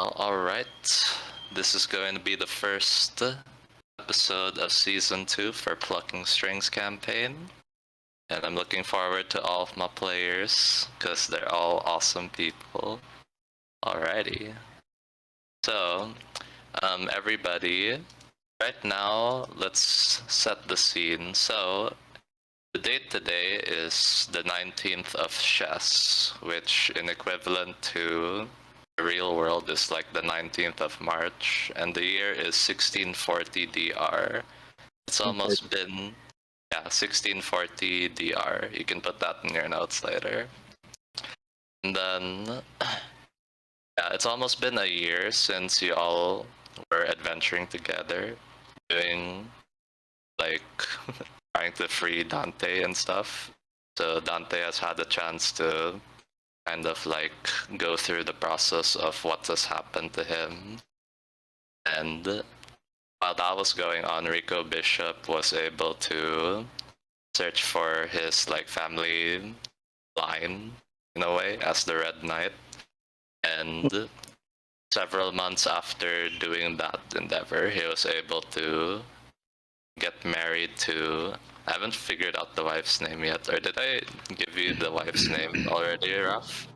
Alright, this is going to be the first episode of Season 2 for Plucking Strings campaign. And I'm looking forward to all of my players, because they're all awesome people. Alrighty. So, everybody, right now, let's set the scene. So, the date today is the 19th of Chess, which in equivalent to the real world is like the 19th of March, and the year is 1640 DR. It's almost been, 1640 DR. You can put that in your notes later. And then, it's almost been a year since you all were adventuring together, doing like trying to free Dante and stuff. So Dante has had a chance to kind of like go through the process of what has happened to him. And while that was going on, Rico Bishop was able to search for his like family line in a way as the Red Knight. And several months after doing that endeavor, he was able to get married to, I haven't figured out the wife's name yet, or did I give you the wife's name already, Raffe?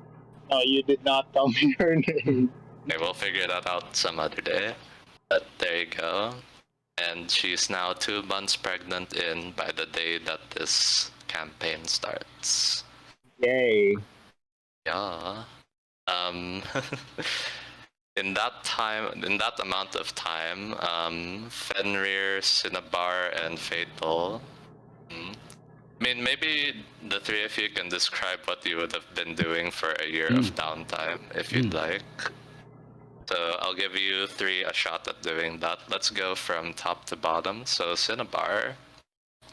No, you did not tell me her name. Okay, we'll figure that out some other day. But there you go. And she's now 2 months pregnant by the day that this campaign starts. Yay. Yeah. In that amount of time, Fenrir, Cinnabar, and Fatal. I mean, maybe the three of you can describe what you would have been doing for a year of downtime, if you'd like. So I'll give you three a shot at doing that. Let's go from top to bottom. So Cinnabar,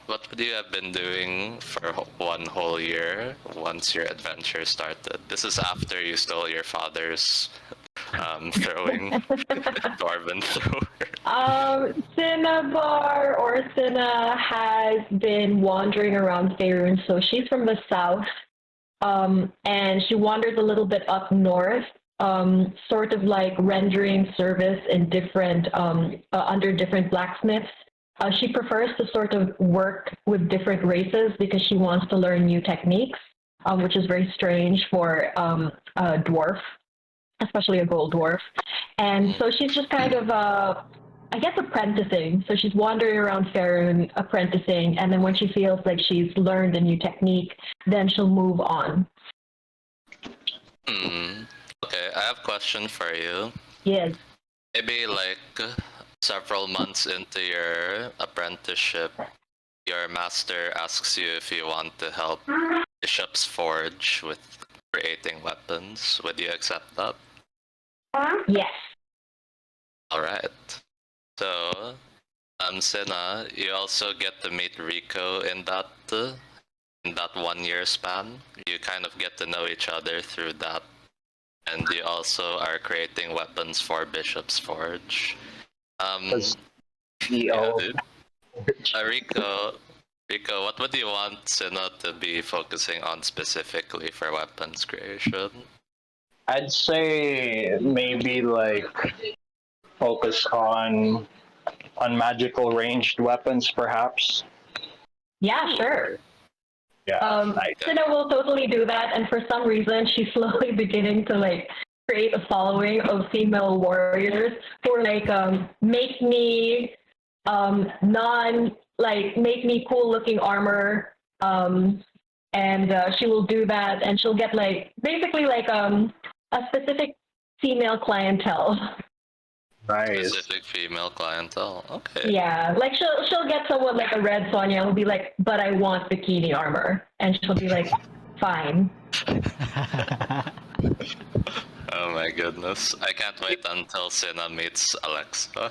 what would you have been doing for 1 whole year once your adventure started? This is after you stole your father's throwing dwarven thrower. Cinnabar or Cinna has been wandering around Faerun. So she's from the south, and she wanders a little bit up north, sort of like rendering service in different under different blacksmiths. She prefers to sort of work with different races because she wants to learn new techniques, which is very strange for a dwarf, especially a gold dwarf. And so she's just kind of, I guess, apprenticing. So she's wandering around Faerun, apprenticing, and then when she feels like she's learned a new technique, then she'll move on. Okay, I have a question for you. Yes. Maybe like several months into your apprenticeship, your master asks you if you want to help Bishop's Forge with creating weapons. Would you accept that? Yes. Alright. So, Cinna, you also get to meet Rico in that 1 year span. You kind of get to know each other through that. And you also are creating weapons for Bishop's Forge. Rico, what would you want Cinna to be focusing on specifically for weapons creation? I'd say maybe like focus on magical ranged weapons, perhaps. Yeah, sure. Yeah. Cinna will totally do that, and for some reason, she's slowly beginning to like create a following of female warriors who are like, make me make me cool looking armor, and she will do that, and she'll get like basically like a specific female clientele. Nice. Specific female clientele. Okay. Yeah, like she'll get someone like a Red Sonja who'll be like, but I want bikini armor, and she'll be like, fine. Oh my goodness. I can't wait until Cinna meets Alexa.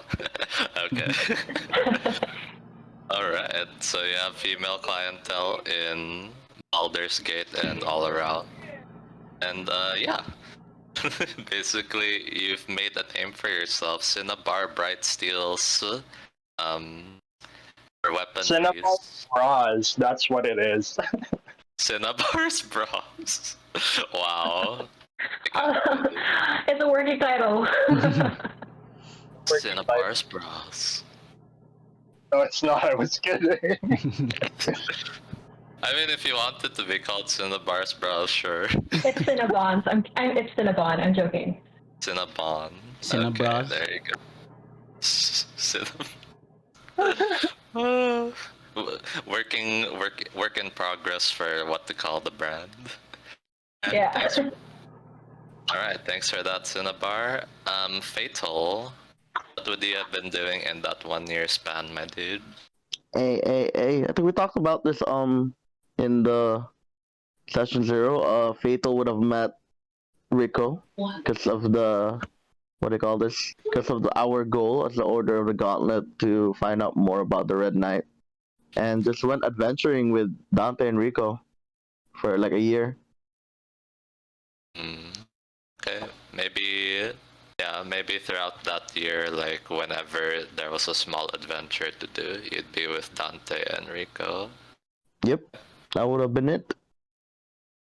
Okay. Alright, so you have female clientele in Baldur's Gate and all around. And yeah. Basically, you've made a name for yourself. Cinnabar Bright Steel's for weapons. Cinnabar's bras, that's what it is. Cinnabar's bras. Wow. It's a work working title. Cinna Bars Bros. No, it's not. I was kidding. I mean, if you want it to be called Cinna Bars Bros, sure. It's Cinnabons. It's Cinnabon. I'm joking. Cinnabon. Cinna Okay, Bros. there you go. Work in progress for what to call the brand. And Yeah. Alright, thanks for that, Cinnabar. Fatal, what would you have been doing in that 1 year span, my dude? Hey, I think we talked about this in the session 0. Fatal would have met Rico because of the what do you call this? Because of our goal as the Order of the Gauntlet to find out more about the Red Knight, and just went adventuring with Dante and Rico for like a year. Okay, maybe throughout that year, like whenever there was a small adventure to do, you'd be with Dante and Rico. Yep, that would have been it.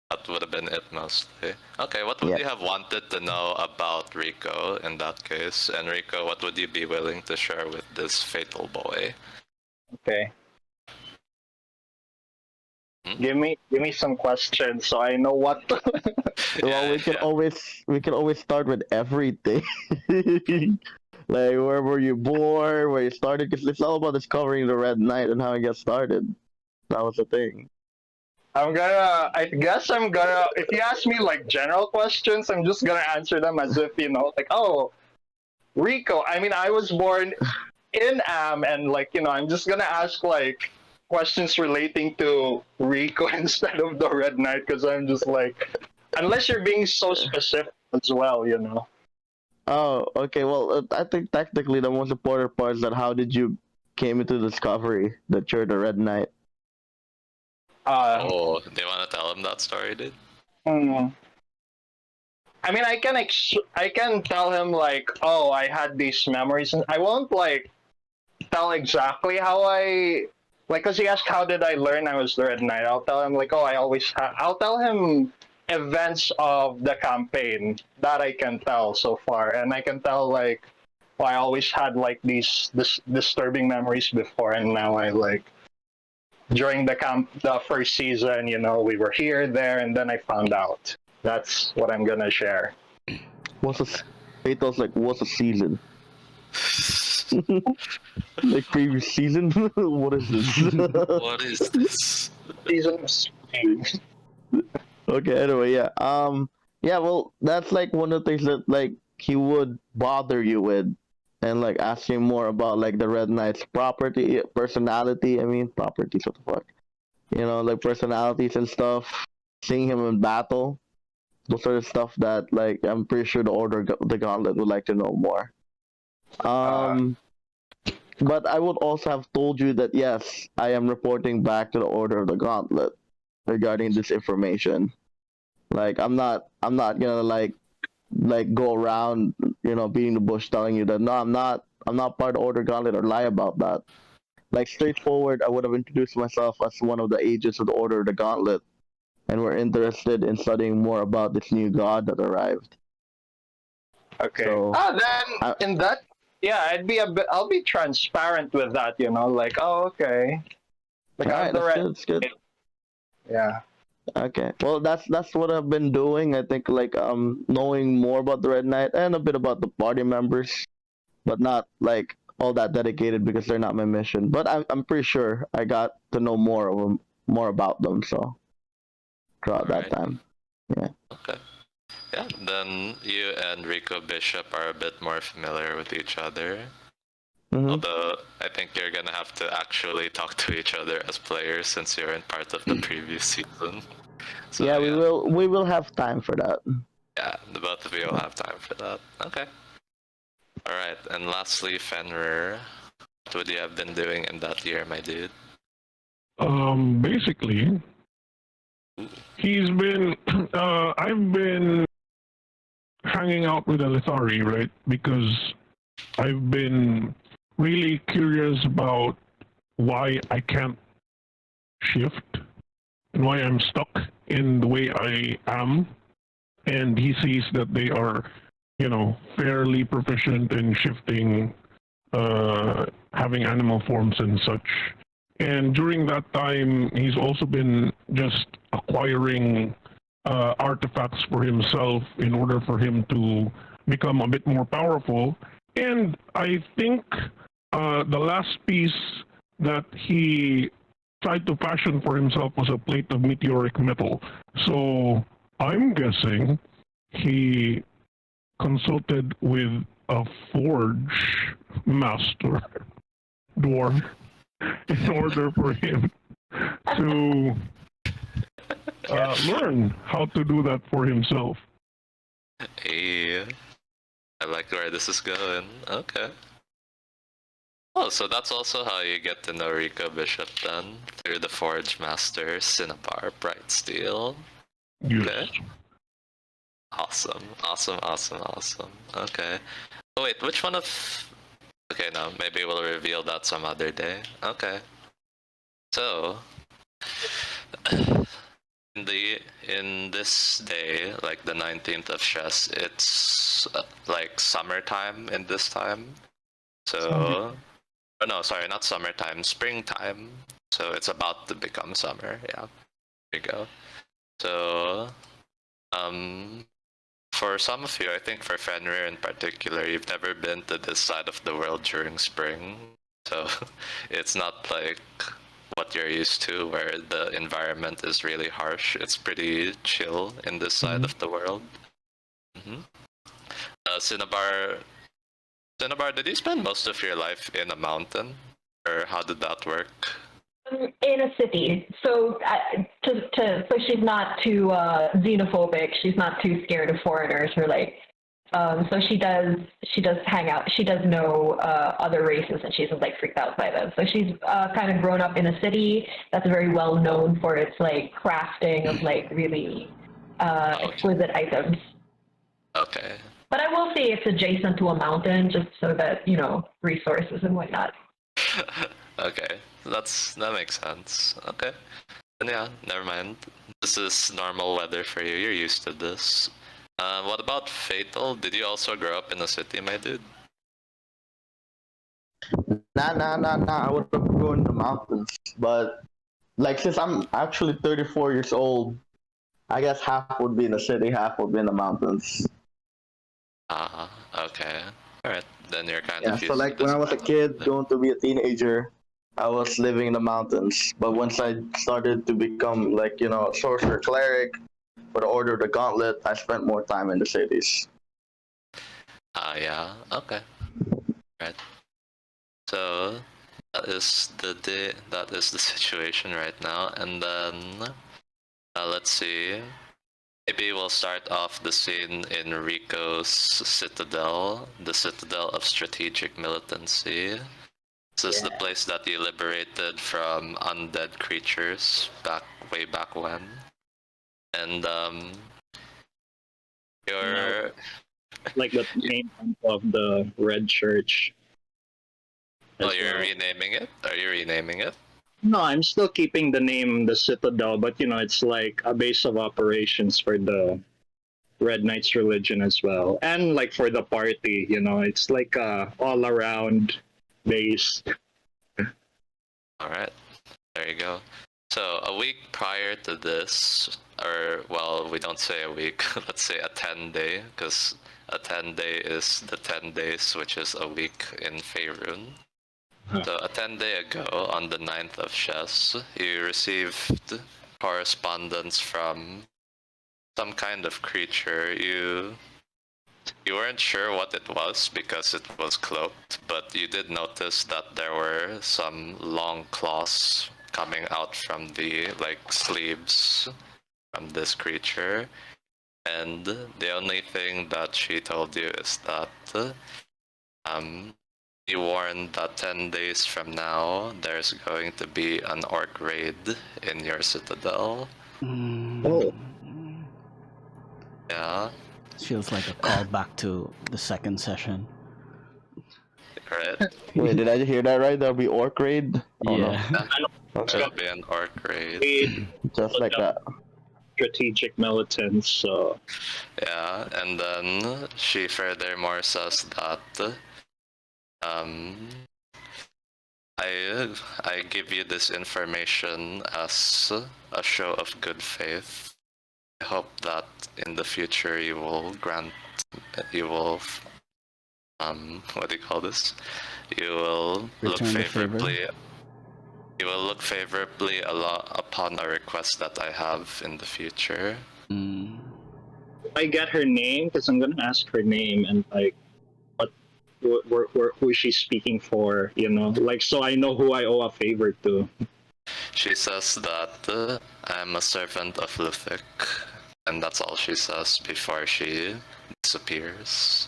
That would have been it mostly. Okay, what would you have wanted to know about Rico in that case? And Rico, what would you be willing to share with this fatal boy? Okay. Give me some questions so I know what to... Well, we can always start with everything. Like, where were you born, where you started, because it's all about discovering the Red Knight and how it gets started. That was the thing. I guess I'm gonna, if you ask me like general questions, I'm just gonna answer them as if, like, oh, Rico, I mean, I was born in Am, and like, I'm just gonna ask like questions relating to Rico instead of the Red Knight, because I'm just like, unless you're being so specific as well, Oh, okay. Well, I think technically the most important part is that how did you came into the discovery that you're the Red Knight? Do you want to tell him that story, dude? I mean, I can tell him like, oh, I had these memories, and I won't like tell exactly how I like, cause he asked how did I learn I was the Red Knight. I'll tell him like, oh, I'll tell him events of the campaign that I can tell so far, and I can tell like, oh, I always had like these disturbing memories before, and now I like during the first season, we were here, there, and then I found out. That's what I'm gonna share. What's a season? Like previous season? What is this? What is this? Season of spring. Okay, anyway, yeah. Yeah, well, that's like one of the things that like he would bother you with, and like asking more about like the Red Knight's personality. I mean, properties. What the fuck? Like personalities and stuff. Seeing him in battle, those sort of stuff that like I'm pretty sure the the Gauntlet would like to know more. But I would also have told you that yes, I am reporting back to the Order of the Gauntlet regarding this information. Like I'm not gonna like go around beating the bush telling you that no, I'm not part of the Order Gauntlet or lie about that. Like straightforward, I would have introduced myself as one of the agents of the Order of the Gauntlet, and we're interested in studying more about this new god that arrived. Okay. So, then in that, yeah, I'll be transparent with that, like, oh, okay. Like, alright, that's good. Yeah. Okay. Well, that's what I've been doing. I think like knowing more about the Red Knight and a bit about the party members, but not like all that dedicated because they're not my mission. But I'm pretty sure I got to know more about them. So throughout that time, yeah. Okay. Yeah. Then you and Rico Bishop are a bit more familiar with each other. Mm-hmm. Although I think you're gonna have to actually talk to each other as players since you're in part of the previous season. So, yeah, we will have time for that. Yeah, the both of you will have time for that. Okay. Alright, and lastly, Fenrir. What would you have been doing in that year, my dude? Basically, I've been hanging out with Alithari, right? Because I've been really curious about why I can't shift and why I'm stuck in the way I am. And he sees that they are fairly proficient in shifting, having animal forms and such. And during that time, he's also been just acquiring artifacts for himself in order for him to become a bit more powerful. And I think the last piece that he tried to fashion for himself was a plate of meteoric metal. So I'm guessing he consulted with a forge master dwarf in order for him to learn how to do that for himself. Hey, I like where this is going. Okay. Oh, so that's also how you get to know Rico Bishop then, through the Forge Master, Cinna, Bright Steel. Yes. Okay. Awesome. Okay. Oh wait, which one of... Okay, no, maybe we'll reveal that some other day. Okay. So... In this day, like the 19th of Chess, it's like summertime in this time. So... Oh, no, sorry, not summertime, springtime. So it's about to become summer, yeah. There you go. So, for some of you, I think for Fenrir in particular, you've never been to this side of the world during spring. So it's not like what you're used to, where the environment is really harsh. It's pretty chill in this side of the world. Cinnabar, did you spend most of your life in a mountain? Or how did that work? In a city, so so she's not too xenophobic. She's not too scared of foreigners, or like, so she does hang out. She does know other races, and she isn't like freaked out by them. So she's kind of grown up in a city that's very well known for its like crafting of like really exquisite items. Okay. But I will say it's adjacent to a mountain, just so that resources and whatnot. Okay, that makes sense. Okay, then yeah, never mind. This is normal weather for you. You're used to this. What about Fatal? Did you also grow up in a city, my dude? Nah. I would have grown in the mountains, but like since I'm actually 34 years old, I guess half would be in the city, half would be in the mountains. Okay. Alright, then you're kind Yeah, of so used like to when this I was a part of kid, the- going to be a teenager, I was living in the mountains. But once I started to become like, a sorcerer cleric for the Order of the Gauntlet, I spent more time in the cities. Yeah, okay. Right. So that is the situation right now, and then let's see. Maybe we'll start off the scene in Rico's citadel, the Citadel of Strategic Militancy. This is the place that you liberated from undead creatures way back when. And you're like the name of the Red Church. you're renaming it? Are you renaming it? No, I'm still keeping the name the Citadel, but it's like a base of operations for the Red Knights religion as well, and like for the party. It's like a all around base. All right, there you go. So a week prior to this, or well, we don't say a week, let's say a 10-day, because a 10-day is the 10 days, which is a week in Faerun. So a 10-day ago, on the 9th of Chess, you received correspondence from some kind of creature. You weren't sure what it was because it was cloaked, but you did notice that there were some long claws coming out from the sleeves from this creature. And the only thing that she told you is that you warned that 10 days from now there's going to be an orc raid in your citadel. Oh. Yeah. Feels like a callback to the second session. Right. Wait, did I hear that right? There'll be orc raid? Oh, Yeah. No. Okay. There'll be an orc raid. Just like that. strategic militants. So Yeah, and then she furthermore says that um, I give you this information as a show of good faith. I hope that in the future you will what do you call this? You will Return the favor. You will look favorably upon a request that I have in the future. Mm. I get her name because I'm gonna ask her name and like who is she speaking for? You know, like so I know who I owe a favor to. She says that I'm a servant of Linc, and that's all she says before she disappears.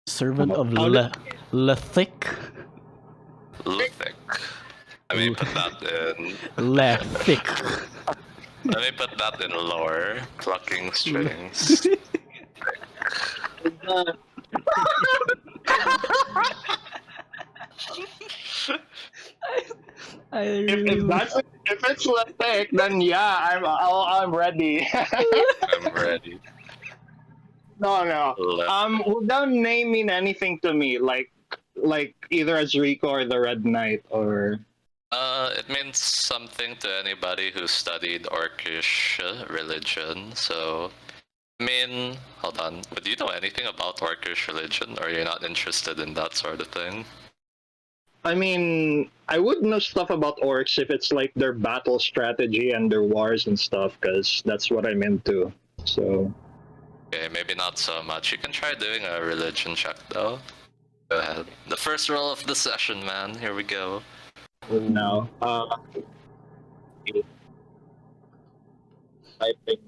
Servant of Lethic? Linc. Let me put that in. Lethic. Let me put that in lore. Plucking strings. If it's Linc, then yeah, I'm ready. I'm ready. No. Linc. Without name mean anything to me. Like either as Rico or the Red Knight or. It means something to anybody who studied Orcish religion. So, I mean, hold on. Would you know anything about Orcish religion, or you're not interested in that sort of thing? I mean, I would know stuff about orcs if it's like their battle strategy and their wars and stuff, because that's what I'm into. So. Okay, maybe not so much. You can try doing a religion check though. Go ahead. The first roll of the session, man. Here we go. No. I think.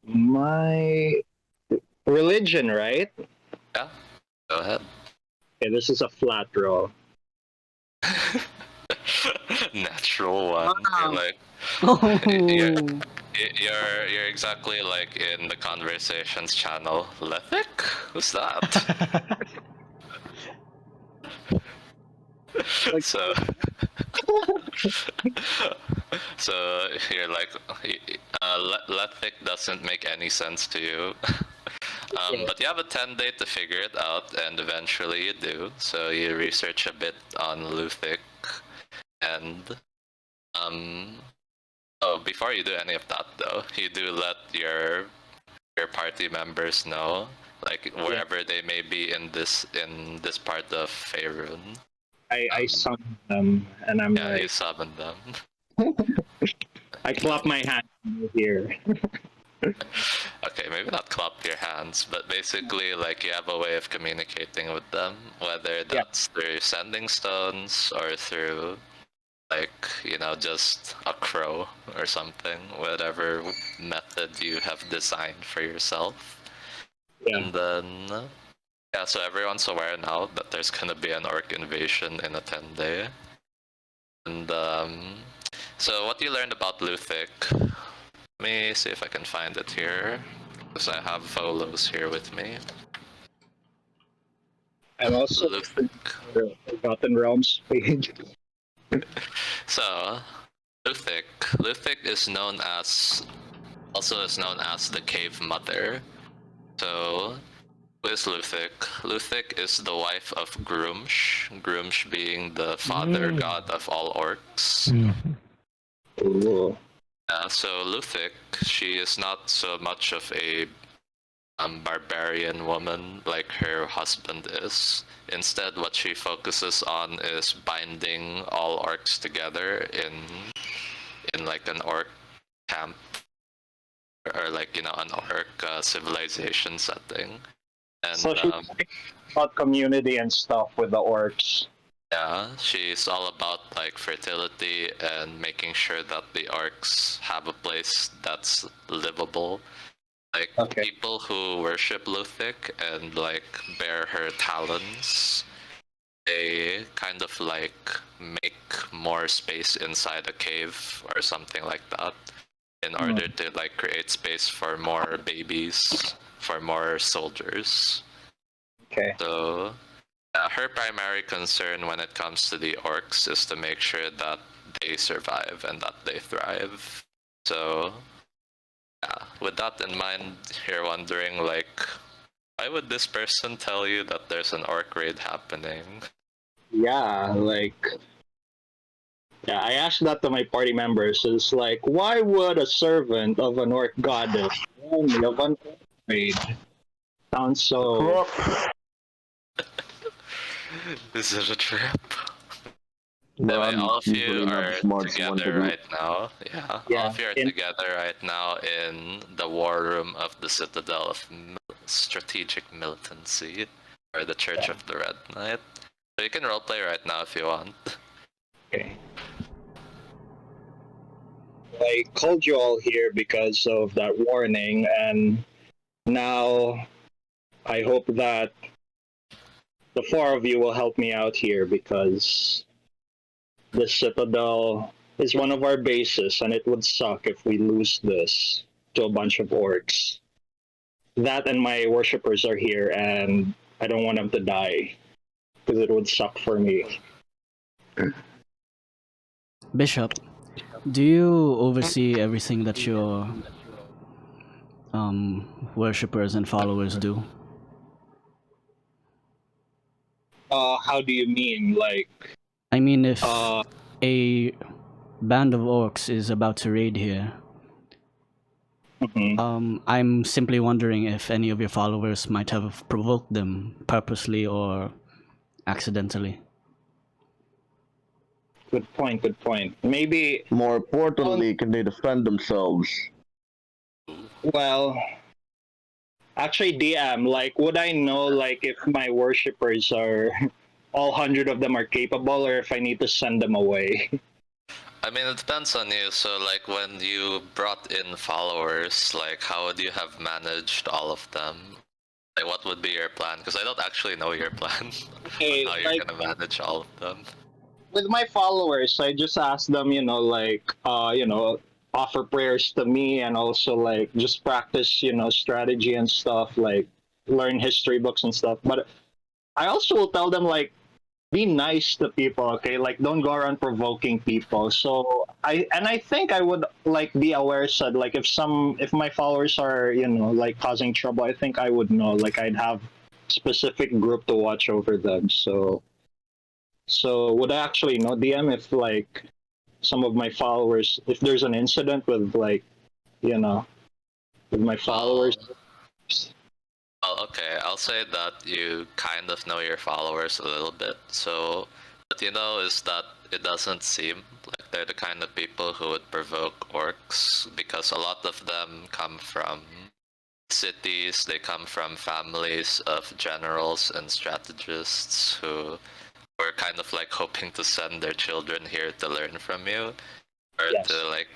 My religion, right? Yeah. Go ahead. Okay, this is a flat roll. Natural one. You're like Oh. you're exactly like in the conversations channel. Lethic? Who's that? So so you're like Lethic doesn't make any sense to you. But you have a 10-day to figure it out, and eventually you do. So you research a bit on Luthic, and before you do any of that though, you do let your party members know, like wherever they may be in this part of Faerun. I summon them, and I'm Yeah, you like, summon them. I clap my hand here. Okay, maybe not clap your hands, but basically, like, you have a way of communicating with them, whether that's through sending stones or through, like, you know, just a crow or something, whatever method you have designed for yourself. Yeah. And then, yeah, so everyone's aware now that there's gonna be an orc invasion in a 10-day. And, so what you learned about Luthic, let me see if I can find it here, because I have Volos here with me. I'm also Luthic. Forgotten Realms page. So, Luthic is known as the Cave Mother. So, who is Luthic? Luthic is the wife of Grumsh, Grumsh being the father god of all orcs. Ooh. So Luthic, she is not so much of a barbarian woman like her husband is. Instead, what she focuses on is binding all orcs together in like an orc camp, or like, you know, an orc civilization setting. And So she's about community and stuff with the orcs. yeah, she's all about like fertility and making sure that the orcs have a place that's livable. Like people who worship Luthic and like bear her talons, they kind of like make more space inside a cave or something like that in order to like create space for more babies, for more soldiers. Okay. So Her primary concern when it comes to the orcs is to make sure that they survive and that they thrive. So, yeah, with that in mind, you're wondering, like, why would this person tell you that there's an orc raid happening? Yeah, I asked that to my party members. It's like, why would a servant of an orc goddess warn me of an orc raid? Sounds so. Corrupt. Is it a trap? But Anyway, I'm all of usually you not are the smartest one to together do. right now. Yeah, Yeah, all of you are in- together right now in the war room of the Citadel of Strategic Militancy, or the Church of the Red Knight. So you can roleplay right now if you want. Okay. I called you all here because of that warning, and now I hope that the four of you will help me out here because the Citadel is one of our bases, and it would suck if we lose this to a bunch of orcs. That and my worshippers are here, and I don't want them to die because it would suck for me. Bishop, do you oversee everything that your worshippers and followers do? How do you mean? Like, I mean, if uh, a band of orcs is about to raid here, I'm simply wondering if any of your followers might have provoked them purposely or accidentally. good point, good point. Maybe, More importantly, can they defend themselves? well, actually, DM, like, would I know, like, if my worshippers are, all 100 of them are capable, or if I need to send them away? I mean, it depends on you. So, like, when you brought in followers, like, how would you have managed all of them? Like, what would be your plan? Because I don't actually know your plan Okay, on how you're like, gonna manage all of them. with my followers, I just ask them, offer prayers to me and also like just practice, strategy and stuff, like learn history books and stuff. But I also will tell them like be nice to people, okay? Like don't go around provoking people. So I think I would like be aware said like if my followers are, like causing trouble, I think I would know. Like I'd have specific group to watch over them. So would I actually know DM if like some of my followers, if there's an incident with like, with my followers? Well, okay, I'll say that you kind of know your followers a little bit. So, what you know is that it doesn't seem like they're the kind of people who would provoke orcs because a lot of them come from cities, they come from families of generals and strategists who were kind of like hoping to send their children here to learn from you or Yes. to like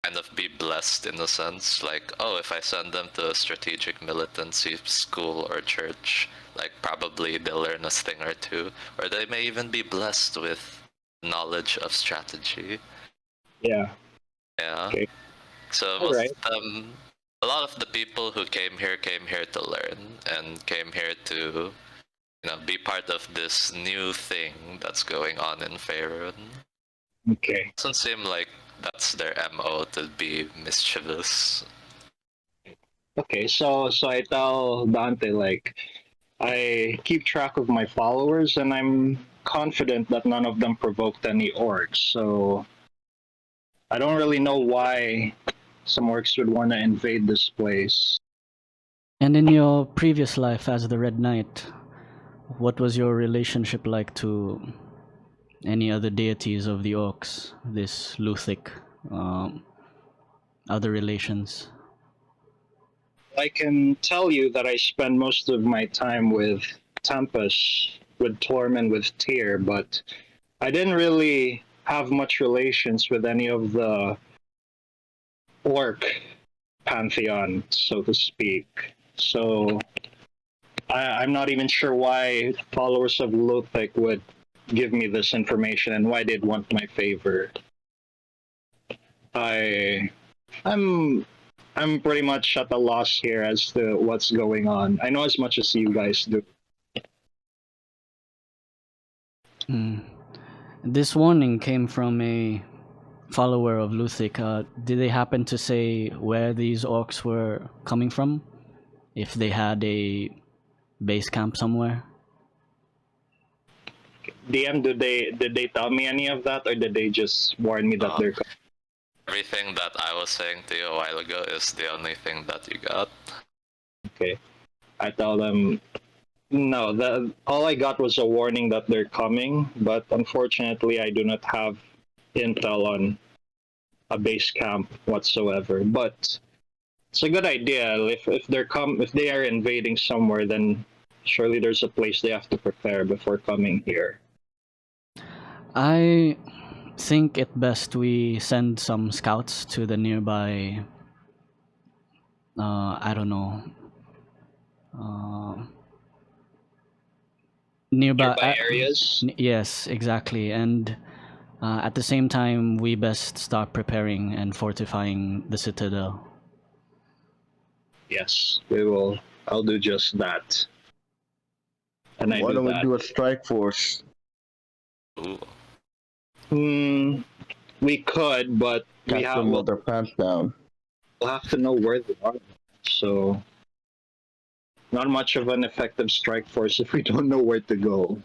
kind of be blessed in a sense, like, oh, if I send them to a strategic militancy school or church, like probably they'll learn a thing or two, or they may even be blessed with knowledge of strategy. Yeah. Yeah. Okay. So All right. a lot of the people who came here to learn and came here to, be part of this new thing that's going on in Faerun. Okay. Doesn't seem like that's their MO to be mischievous. Okay. So I tell Dante like I keep track of my followers and I'm confident that none of them provoked any orcs. So I don't really know why some orcs would want to invade this place. And in your previous life as the Red Knight, what was your relationship like to any other deities of the orcs, this Luthic, other relations? I can tell you that I spend most of my time with Tempest, with Torm, and with Tyr, but I didn't really have much relations with any of the orc pantheon, so to speak. So I'm not even sure why followers of Luthic would give me this information and why they'd want my favor. I'm pretty much at a loss here as to what's going on. I know as much as you guys do. Hmm. This warning came from a follower of Luthic. Did they happen to say where these orcs were coming from? If they had a base camp somewhere? DM, did they tell me any of that, or did they just warn me that they're coming? Everything that I was saying to you a while ago is the only thing that you got. Okay. I tell them no, all I got was a warning that they're coming, but unfortunately I do not have intel on a base camp whatsoever. But it's a good idea. If they are invading somewhere, then surely there's a place they have to prepare before coming here. I think it best we send some scouts to the nearby. I don't know. Nearby areas. Yes, exactly. And at the same time, we best start preparing and fortifying the citadel. Yes, we will. I'll do just that. And I Why do don't we that. do a strike force? Ooh. We could, but Catch them with their pants down. we'll have to know where they are. So, not much of an effective strike force if we don't know where to go.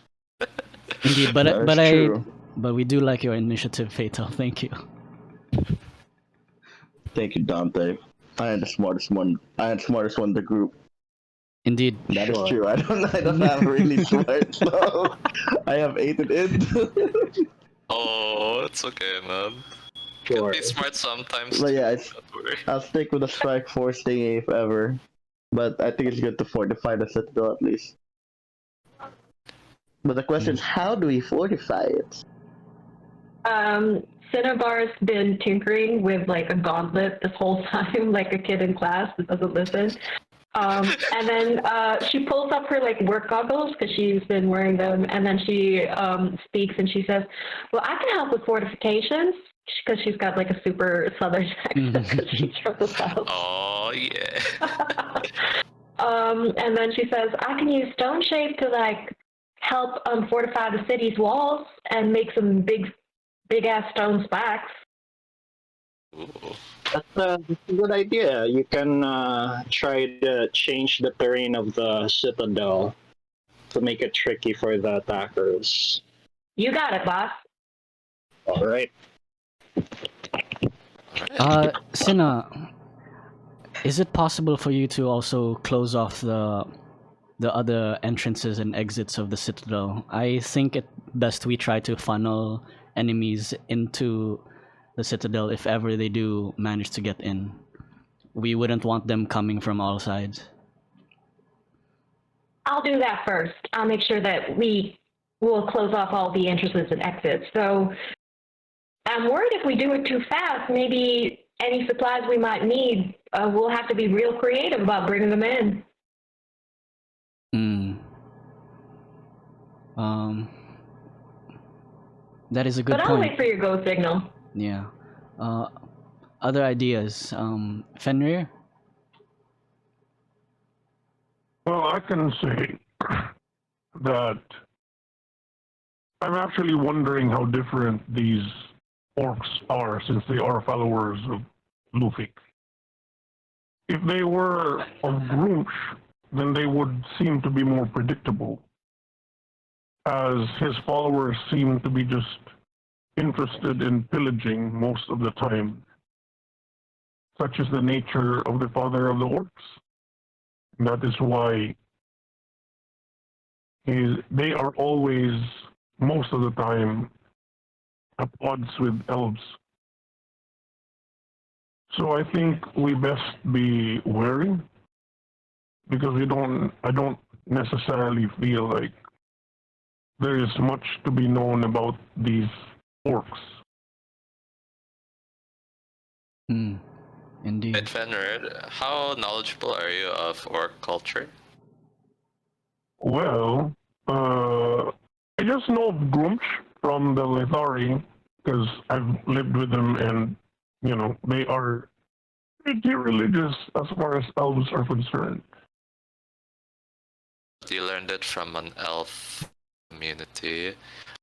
Indeed, That is true. but we do like your initiative, Fatal. Thank you. Thank you, Dante. I am the smartest one. I am the smartest one in the group. Indeed. That is Sure. true. I don't have really smart, so I have 8 and it. Oh, it's okay, man. Sure. Can be smart sometimes. But too, yeah, don't worry. I'll stick with the strike force thingy if ever. But I think it's good to fortify the citadel at least. But the question is, how do we fortify it? Cinnabar's been tinkering with like a gauntlet this whole time, like a kid in class that doesn't listen. And then she pulls up her like work goggles because she's been wearing them, and then she speaks and she says, "Well, I can help with fortifications." Because she's got like a super southern accent because she's from the south. Oh, yeah. And then she says, I can use stone shape to like help fortify the city's walls and make some big ass stone spikes. Ooh. That's a good idea. You can try to change the terrain of the citadel to make it tricky for the attackers. You got it, boss. All right. Cinna, is it possible for you to also close off the other entrances and exits of the citadel? I think it best we try to funnel enemies into the citadel if ever they do manage to get in. We wouldn't want them coming from all sides. I'll do that first. I'll make sure that we will close off all the entrances and exits. So I'm worried if we do it too fast, maybe any supplies we might need, we'll have to be real creative about bringing them in. That is a good But point. I'll wait for your go signal. Yeah. Other ideas? Fenrir? Well, I can say that I'm actually wondering how different these orcs are since they are followers of Lufik. If they were of Grumsh, then they would seem to be more predictable, as his followers seem to be just interested in pillaging most of the time. Such is the nature of the father of the orcs. That is why they are always, most of the time, at odds with elves. So I think we best be wary, because I don't necessarily feel like there is much to be known about these orcs. Indeed. Wait, Fenrir, how knowledgeable are you of orc culture? Well, I just know of Grumsh from the Lithari, because I've lived with them, and, you know, they are pretty religious as far as elves are concerned. You learned it from an elf community.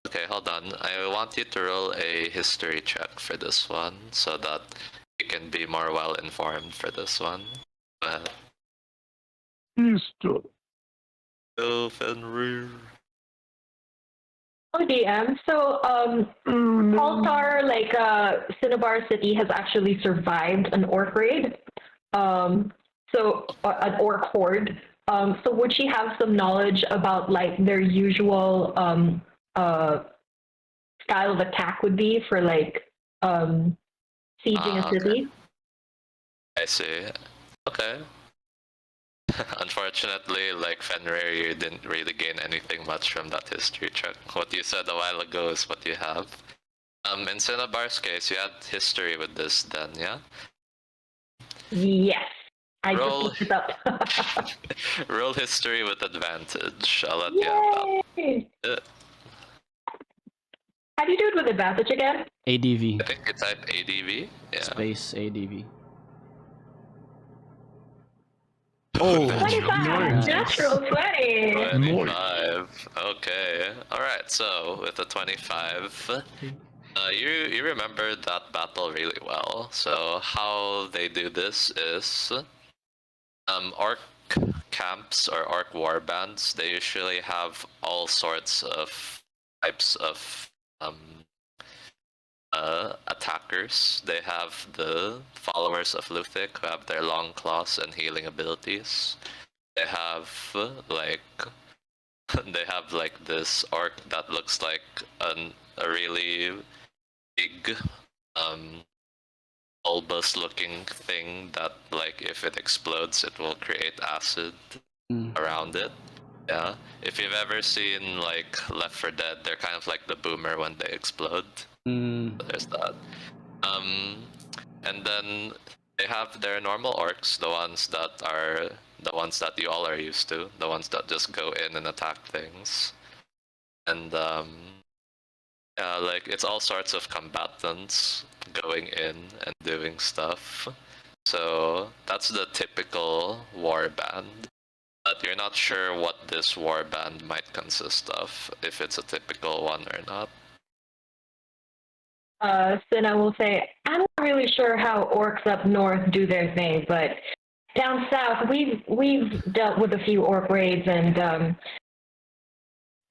Okay, hold on. I want you to roll a history check for this one so that you can be more well informed for this one. History. Go Fenrir. Oh, DM. So, Altar, like, Cinnabar City has actually survived an orc raid. So an orc horde. So would she have some knowledge about like their usual style of attack would be for like sieging a city? I see. Okay. Unfortunately, like Fenrir, you didn't really gain anything much from that history check. What you said a while ago is what you have. In Cinnabar's case, you had history with this then, yeah? Yes. I Roll- just looked it up. Roll history with advantage. I'll let you have Yay! that. How do you do it with advantage again? ADV. I think you type ADV. Yeah. Space ADV. Oh, 25! Nice. Natural 20! 25. Okay. Alright, so with the 25, you remember that battle really well. So how they do this is orc camps or orc warbands, they usually have all sorts of types of attackers. They have the followers of Luthic who have their long claws and healing abilities. They have like they have like this orc that looks like a really big bulbous looking thing that like if it explodes it will create acid around it. Yeah. If you've ever seen like Left 4 Dead, they're kind of like the boomer when they explode. So there's that. And then they have their normal orcs, the ones that you all are used to, the ones that just go in and attack things. And yeah, like it's all sorts of combatants going in and doing stuff. So that's the typical war band. But you're not sure what this war band might consist of, if it's a typical one or not. Cinna will say, I'm not really sure how orcs up north do their thing, but down south we've dealt with a few orc raids, and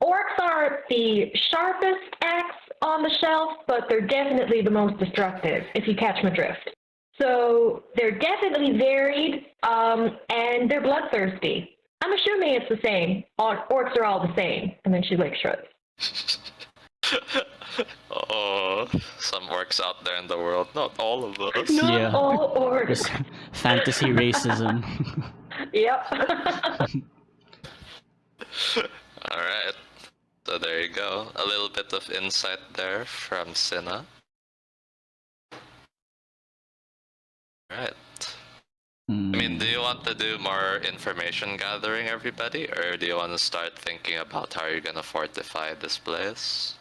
orcs are the sharpest axe on the shelf, but they're definitely the most destructive, if you catch my drift. So they're definitely varied, and they're bloodthirsty. I'm assuming it's the same. Orcs are all the same. And then she like shrugs. Oh, some orcs out there in the world. Not all of us. Not Yeah. all orcs. Just fantasy racism. Yep. Alright. So there you go. A little bit of insight there from Cinna. Alright. I mean, do you want to do more information gathering, everybody? Or do you want to start thinking about how you're gonna fortify this place?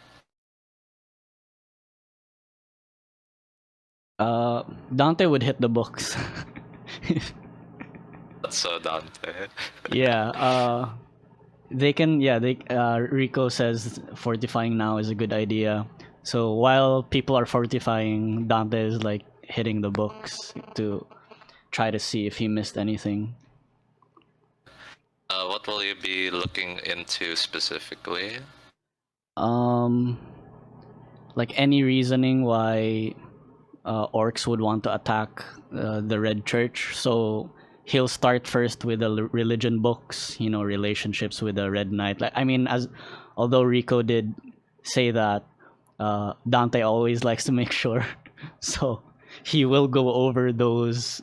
Dante would hit the books. That's so Dante. Yeah, Rico says fortifying now is a good idea. So while people are fortifying, Dante is like hitting the books to try to see if he missed anything. What will you be looking into specifically? Like any reasoning why orcs would want to attack the Red Church. So he'll start first with the religion books, relationships with the Red Knight. Like, I mean, although Rico did say that, Dante always likes to make sure. So he will go over those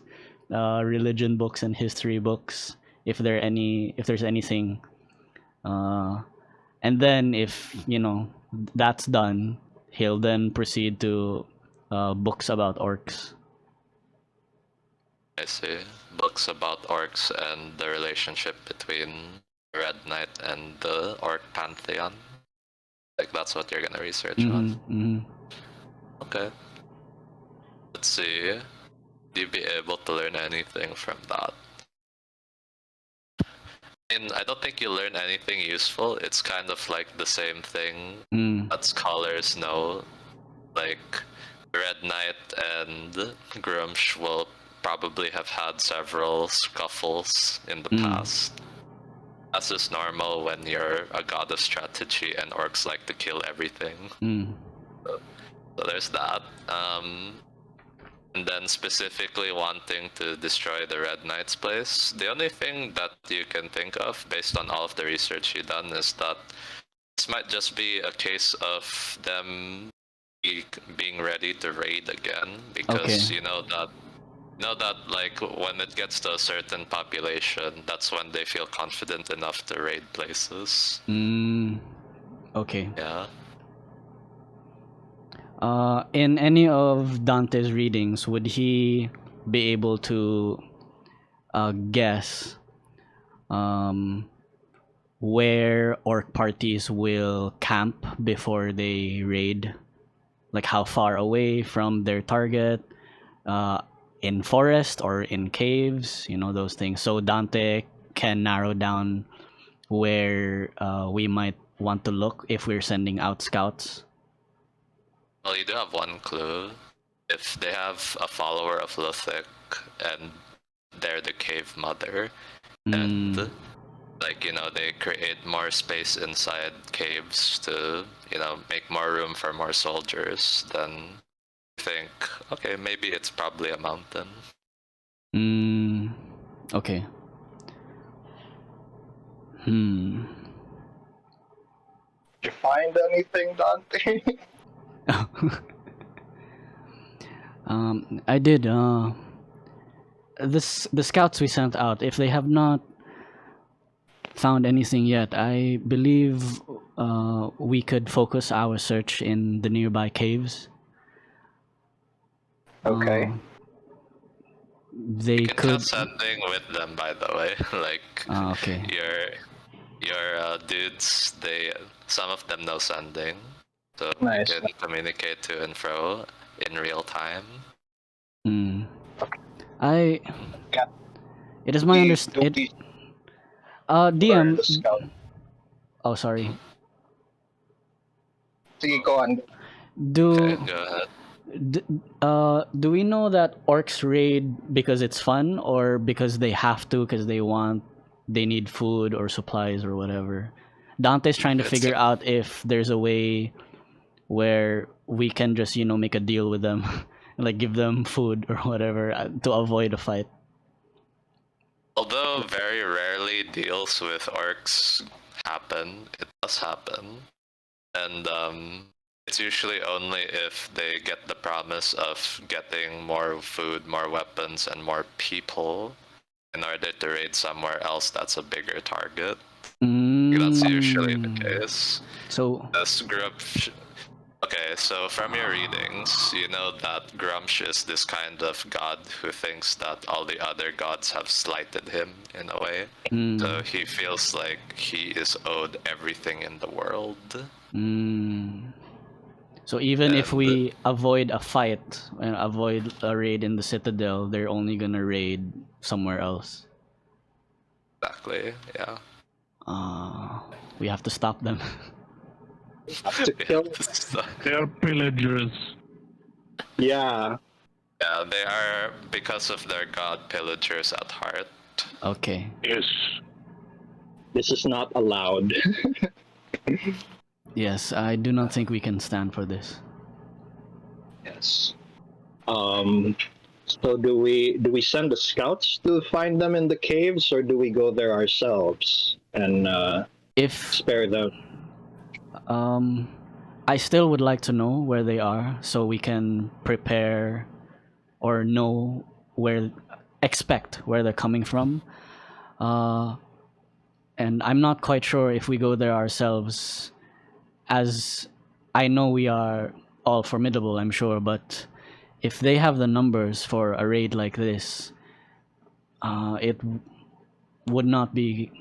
religion books and history books if there's anything. And then if that's done, he'll then proceed to books about orcs. I see. Books about orcs and the relationship between Red Knight and the Orc Pantheon. Like that's what you're gonna research on. Okay. Let's see. Do you be able to learn anything from that? And I don't think you learn anything useful. It's kind of like the same thing Mm. that scholars know. Like Red Knight and Grumsh will probably have had several scuffles in the past. That's just normal when you're a god of strategy and orcs like to kill everything. Mm. So there's that. And then specifically wanting to destroy the Red Knight's place, the only thing that you can think of based on all of the research you've done is that this might just be a case of them being ready to raid again, because Okay. you know that like when it gets to a certain population, that's when they feel confident enough to raid places. Okay. Yeah. In any of Dante's readings, would he be able to guess where orc parties will camp before they raid? Like how far away from their target? In forest or in caves? You know, those things. So Dante can narrow down where we might want to look if we're sending out scouts. Well, you do have one clue. If they have a follower of Luthic and they're the cave mother, and like, you know, they create more space inside caves to, you know, make more room for more soldiers, then I think, okay, maybe it's probably a mountain. Okay. Did you find anything, Dante? I did. The scouts we sent out, if they have not found anything yet, I believe we could focus our search in the nearby caves. Okay. They You can could. test sending with them, by the way. Like, Okay. your dudes, some of them know sending, so Nice. you can communicate to and fro in real time. I. Yeah. It is my understanding. DM. The scout. Oh, sorry. Sige, go on. Do Okay, go ahead. do we know that orcs raid because it's fun or because they have to, because they need food or supplies or whatever? Dante's trying to It's figure out if there's a way where we can just, you know, make a deal with them, like give them food or whatever to avoid a fight. Although very rarely deals with orcs happen, it does happen. And it's usually only if they get the promise of getting more food, more weapons, and more people in order to raid somewhere else that's a bigger target. That's usually the case. So This Grumsh. Okay, so from your readings, you know that Grumsh is this kind of god who thinks that all the other gods have slighted him in a way. So he feels like he is owed everything in the world. So even if And- we avoid a fight and avoid a raid in the citadel, they're only gonna raid somewhere else. Exactly, yeah. We have to stop them. Have to kill. They are pillagers. Yeah. Yeah, they are, because of their god, pillagers at heart. Okay. Yes. This is not allowed. Yes, I do not think we can stand for this. Yes. So do we send the scouts to find them in the caves, or do we go there ourselves and If spare them? I still would like to know where they are so we can prepare or know expect where they're coming from. And I'm not quite sure if we go there ourselves, as I know we are all formidable, I'm sure, but if they have the numbers for a raid like this, it would not be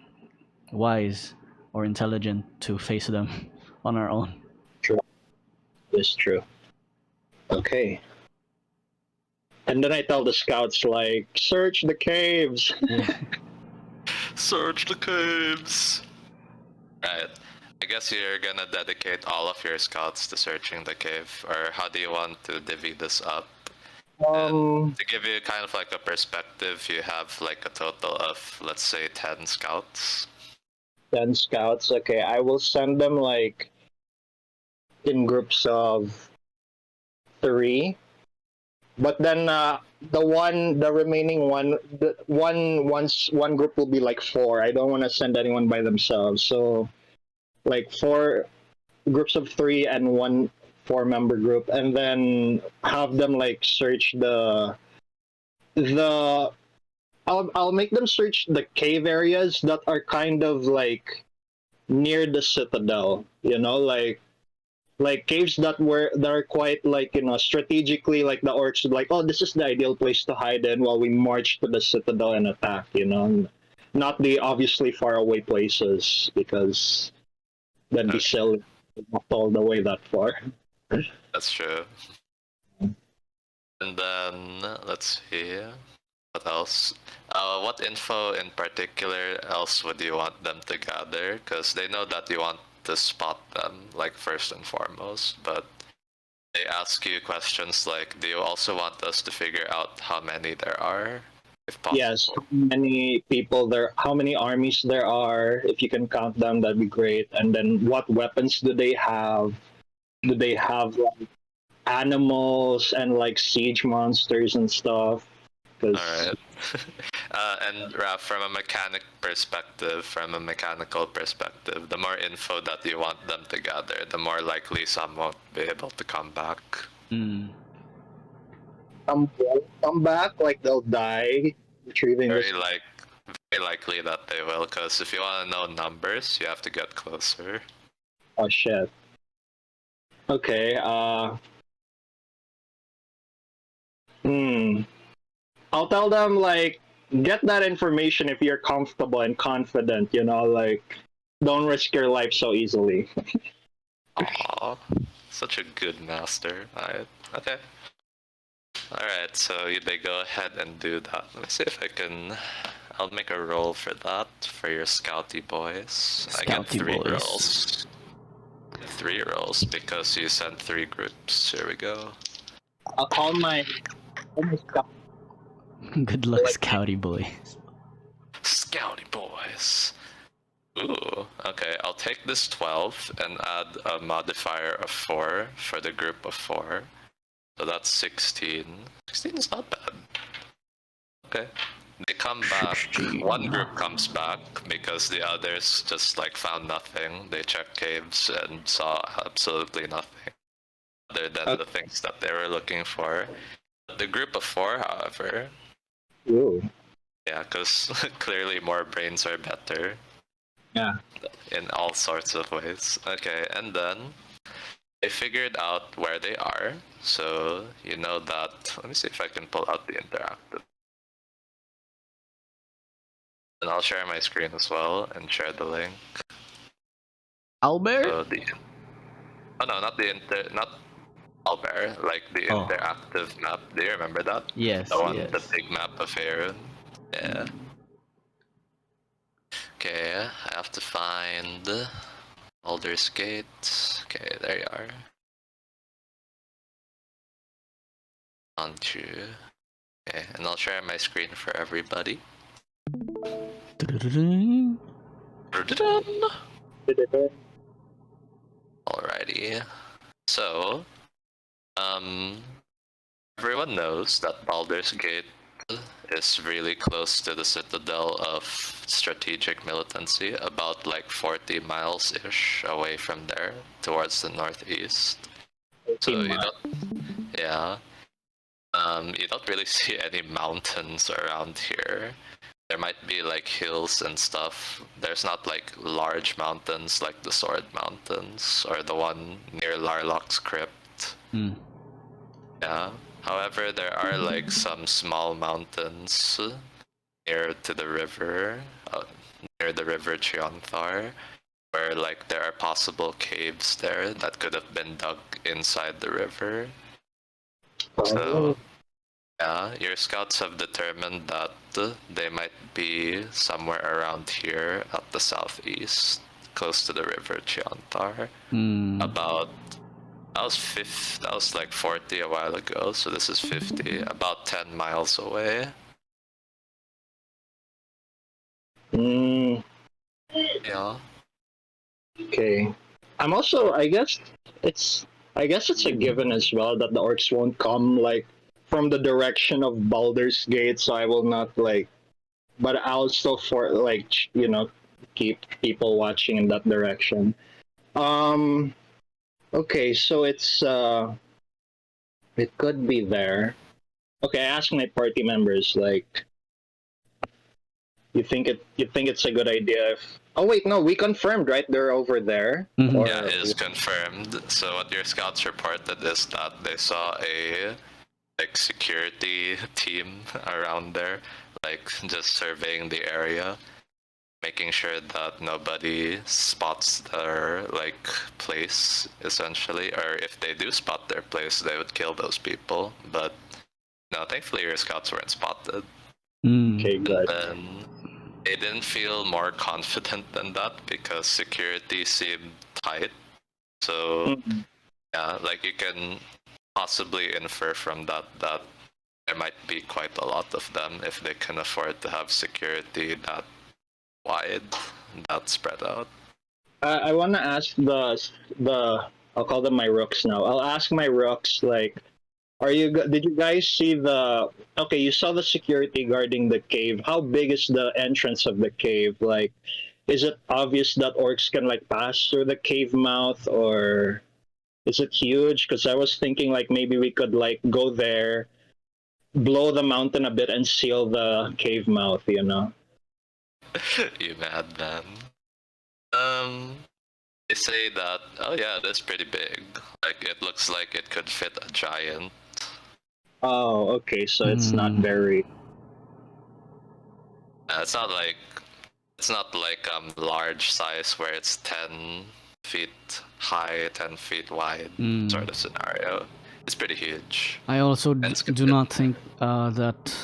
wise or intelligent to face them on our own. This is true. Okay. And then I tell the scouts, like, search the caves. Search the caves. Right. I guess you're gonna dedicate all of your scouts to searching the cave, or how do you want to divvy this up? And to give you kind of like a perspective, you have like a total of, let's say, 10 scouts. 10 scouts. Okay, I will send them like in groups of 3. But then the remaining one, one group will be like 4. I don't want to send anyone by themselves. So like 4 groups of 3 and 1 4-member group, and then have them like search the I'll make them search the cave areas that are kind of like near the citadel, you know, like caves that are quite like, you know, strategically, like the orcs would like, oh, this is the ideal place to hide in while we march to the citadel and attack, you know, not the obviously far away places, because that'd be silly not all the way that far. That's true. And then, let's see, what else? What info in particular else would you want them to gather? Because they know that you want to spot them, like, first and foremost, but they ask you questions like, do you also want us to figure out how many there are, if possible? Yes, how many people there, how many armies there are, if you can count them, that'd be great. And then what weapons do they have? Do they have like animals and like siege monsters and stuff? Alright. And Raf, from a mechanical perspective, the more info that you want them to gather, the more likely some won't be able to come back. Mm. Some won't come back, like they'll die retrieving this. Very likely that they will, because if you want to know numbers, you have to get closer. Oh shit. Okay, I'll tell them, like, get that information if you're comfortable and confident, you know, like, don't risk your life so easily. Aww, such a good master. Alright, okay. Alright, so they go ahead and do that. Let me see if I can... I'll make a roll for that, for your scouty boys. I get Scouty 3 boys. rolls. 3 rolls because you sent 3 groups. Here we go. I'll call my scout. Good luck, Scouty boy. Scouty boys. Ooh, okay, I'll take this 12 and add a modifier of 4 for the group of 4. So that's 16. 16 is not bad. Okay. They come back. 16. One group comes back because the others just like found nothing. They checked caves and saw absolutely nothing other than the things that they were looking for. The group of 4, however, Ooh. yeah, because clearly more brains are better. Yeah. In all sorts of ways. Okay, and then they figured out where they are. So you know that. Let me see if I can pull out the interactive. And I'll share my screen as well and share the link. Albert? So oh no, not Albert, like the interactive map. Do you remember that? Yes, The one, yes. the big map of Faerun. Yeah. Okay, I have to find Baldur's Gate. Okay, there you are. Onto. Okay, and I'll share my screen for everybody. Alrighty. So, everyone knows that Baldur's Gate is really close to the citadel of strategic militancy, about like 40 miles-ish away from there, towards the northeast. So you don't really see any mountains around here. There might be like hills and stuff. There's not like large mountains like the Sword Mountains or the one near Larlock's Crypt. Mm. Yeah. However, there are like some small mountains near to the river, near the river Chionthar, where like there are possible caves there that could have been dug inside the river. So Yeah, your scouts have determined that they might be somewhere around here at the southeast, close to the river Chiantar. About that was like 40 a while ago, so this is 50, about 10 miles away. Mm, Yeah. okay. I'm also, I guess it's a given as well that the orcs won't come like from the direction of Baldur's Gate, so I will not like. But I'll still keep people watching in that direction. Okay, so it could be there. Okay, I asked my party members like, you think it's a good idea if? Oh wait, no, we confirmed, right? They're over there. Mhm. Or- Yeah, it is confirmed. So what your scouts reported is that they saw a like security team around there, like just surveying the area, making sure that nobody spots their like place essentially, or if they do spot their place, they would kill those people. But no, thankfully your scouts weren't spotted. Okay, And good. then they didn't feel more confident than that because security seemed tight. So yeah, like you can possibly infer from that that there might be quite a lot of them if they can afford to have security that wide, that spread out. I want to ask the I'll call them my rooks now. I'll ask my rooks like, did you guys see the? Okay, you saw the security guarding the cave. How big is the entrance of the cave? Like, is it obvious that orcs can like pass through the cave mouth, or is it huge? Because I was thinking like maybe we could like go there, blow the mountain a bit, and seal the cave mouth. You know. You madman. They say that, oh yeah, that's pretty big. Like, it looks like it could fit a giant. Oh, okay. So it's not very. It's not like large size where it's 10 feet high, 10 feet wide sort of scenario. It's pretty huge. I also And it's do not think that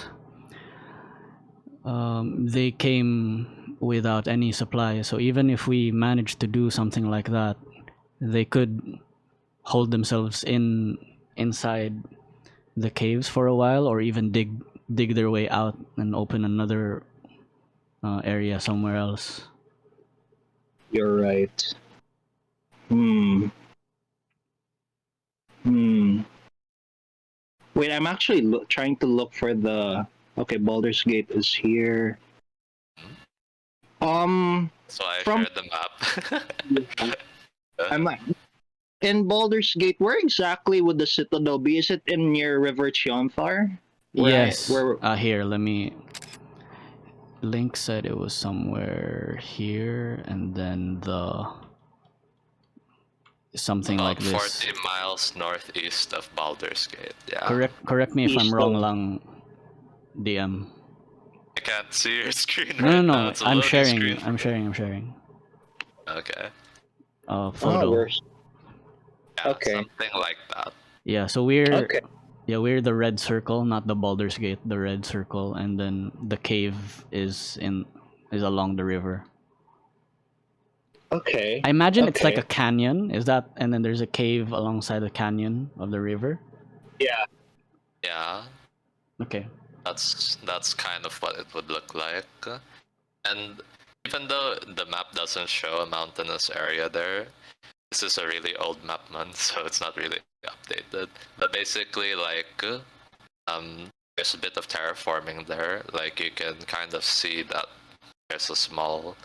they came without any supply. So even if we managed to do something like that, they could hold themselves inside the caves for a while, or even dig their way out and open another area somewhere else. You're right. Wait, I'm actually trying to look for the. Okay, Baldur's Gate is here. So I From- shared the map. I'm like, in Baldur's Gate, where exactly would the citadel be? Is it in near River Chianthar? Yes. Where? Here, let me. Linc said it was somewhere here, and then something About like this. 40 miles northeast of Baldur's Gate. Yeah. Correct me if I'm East wrong, of- lang, DM. I can't see your screen No, right no, now. no. It's a I'm loading sharing. screen. I'm sharing. Okay. Photo. we're- Yeah, Okay. something like that. Yeah, so we're Okay. we're the red circle, not the Baldur's Gate, the red circle, and then the cave is along the river. Okay. I imagine it's like Okay. a canyon. Is that, and then there's a cave alongside the canyon of the river? Yeah. Yeah, Okay. that's kind of what it would look like. And even though the map doesn't show a mountainous area there, this is a really old map, man, so it's not really updated. But basically, like, there's a bit of terraforming there. Like, you can kind of see that there's a small,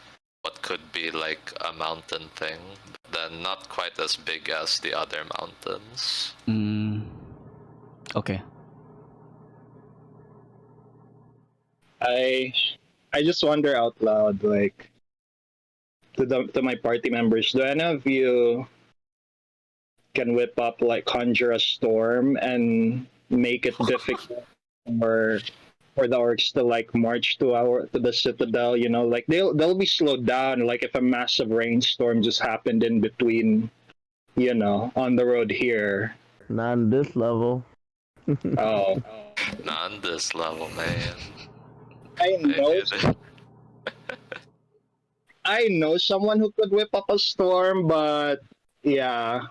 what could be like a mountain thing, but then not quite as big as the other mountains. Okay. I just wonder out loud, like, to my party members, do any of you can whip up like conjure a storm and make it difficult for the orcs to like march to the citadel? You know, like they'll be slowed down. Like if a massive rainstorm just happened in between, you know, on the road here. Not on this level. Oh, Not on this level, man. I know Dude. I know someone who could whip up a storm, but yeah,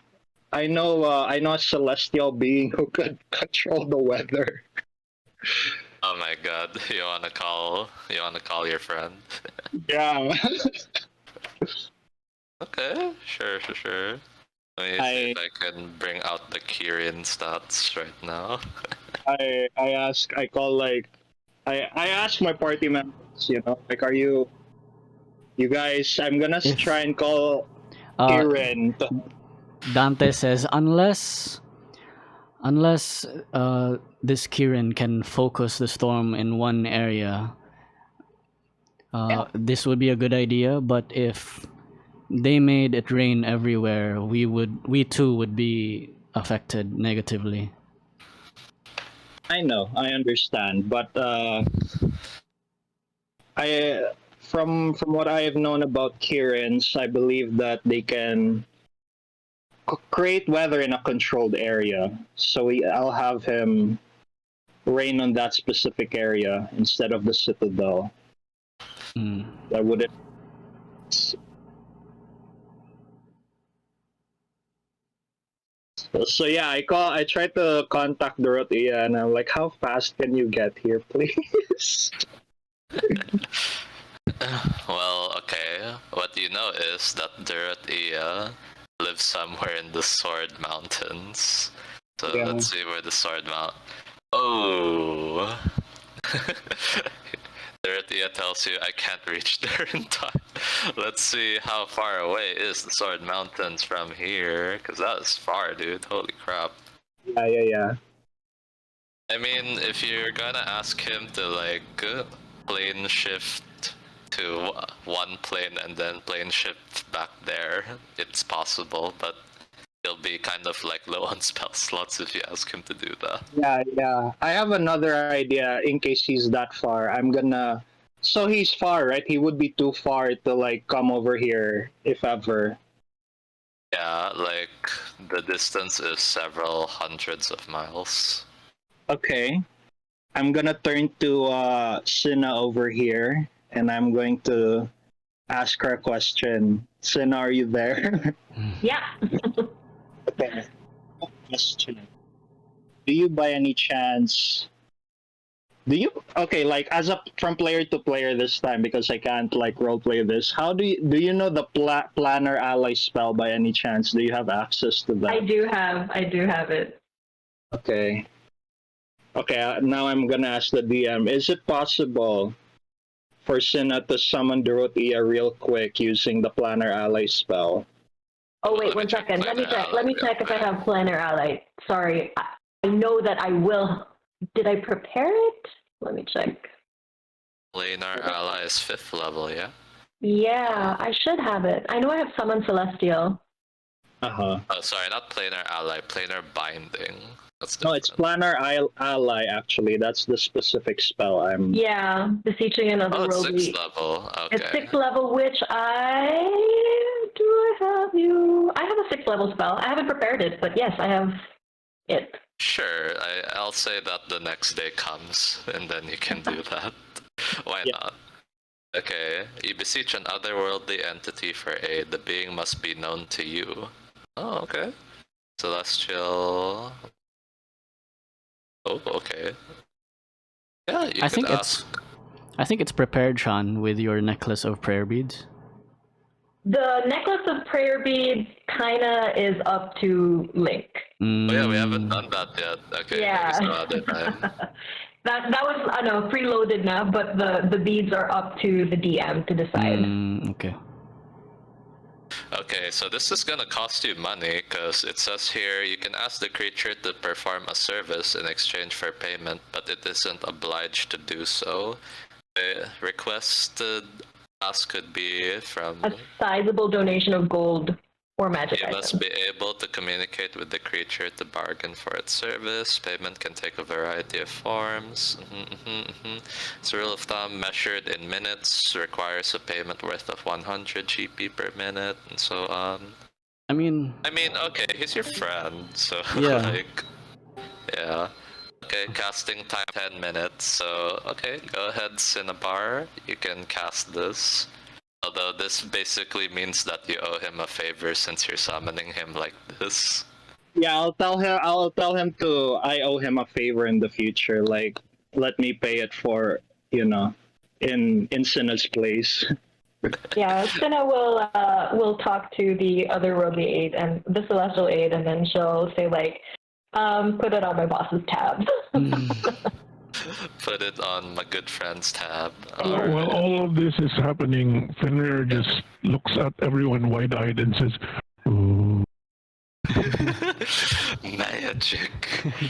I know a celestial being who could control the weather. Oh my god, you wanna call your friend? Yeah, Okay, sure. Let me see I if I can bring out the Kirin stats right now. I call like I ask my party members, like, are you guys? I'm gonna If try and call uh, Kirin. Dante says, unless this Kirin can focus the storm in one area, this would be a good idea. But if they made it rain everywhere, we too would be affected negatively. I know, I understand, but I from what I have known about Kirins, I believe that they can create weather in a controlled area. So I'll have him rain on that specific area instead of the citadel. Mm. That would it. So yeah, I tried to contact Dorothea and I'm like, how fast can you get here, please? Well, okay. What you know is that Dorothea lives somewhere in the Sword Mountains. So Yeah. let's see where the Sword Mount. Oh. Dorothea tells you I can't reach there in time. Let's see how far away is the Sword Mountains from here, cause that is far, dude. Holy crap. Yeah. I mean, if you're gonna ask him to like plane shift to one plane and then plane shift back there, it's possible, but he'll be kind of like low on spell slots if you ask him to do that. Yeah. I have another idea in case he's that far. I'm gonna. So he's far, right? He would be too far to like come over here if ever. Yeah, like the distance is several hundreds of miles. Okay. I'm gonna turn to Cinna over here, and I'm going to ask her a question. Cinna, are you there? Yeah. Okay. Question. Do you by any chance okay, like as a from player to player this time because I can't like roleplay this. How do you know the planner ally spell by any chance? Do you have access to that? I do have it. Okay. Okay, now I'm gonna ask the DM. Is it possible for Cinna to summon Dorothea real quick using the planner ally spell? Oh wait, Let me 1 check second. Let me Planner check. Ally Let me real check if I quick. have planner ally. Sorry, I know that I will. Did I prepare it? Let me check. Planar ally is 5th level, yeah? Yeah, I should have it. I know I have summon celestial. Uh-huh. Oh, sorry, not planar ally, planar binding. That's No, different. it's planner ally actually. That's the specific spell I'm Yeah, beseeching another Oh, it's world 6th week. level. It's Okay. 6th level, which I have you. I have a 6th level spell. I haven't prepared it, but yes, I have it. Sure, I'll say that the next day comes, and then you can do that. Why Yeah. not? Okay, you beseech an otherworldly entity for aid. The being must be known to you. Oh, okay. Celestial. Oh, okay. Yeah, you I could think ask. I think it's prepared, Sean, with your necklace of prayer beads. The necklace of prayer beads kinda is up to Linc. Oh yeah, we haven't Mm, done that yet. Okay, maybe Yeah. some other time. that was I know preloaded now, but the beads are up to the DM to decide. okay. Okay, so this is gonna cost you money, because it says here you can ask the creature to perform a service in exchange for payment, but it isn't obliged to do so. The requested ask could be from... A sizable donation of gold or magic You items. must be able to communicate with the creature to bargain for its service. Payment can take a variety of forms. It's a rule of thumb measured in minutes, requires a payment worth of 100 GP per minute, and so on. I mean, Okay, he's your friend, so Yeah. like, yeah. Okay, casting time 10 minutes. So, okay, go ahead, Cinnabar. You can cast this. Although this basically means that you owe him a favor since you're summoning him like this. Yeah, I'll tell him. I owe him a favor in the future. Like, let me pay it for in Cinna's place. Yeah, Cinna will talk to the other worldly aide and the celestial aide, and then she'll say like, put it on my boss's tab. Put it on my good friend's tab. While all of this is happening, Fenrir just looks at everyone wide-eyed and says, "Ooh, Magic.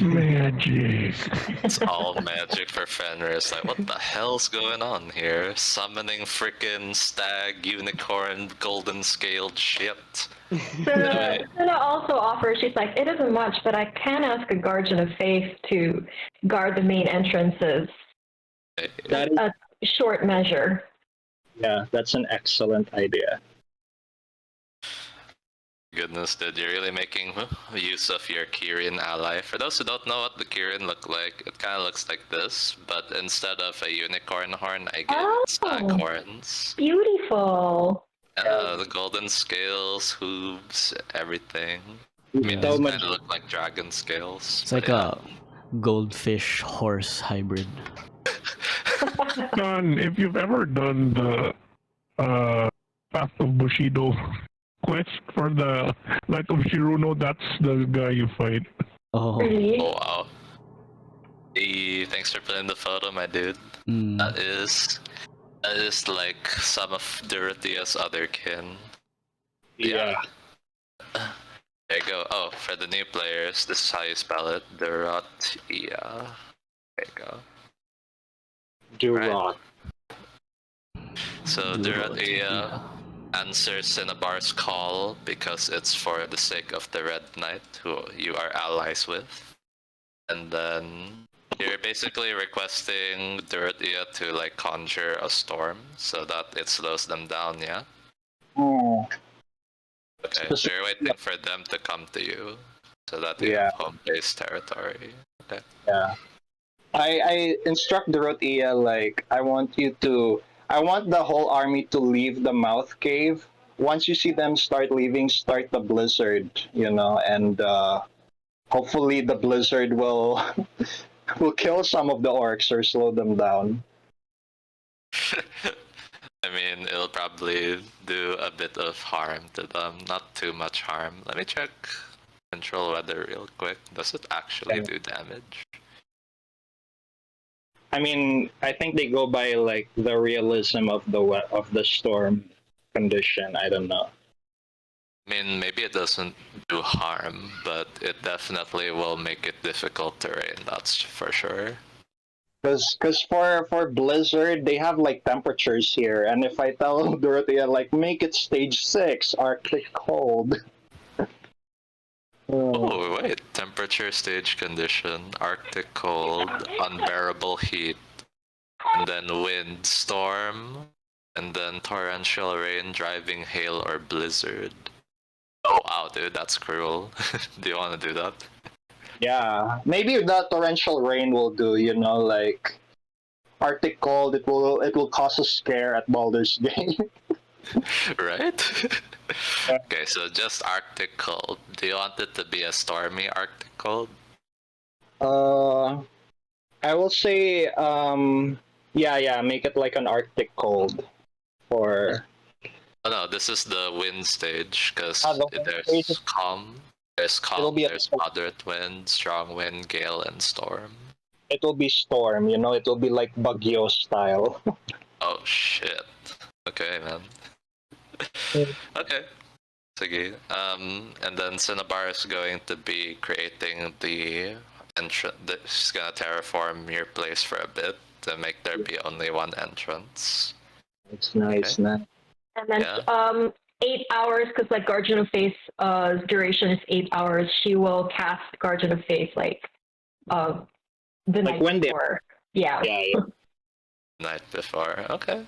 magic." It's all magic for Fenrir. It's like, what the hell's going on here? Summoning frickin' stag, unicorn, golden scaled shit. Cinna also offers, she's like, it isn't much, but I can ask a guardian of faith to guard the main entrances. That is, A short measure. yeah, that's an excellent idea. Goodness, dude, you're really making use of your Kirin ally. For those who don't know what the Kirin look like, it kind of looks like this, but instead of a unicorn horn, I get stag horns. Beautiful. The golden scales, hooves, everything. I mean, So these much. kind of look like dragon scales. It's like a goldfish horse hybrid. John, if you've ever done the Path of Bushido quest for the Light of Shiruno, that's the guy you fight. Oh, Really? Oh wow. Hey, thanks for putting the photo, my dude. mm. That is like some of Dorothea's other kin. Yeah. There you go. Oh, for the new players, this is how you spell it. Dorothea. There you go. Durot. So Dorothea answers Cinnabar's call because it's for the sake of the Red Knight who you are allies with. And then you're basically requesting Dorothea to like conjure a storm so that it slows them down, yeah? Oh. Okay, so you're waiting for them to come to you so that you Yeah. have home base territory. Okay. Yeah. I instruct Dorothea, like, I want the whole army to leave the mouth cave. Once you see them start leaving, start the blizzard, and hopefully the blizzard will will kill some of the orcs or slow them down. I mean, it'll probably do a bit of harm to them, not too much harm. Let me check control weather real quick. Does it actually do damage? I mean, I think they go by like the realism of the storm condition. I don't know. I mean, maybe it doesn't do harm, but it definitely will make it difficult terrain, that's for sure. Because for blizzard, they have like temperatures here, and if I tell Dorothea like make it stage 6, Arctic cold. Oh, wait. Temperature stage condition, Arctic cold, unbearable heat, and then wind, storm, and then torrential rain, driving hail, or blizzard. Oh, wow, dude, that's cruel. Do you want to do that? Yeah, maybe the torrential rain will do. Like Arctic cold, it will cause a scare at Baldur's Gate. Right? Okay, so just Arctic cold. Do you want it to be a stormy Arctic cold? I will say, yeah, make it like an Arctic cold. For Oh no, this is the wind stage, because the wind stage there's is- calm, there's It'll be a- there's moderate wind, strong wind, gale, and storm. it will be storm. It will be like Baguio style. Oh shit. Okay, man. Okay. Sige. And then Cinnabar is going to be creating the entrance. She's gonna terraform your place for a bit to make there be only one entrance. It's nice, man. And then Yeah. 8 hours, because like Guardian of Faith duration is 8 hours. She will cast Guardian of Faith like the Like night when they- before. Yeah. Yeah. Night before. Okay.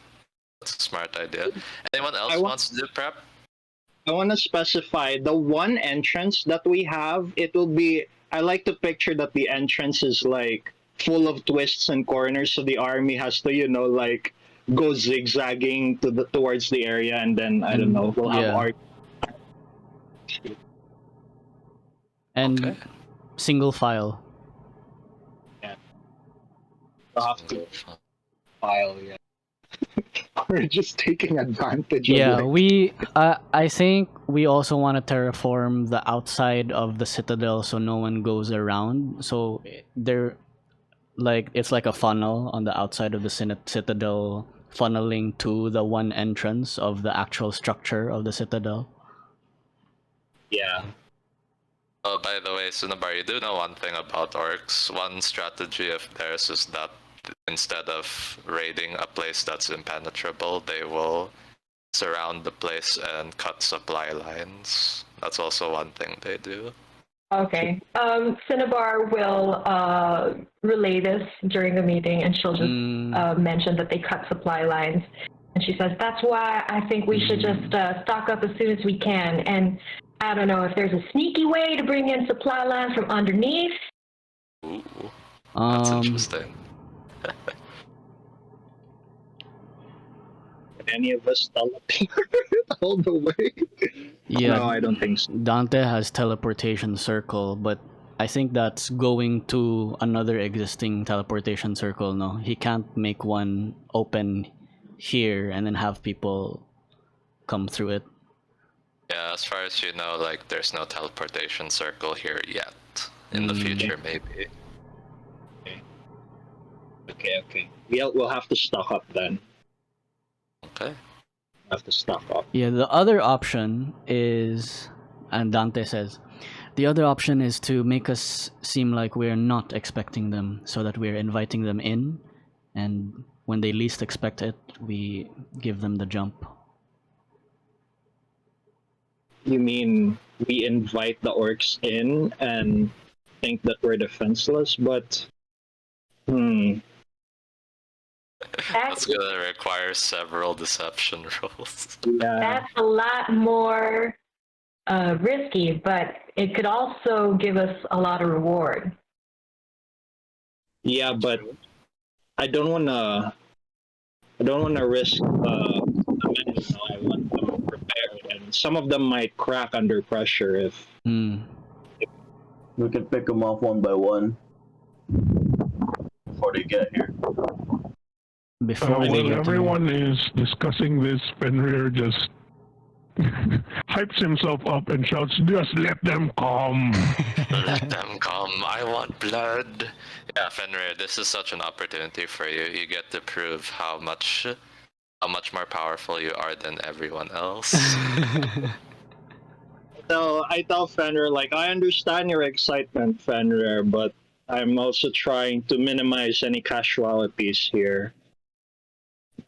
That's a smart idea. Anyone else I wa- wants to do prep? I want to specify the one entrance that we have. It will be I like to picture that the entrance is like full of twists and corners, so the army has to, like go zigzagging towards the area, and then I don't know, we'll have Yeah. art. And Okay. single file. We'll have to file, yeah. We're just taking advantage Yeah, of I think we also want to terraform the outside of the citadel so no one goes around. So it's like a funnel on the outside of the citadel, funneling to the one entrance of the actual structure of the citadel. Yeah. Oh, by the way, Cinnabar, you do know one thing about orcs. One strategy of theirs is that instead of raiding a place that's impenetrable, they will surround the place and cut supply lines. That's also one thing they do. Okay. Cinnabar will relay this during the meeting, and she'll just mention that they cut supply lines. And she says, that's why I think we should just stock up as soon as we can. And I don't know if there's a sneaky way to bring in supply lines from underneath. Ooh, that's interesting. Any of us teleport all the way? Yeah, No, I don't think so. Dante has teleportation circle, but I think that's going to another existing teleportation circle. No, he can't make one open here and then have people come through it. Yeah, as far as you know, like there's no teleportation circle here yet. In the future, maybe. Okay. We'll have to stock up then. Okay. Have to stock up. Yeah, the other option is, and Dante says, the other option is to make us seem like we're not expecting them, so that we're inviting them in, and when they least expect it, we give them the jump. You mean we invite the orcs in and think that we're defenseless, but That's gonna require several deception rolls. yeah. That's a lot more risky, but it could also give us a lot of reward. Yeah, but I don't wanna risk I want them prepared, and some of them might crack under pressure if We can pick them off one by one before they get here. Before While they get everyone is discussing this, Fenrir just hypes himself up and shouts, "Just let them come!" Let them come. I want blood. Yeah, Fenrir, this is such an opportunity for you. You get to prove how much more powerful you are than everyone else. So I tell Fenrir, like, I understand your excitement, Fenrir, but I'm also trying to minimize any casualties here.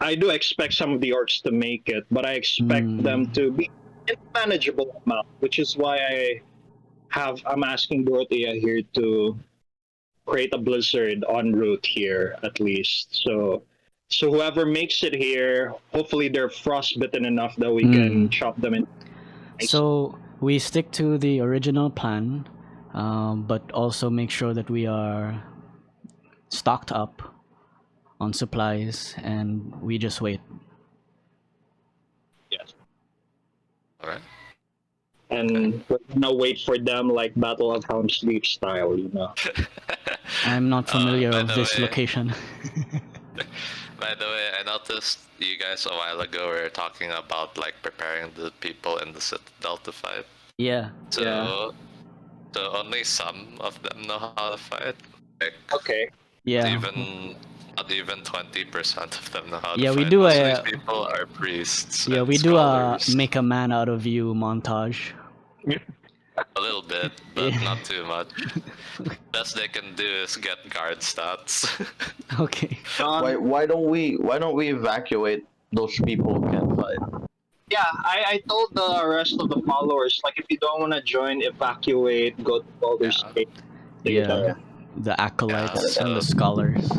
I do expect some of the orcs to make it, but I expect them to be in a manageable amount, which is why I'm asking Dorothea here to create a blizzard en route here, at least. So whoever makes it here, hopefully they're frostbitten enough that we can chop them in. So we stick to the original plan, but also make sure that we are stocked up on supplies, and we just wait. Yes. Alright. And we're gonna wait for them like Battle of Helm's Deep style, you know. I'm not familiar by with the this way- location. By the way, I noticed you guys a while ago were talking about like preparing the people in the Citadel to fight. Yeah. So only some of them know how to fight. Like, Okay. Yeah. not even 20% of them know how to Yeah, fight. we do Most of a- these people are priests. Yeah, and we do a scholars. make a man out of you montage. A little bit, but Yeah. not too much. Best they can do is get guard stats. Okay. Why don't we evacuate those people who can't fight? Yeah, I told the rest of the followers, like, if you don't want to join, evacuate, go to Baldur's Yeah. Gate. Yeah. The acolytes Yeah, and the so- scholars.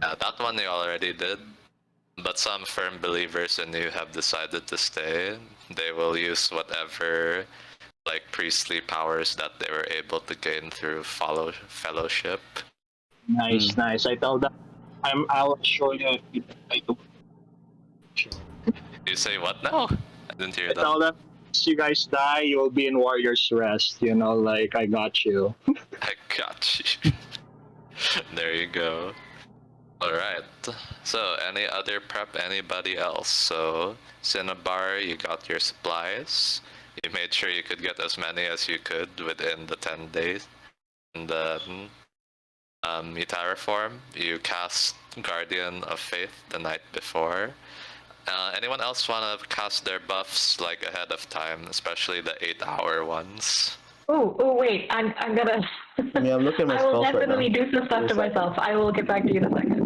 Yeah, that one you already did. But some firm believers in you have decided to stay. They will use whatever like priestly powers that they were able to gain through fellowship. Nice, nice. I tell them, I'll show you if I do. You say what now? I didn't hear I that. tell them, if you guys die, you will be in warrior's rest. You know, like I got you. I got you. There you go. Alright. So, any other prep? Anybody else? So, Cinnabar, you got your supplies. You made sure you could get as many as you could within the 10 days. And then, you terraform. You cast Guardian of Faith the night before. Anyone else want to cast their buffs like ahead of time, especially the 8-hour ones? Oh, wait. I'm gonna. Yeah, I'm looking at my I will spells right definitely now. do some stuff to myself. I will get back to you in a second.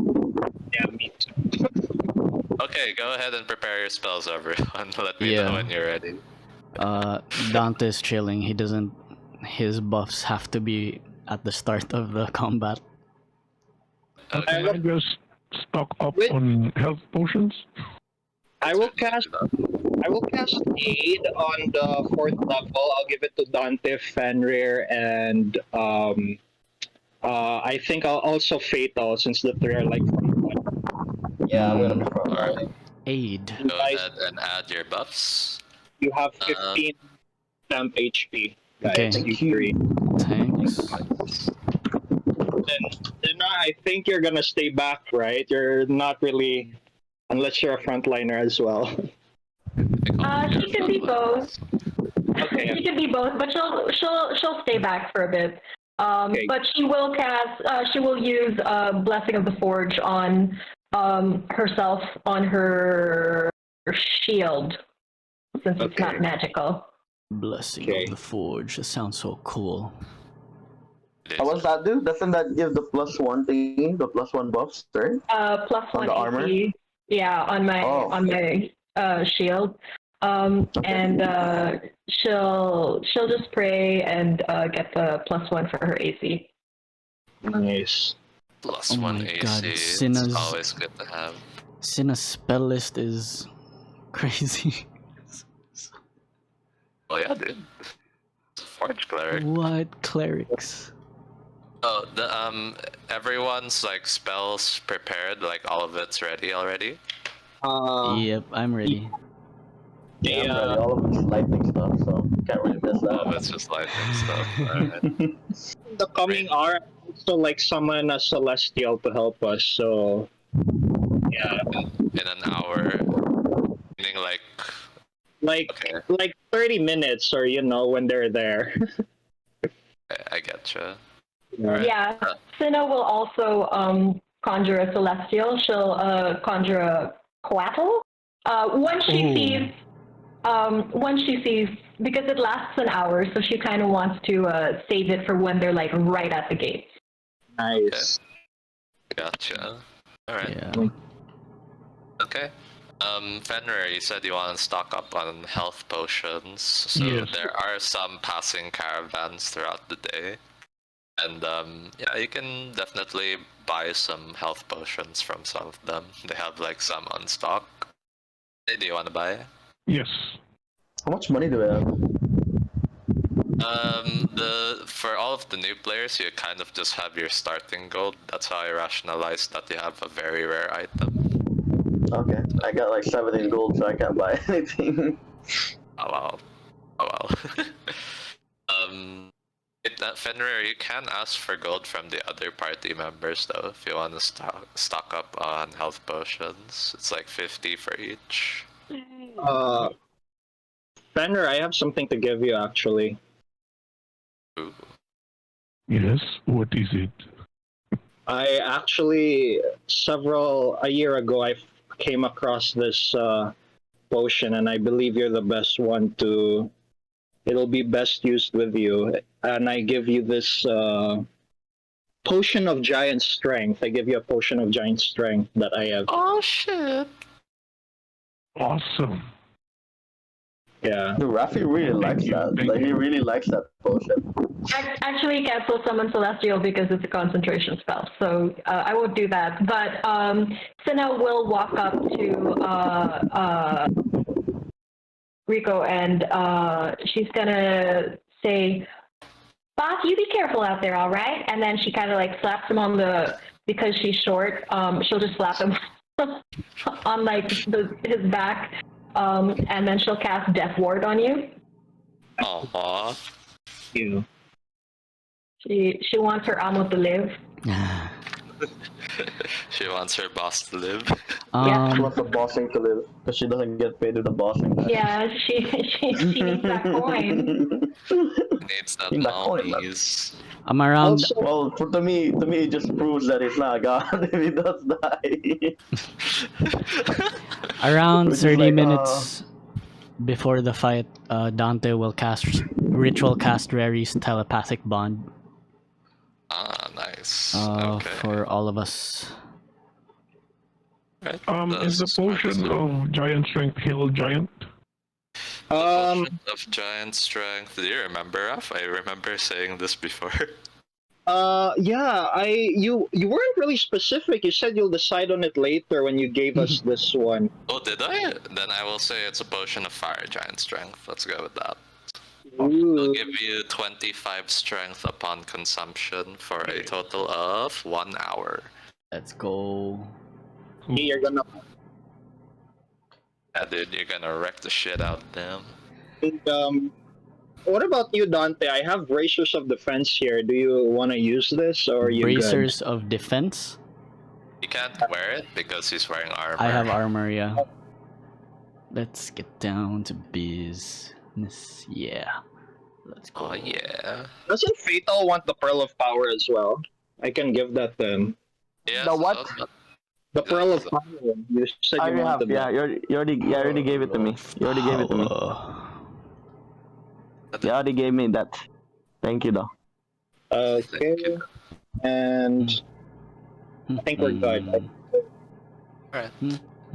Yeah, me too. Okay, go ahead and prepare your spells, everyone. Let me Yeah. know when you're ready. Dante's chilling. He doesn't. His buffs have to be at the start of the combat. Can I just stock up Wait. on health potions? I will cast aid on the 4th level. I'll give it to Dante, Fenrir, and I think I'll also Fatal since the 3 are like front line. Yeah, I'm gonna be front Alright. line. Aid. Go ahead and add your buffs. You have 15 temp HP, guys. Okay. You three. Thanks. Then I think you're gonna stay back, right? You're not really, unless you're a frontliner as well. She could be both. Okay. She could be both, but she'll stay back for a bit. Okay. But she will cast. She will use Blessing of the Forge on herself on her shield, since it's Okay. not magical. Blessing Okay. of the Forge. That sounds so cool. What does that do? Doesn't that give the +1 thingy, the +1 buffs, right? Plus On one the armor? AC. Yeah, on my shield. And she'll just pray and get the +1 for her AC. Nice. Plus Oh 1 my AC. God, It's Cinna's- always good to have. Cinna's spell list is crazy. Oh yeah, dude. Forge cleric. What clerics? Oh, the everyone's like spells prepared, like all of it's ready already. Yep, I'm ready. Yeah, I'm ready. All of it's lightning stuff, so can't really miss All of that. it's just lightning stuff. Alright. The coming hour, also like summon a celestial to help us. So yeah, In an hour, meaning like okay, like 30 minutes, or when they're there. I getcha. Yeah, Cinna will also conjure a celestial. She'll conjure a coatl. Once she sees, because it lasts an hour, so she kind of wants to save it for when they're like right at the gate. Nice. Gotcha. Alright. Yeah. Okay. Fenrir, you said you want to stock up on health potions. So Yes. there are some passing caravans throughout the day. And yeah, you can definitely buy some health potions from some of them. They have like some on stock. Hey, do you want to buy? Yes. How much money do I have? For all of the new players, you kind of just have your starting gold. That's how I rationalized that you have a very rare item. Okay, I got like 17 gold, so I can't buy anything. Oh wow. Oh wow. Fenrir, you can ask for gold from the other party members though, if you want to stock up on health potions. It's like 50 for each. Fenrir, I have something to give you actually. Ooh. Yes. What is it? I actually, a year ago, I came across this potion, and I believe you're the best one to. It'll be best used with you, and I give you this potion of giant strength. I give you a potion of giant strength that I have. Oh shit. Awesome. Yeah. Dude, Raffe really likes that. Thank Like, he you. really likes that potion. Actually, cancel summon celestial because it's a concentration spell, so I won't do that. But Cinna will walk up to Rico, and she's gonna say, "Boss, you be careful out there, all right?" And then she kind of like slaps him on the, because she's short. She'll just slap him on like his back, and then she'll cast Death Ward on you. Aww. You. She wants her amo to live. She wants her boss to live. Yeah. She wants the bossing to live because she doesn't get paid with the bossing. Yeah, she needs that coin. Needs that Need that coin, man. monies. I'm around. Also, Well, to me, it just proves that he's not God if he does die. Around Which is 30 like, minutes before the fight, Dante will ritual cast Rary's telepathic bond Ah, nice. Okay. for all of us. Right. Is the potion of giant strength heal giant? The potion of giant strength. Do you remember, Raf? I remember saying this before. yeah, you weren't really specific. You said you'll decide on it later when you gave us this one. Oh, did I? Then I will say it's a potion of fire giant strength. Let's go with that. Ooh. It'll give you 25 strength upon consumption for a total of 1 hour. Let's go. You're gonna. Yeah, dude, you're gonna wreck the shit out of them. And, what about you, Dante? I have bracers of defense here. Do you want to use this, or are you Bracers of defense. You can't wear it because he's wearing armor. I have armor, yeah. Let's get down to business. Yeah. Let's go. Oh, yeah. good? Doesn't Fatal want the Pearl of Power as well? I can give that to him. Yeah, The what? The Pearl of Power. You said I you already have. wanted Yeah, that. you already gave it to me. You already gave it to me. You already gave me that. Thank you, though. Okay. And I think we're good. Alright.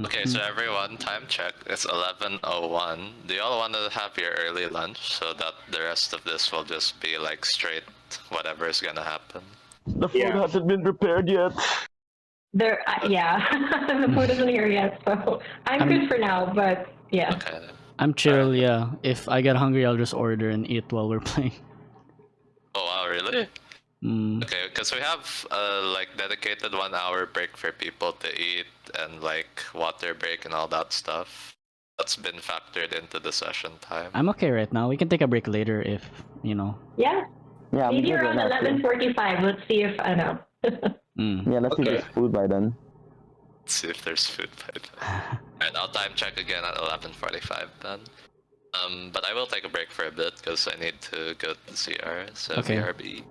Okay, so everyone, time check. It's 11:01. Do y'all want to have your early lunch so that the rest of this will just be like straight whatever is gonna happen? The food Yeah. hasn't been prepared yet. There, yeah, the food isn't here yet, so I'm good for now. But yeah, Okay. I'm chill, yeah. If I get hungry, I'll just order and eat while we're playing. Oh wow, really? Mm. Okay, because we have like dedicated 1 hour break for people to eat and like water break and all that stuff. That's been factored into the session time. I'm okay right now. We can take a break later if, you know. yeah. Yeah, I'm Maybe good around right now, too. 11:45. Let's see if I know. Yeah, let's see if Okay. there's food by then. Let's see if there's food by then. Alright, I'll time check again at 11:45 then. But I will take a break for a bit because I need to go to the CR. So Okay. VRB.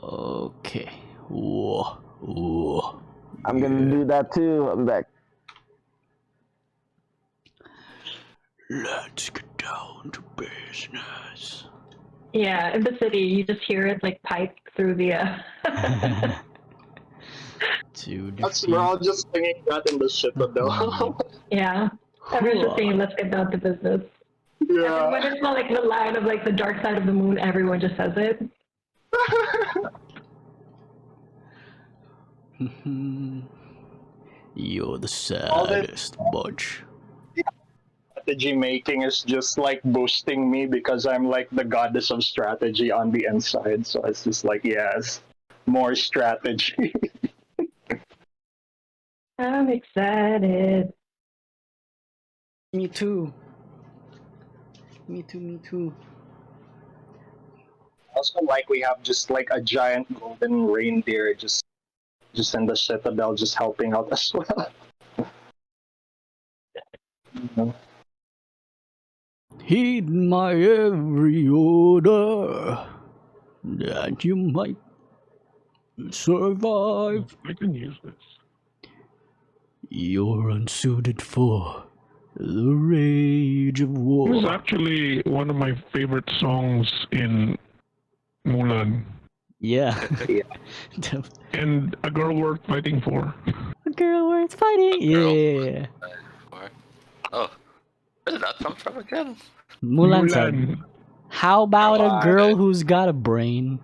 Okay. Whoa. Whoa. I'm gonna do that too. I'll be back. Let's get down to business. Yeah, in the city, you just hear it like pipe through the. We're all just singing that in the Citadel. Yeah, everyone's just saying, "Let's get down to business." Yeah. When it's not like the line of like the dark side of the moon, everyone just says it. You're the saddest bunch. Strategy making is just like boosting me because I'm like the goddess of strategy on the inside. So it's just like, yes, more strategy. I'm excited. Me too. Me too, me too. Also, like we have just like a giant golden reindeer just in the Citadel, just helping out as well. Heed my every order, that you might survive. I can use this. You're unsuited for the rage of It was war. actually one of my favorite songs in Mulan. Yeah. Yeah. And a girl worth fighting for. A girl worth fighting. A girl. Yeah. Oh, where did that come from again? Mulan said, "How about a girl who's got a brain,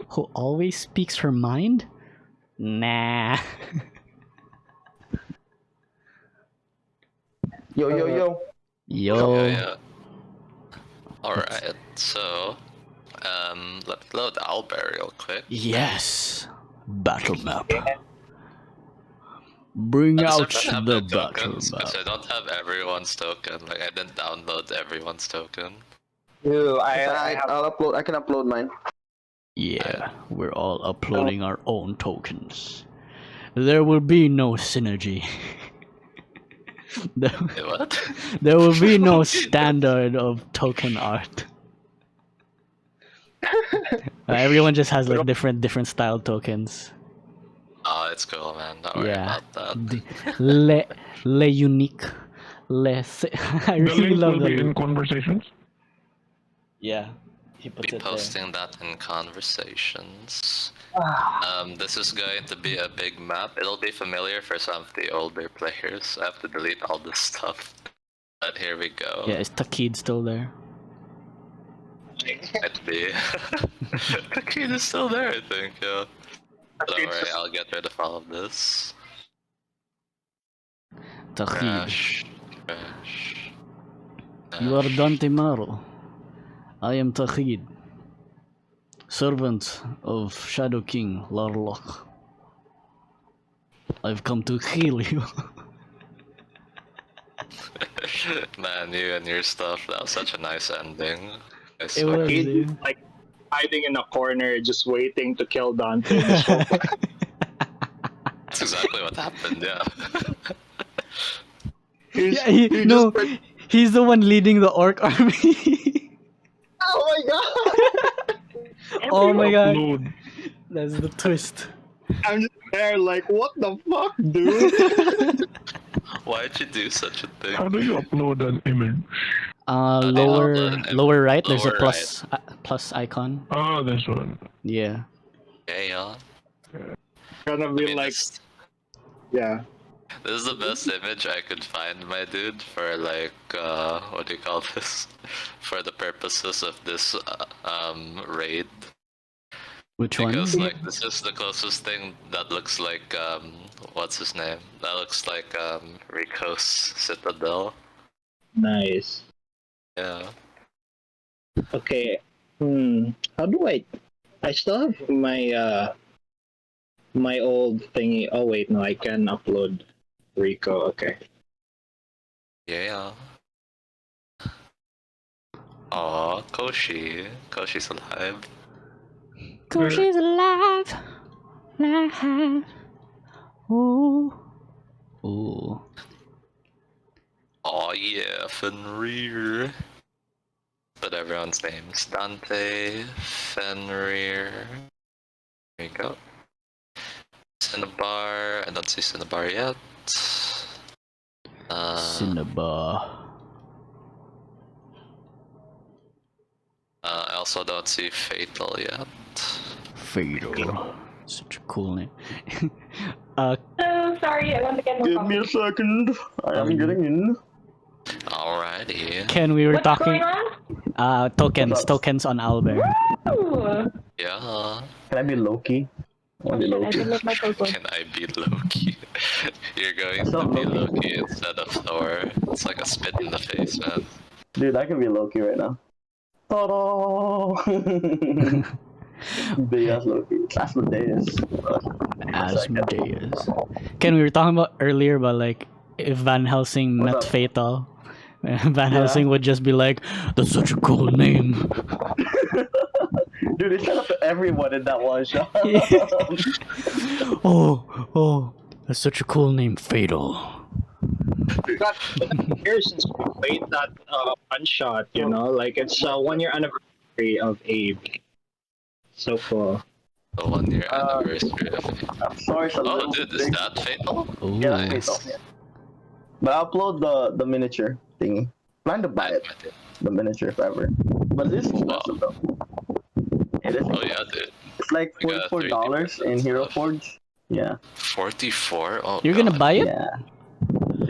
who always speaks her mind? Nah." Yo. Yeah, Yo. yeah. Alright. so let me load Owlbear real quick. Yes. Battle map. Bring Does out everyone have the their battle tokens? Because I map. don't have everyone's token. Like I didn't download everyone's token. Ew, I'll upload. I can upload mine. Yeah, we're all uploading our own tokens. There will be no synergy. there, Wait, what? there will be no standard of token art. Everyone just has like different style tokens. Oh, it's cool, man. Don't worry Yeah. about that. Le unique. I The really link love will the be in conversations. Yeah. He puts Be it there. posting that in conversations. This is going to be a big map. It'll be familiar for some of the older players. I have to delete all this stuff. But here we go. Yeah, is Takid still there? Might be. The key is still there, I think, yeah. Don't worry, I'll get rid of all of this. Takid. Crash. You are Dante Maro. I am Takid, servant of Shadow King Larlock. I've come to kill you. Man, you and your stuff, that was such a nice ending. I It swear. was, He's dude. like hiding in a corner, just waiting to kill Dante. This whole That's exactly what happened, yeah. Yeah, he's the one leading the orc army. oh my god! Oh my god, Upload. that's the twist. I'm just there, like, what the fuck, dude? Why'd you do such a thing? How do you upload an image? Lower right. There's a Lower plus icon. Ah, this one. Yeah. Yeah. Gonna I be mean, like, this yeah. is the best image I could find, my dude, for like, what do you call this? For the purposes of this, raid. Which Because, one? like, this is the closest thing that looks like, what's his name? That looks like, Rico's Citadel. Nice. Yeah. Okay. How do I still have my my old thingy. Oh wait, no, I can upload Rico. Okay. Yeah. Aw, Koshi. Koshi's alive. Koshi's alive. Alive. Ooh. Ooh. Aw, yeah, Fenrir. But everyone's name's Dante, Fenrir. There you go. Cinnabar. I don't see Cinnabar yet. Cinnabar. I also don't see Fatal yet. Fatal. Such a cool name. So sorry, I want to get more Give me a second. I am getting in. Alrighty. Ken, we were What's talking. going on? Tokens on Owlbear. Ooh. Yeah. Can I be Loki? I Oh want to be shit, I Loki. didn't make my token. Can I be Loki? You're going It's to not be Loki. Loki instead of Thor. It's like a spit in the face, man. Dude, I can be Loki right now. Ta-da! Big ass Loki. Asmodeus. Asmodeus. Ken, we were talking about earlier about like if Van Helsing What's met up? Fatal. Van Helsing would just be like, "That's such a cool name." Dude, they set up everyone in that one shot. Oh, that's such a cool name, Fatal. Got years since we played that one shot. You know, like it's 1 year anniversary of Abe. So cool. The 1 year anniversary of it. I'm sorry, it's a Oh, little dude, bit is big. that Fatal? Ooh. Yeah, that's Nice. Fatal, yeah. But I'll upload the miniature thingy. Plan to buy it, the miniature if ever. But this is expensive though. It is. Oh yeah, dude. It's like I got $44 in 3D Hero stuff. Forge. Yeah. 44? Oh, You're gonna God. buy it? Yeah.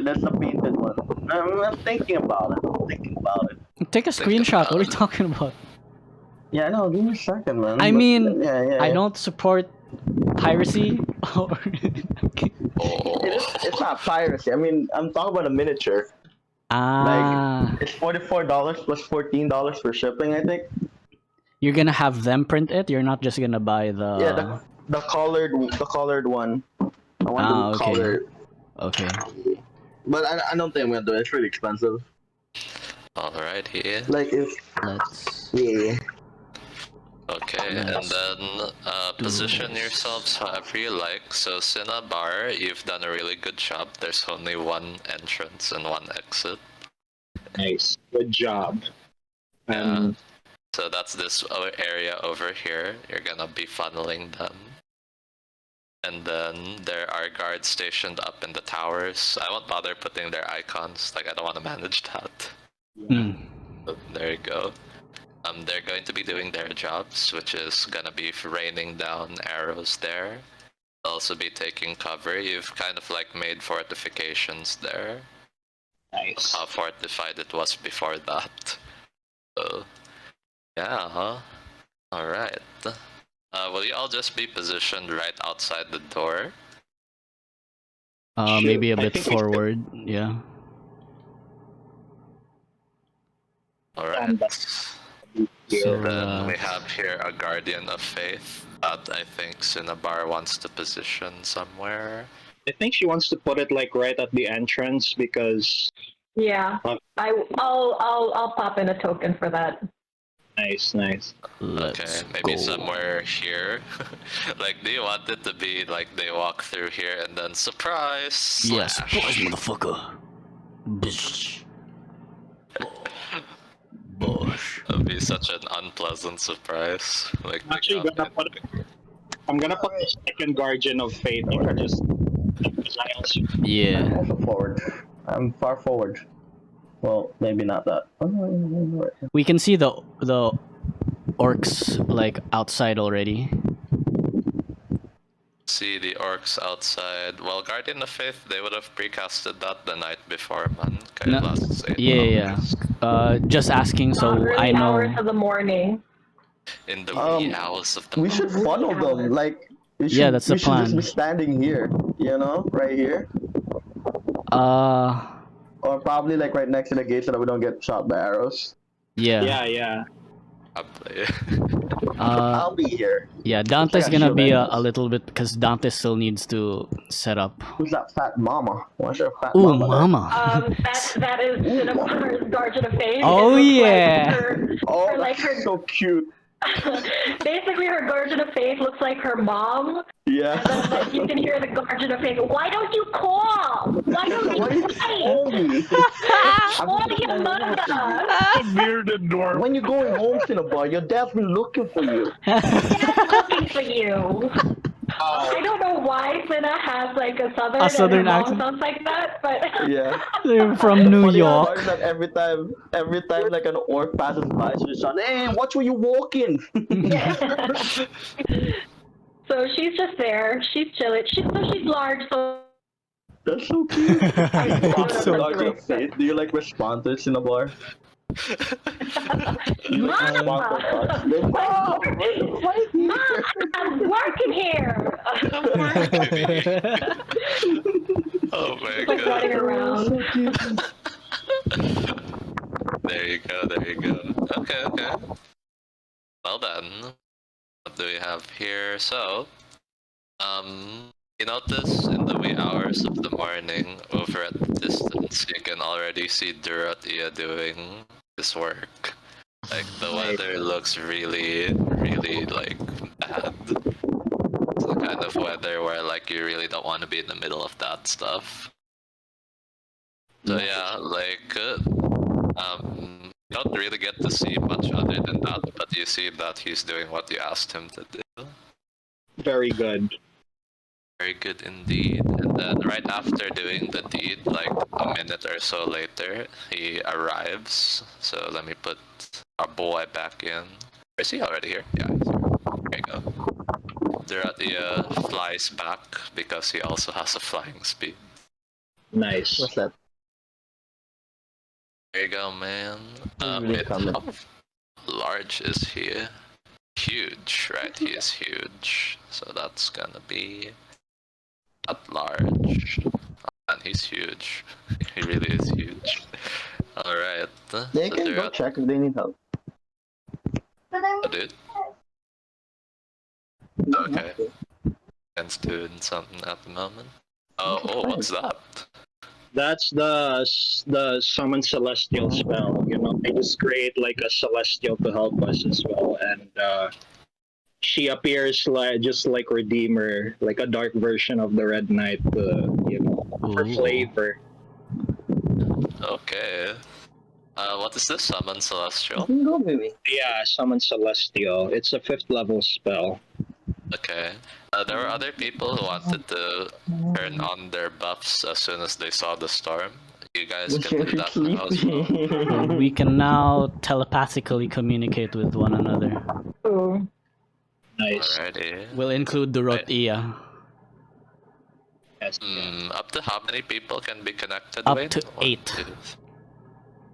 That's the painted one. I'm thinking about it. Take a Think screenshot. What are you about it. talking about? Yeah, no, give me a second, man. I But- mean, yeah. I don't support piracy. Or Oh. It's not piracy. I mean, I'm talking about a miniature. Ah, It's $44 plus $14 for shipping, I think. you're gonna have them print it. You're not just gonna buy the. Yeah, the colored one. I want Ah, to okay. color it. Okay. But I don't think I'm gonna do it. It's really expensive. Alright here. Like if Let's. yeah. Okay, and Let's then position yourselves however you like. So Cinna Bar, you've done a really good job. There's only one entrance and one exit. Nice. Good job. Yeah. So that's this area over here. You're gonna be funneling them. And then there are guards stationed up in the towers. I won't bother putting their icons, like I don't want to manage that. Hmm. But there you go. They're going to be doing their jobs, which is gonna be raining down arrows there. Also be taking cover. You've kind of like made fortifications there. Nice. How fortified it was before that. So, yeah. Alright. Will you all just be positioned right outside the door? Maybe a I bit think we should- forward. Yeah. Alright. So Then we have here a Guardian of Faith that I think Cinnabar wants to position somewhere. I think she wants to put it like right at the entrance because Yeah. I'll pop in a token for that. nice. let's Okay, maybe go. somewhere here. Like, do you want it to be like they walk through here and then surprise? Yeah, Slash. surprise, motherfucker. Bish. Bosh. That'd be such an unpleasant surprise. Like, I'm actually they come gonna put. I'm gonna put a second Guardian of Fate or just because I also. I'm Yeah. also forward. I'm far forward. Well, maybe not that. Oh, no, right here. We can see the orcs like outside already. see the orcs outside. Well, Guardian of Faith, they would have precasted that the night before, man. Kaya No, lasts 8 yeah. hours. Just asking so Not early I know. hours of the morning. In the wee hours of the We should funnel them. Like, we should, Yeah, that's the we should just plan. be standing here, you know, right here, Uh, or probably like right next to the gate so that we don't get shot by arrows. yeah. Yeah. Probably. I'll be here. Yeah. Dante's Yeah, gonna sure, be man. a little bit because Dante still needs to set up. Who's that fat mama? Why's there a fat Ooh, mama? there? mama. That is Cinnabar's Guardian of Faith. Oh, It looks yeah. Like her, Oh, her, like that's her, so cute. basically, her Guardian of Faith looks like her mom. Yeah. And then you can hear the Guardian of Faith. Why don't you call? Why don't Why you you fight? call me? What are you mother? Bearded dwarf. When you're going home, Cinnabar, your dad's been looking for you. Dad's looking for you. I don't know why Cinna has like a southern, southern and her mom accent? sounds like that, but Yeah. They're from New But the other part York. is that every time like an orc passes by, she's shouting, "Hey, watch where you walking." So she's just there. She's chilling. She's large, so That's so cute. It's so Guardian of Faith, do you like respond to Cinnabar? Mama, Mom, Mom, I'm working here. Oh my Like running god. around. There you go. Okay. Well then, what do we have here? So, you notice in the wee hours of the morning, over at the distance, you can already see Duratia doing this work. Like, the weather looks really, really, like, bad. It's the kind of weather where, like, you really don't want to be in the middle of that stuff. So yeah, like, you don't really get to see much other than that, but you see that he's doing what you asked him to do. Very good. Very good indeed. And then right after doing the deed, like a minute or so later, he arrives. So let me put our boy back in. Is he already here? Yeah, he's here. There you go. Duratia flies back because he also has a flying speed. Nice. What's that? There you go, man. Really coming. How large is he? Huge, right? He is huge. So that's gonna be at large. And he's huge. He really is huge. They So can they're go at check if they need help. oh, dude. Okay. Ken's doing something at the moment. Oh, what's that? That's the summon celestial spell. You know, they just create like a celestial to help us as well, and she appears like just like Redeemer, like a dark version of the Red Knight. You know, for Ooh. flavor. Okay. What is this? Summon Celestial? Go, baby. Yeah, summon celestial. It's a 5th level spell. Okay. There were other people who wanted to turn on their buffs as soon as they saw the storm. You guys can do that now as well. We can now telepathically communicate with one another. Ooh. Nice. Alrighty. We'll include the Rotia. Yes. Up to how many people can be connected? Up Wayne? to 8.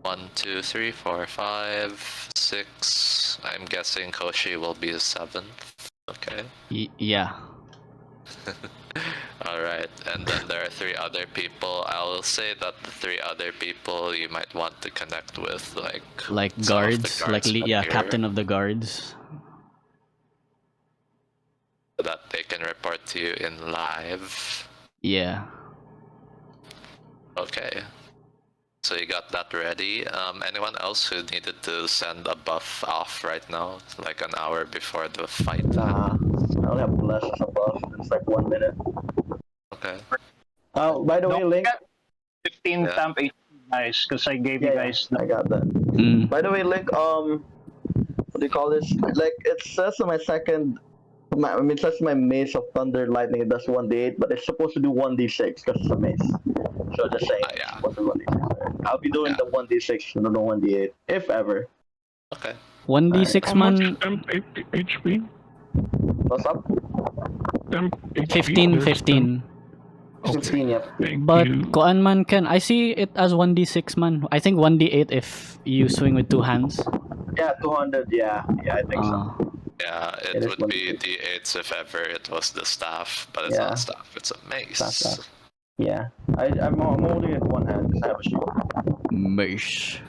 1, 2, 3, 4, 5, 6. I'm guessing Koshi will be a 7th. Okay. Yeah. Alright, and then there are 3 other people. I'll say that the 3 other people you might want to connect with, like some of the guards, like from yeah, here, captain of the guards. so that they can report to you in live. Yeah. Okay. So you got that ready. Anyone else who needed to send a buff off right now, like an hour before the fight? Nah, I only have less as a buff. It's like 1 minute. Okay. By the way, Don't Link. forget 15 Yeah. temp HP guys, because I gave you guys I got that. Mm. By the way, Link, what do you call this? Like, it says on my second, it says my Mace of Thunder Lightning, it does 1d8, but it's supposed to do 1d6 because it's a mace. So just saying, it's Yeah. supposed to do 1d6. I'll be doing Yeah. the 1d6, not the 1d8, if ever. Okay. 1d6 How much man. temp HP? What's up? Temp HP? 15, There's 15. 15, yep. Thank But you. koan man Ken, I see it as 1d6 man. I think 1d8 if you swing with 2 hands. Yeah, 200, yeah, I think so. Yeah, It it is would be 1d6. D8s if ever it was the staff, but it's not Yeah. a staff, it's a mace. Staff. Yeah, I'm holding it one hand because I have a shield. Mace.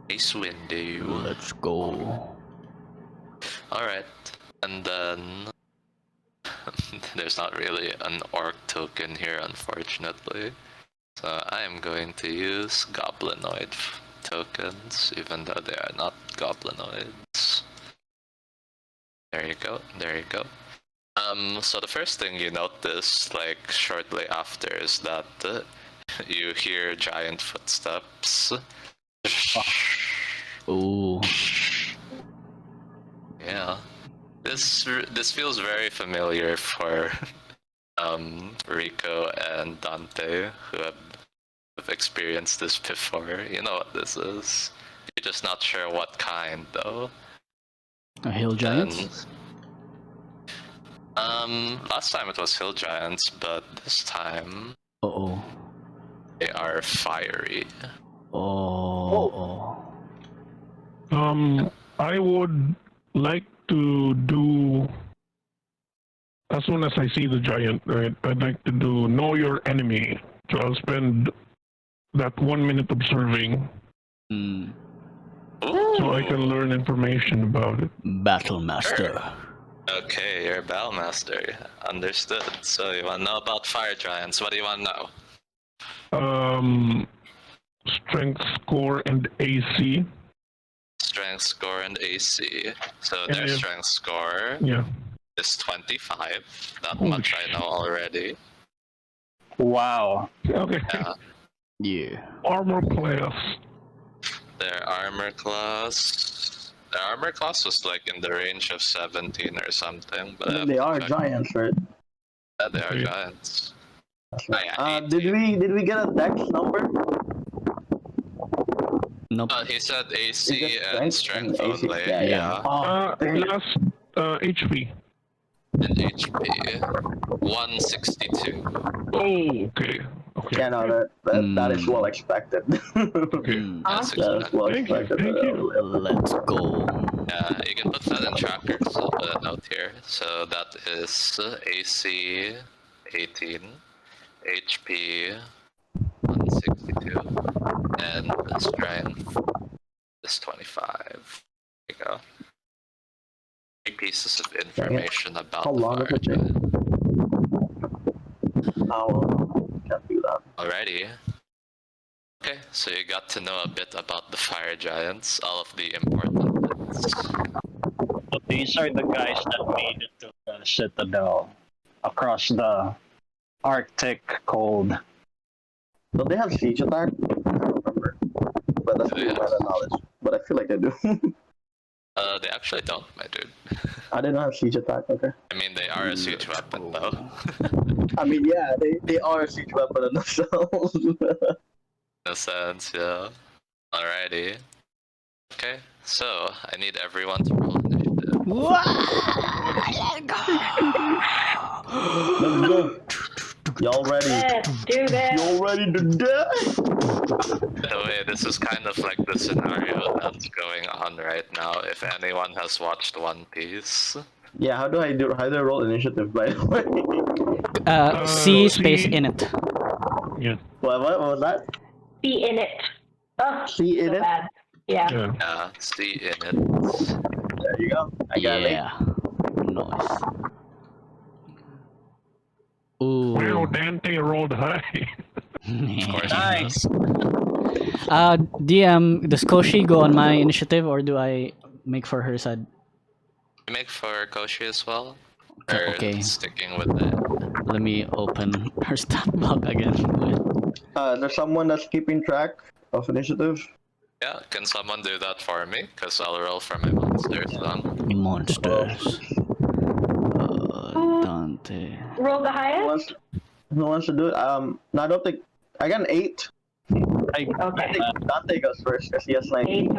Mace window. Let's go. Alright, and then there's not really an orc token here, unfortunately. So I am going to use goblinoid tokens, even though they are not goblinoids. There you go, there you go. So the first thing you notice, like, shortly after is that you hear giant footsteps. Ooh. Yeah. This feels very familiar for Rico and Dante, who have experienced this before. You know what this is. You're just not sure what kind, though. A hill giants? Last time it was hill giants, but this time Uh-oh. they are fiery. Oh. I would like to do, as soon as I see the giant, right, I'd like to do know your enemy. So I'll spend that 1 minute observing Mm. so I can learn information about it. Battle master. Okay, you're a Battlemaster. Understood. So you want to know about fire giants. What do you want to know? Strength score and AC. Strength score and AC. So Yeah, their yeah. strength score Yeah. is 25. That Holy much I shit. know already. Wow. Okay. Yeah. Yeah. Armor class. Their armor class was like in the range of 17 or something. But I have They to are check. giants, right? Yeah, they are Yeah. giants. That's right. right. Did we get a dex number? Nope. He said Is AC it and strength? strength AC? only. Yeah. Yeah. Oh, dang. Last HP. And HP 162. Oh, okay. Okay. Yeah, no, that is well expected. Okay. Mm. That's That is well Thank you, expected. thank you. Let's go. Yeah, you can put that in trackers. I'll put a note here. So that is AC 18, HP 162. And the strength is 25. There you go. 3 pieces of information about How the long fire does it take? giant. Can't do that. Alrighty. Okay, so you got to know a bit about the fire giants, all of the important bits. So these are the guys that made it to the Citadel across the Arctic cold. Do they have siege attack? I don't remember. But that's pretty bad knowledge. But I feel like they do. They actually don't, my dude. I didn't have siege attack, okay. I mean, they are a siege weapon, though. I mean, yeah, they are a siege weapon in themselves. In a sense, yeah. Alrighty. Okay, so I need everyone to roll initiative. Let's go. Y'all ready? Let's do this. Y'all ready to die? By the way, this is kind of like the scenario that's going on right now. If anyone has watched One Piece, Yeah, how do I roll initiative, by the way? C C. space in it. Yeah. What was that? Be in it. Oh, See in so it? bad. Yeah. Yeah. yeah, see in it. There you go. I got it. Yeah. Nice. Ooh. Wow, Dante rolled high. Of course, Nice. DM, does Koshi go on my initiative or do I make for her side? you make for Koshi as well. Okay. Or sticking with it. Let me open her stat block again. There's someone that's keeping track of initiative. Yeah, can someone do that for me? Because I'll roll for my monsters then. Monsters. Dante. Roll the highest? Who wants to do it? No, I don't think. I got an 8. I Okay. think Dante goes first because he has 19.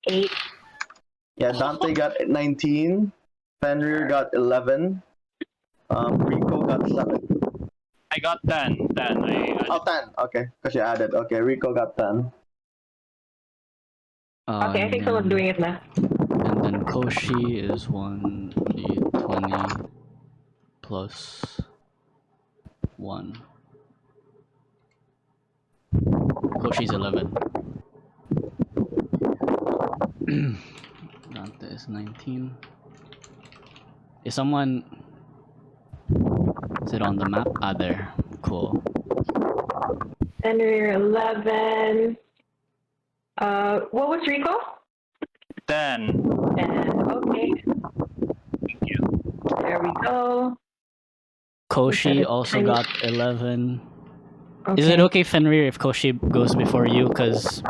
8. Yeah, Dante got 19. Fenrir got 11. Rico got 7. I got 10. 10. Oh, 10. Okay, because you added. Okay, Rico got 10. Okay, I think someone's doing it now. And then Koshi is 1d20 plus 1. Koshi's 11. Dante is 19. Is someone... Is it on the map? Ah, there. Cool. Fenrir 11. What was Rico? 10. Okay. Thank you. There we go. Koshi Okay, also tiny- got 11. Okay. Is it okay, Fenrir, if Koshi goes before you? Because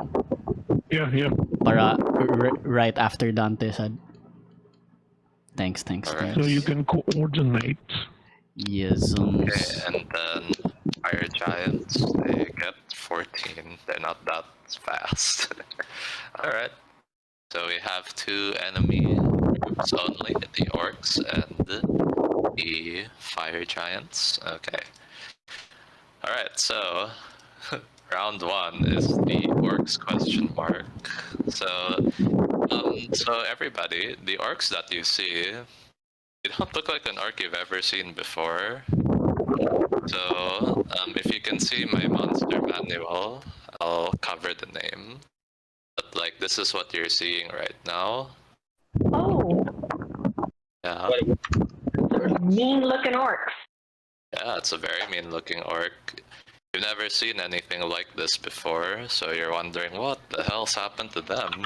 Yeah, yeah. para right after Dante said. Thanks. Alright. So you can coordinate. Yes. Okay, and then fire giants, they get 14. They're not that fast. Alright. So we have 2 enemy groups only, the orcs and the fire giants. Okay. Alright, so round 1 is the orcs question mark. So everybody, the orcs that you see, they don't look like an orc you've ever seen before. So, if you can see my monster manual, I'll cover the name. But like, this is what you're seeing right now. Oh, Yeah, mean looking orcs. yeah, it's a very mean-looking orc. You've never seen anything like this before, so you're wondering what the hell's happened to them.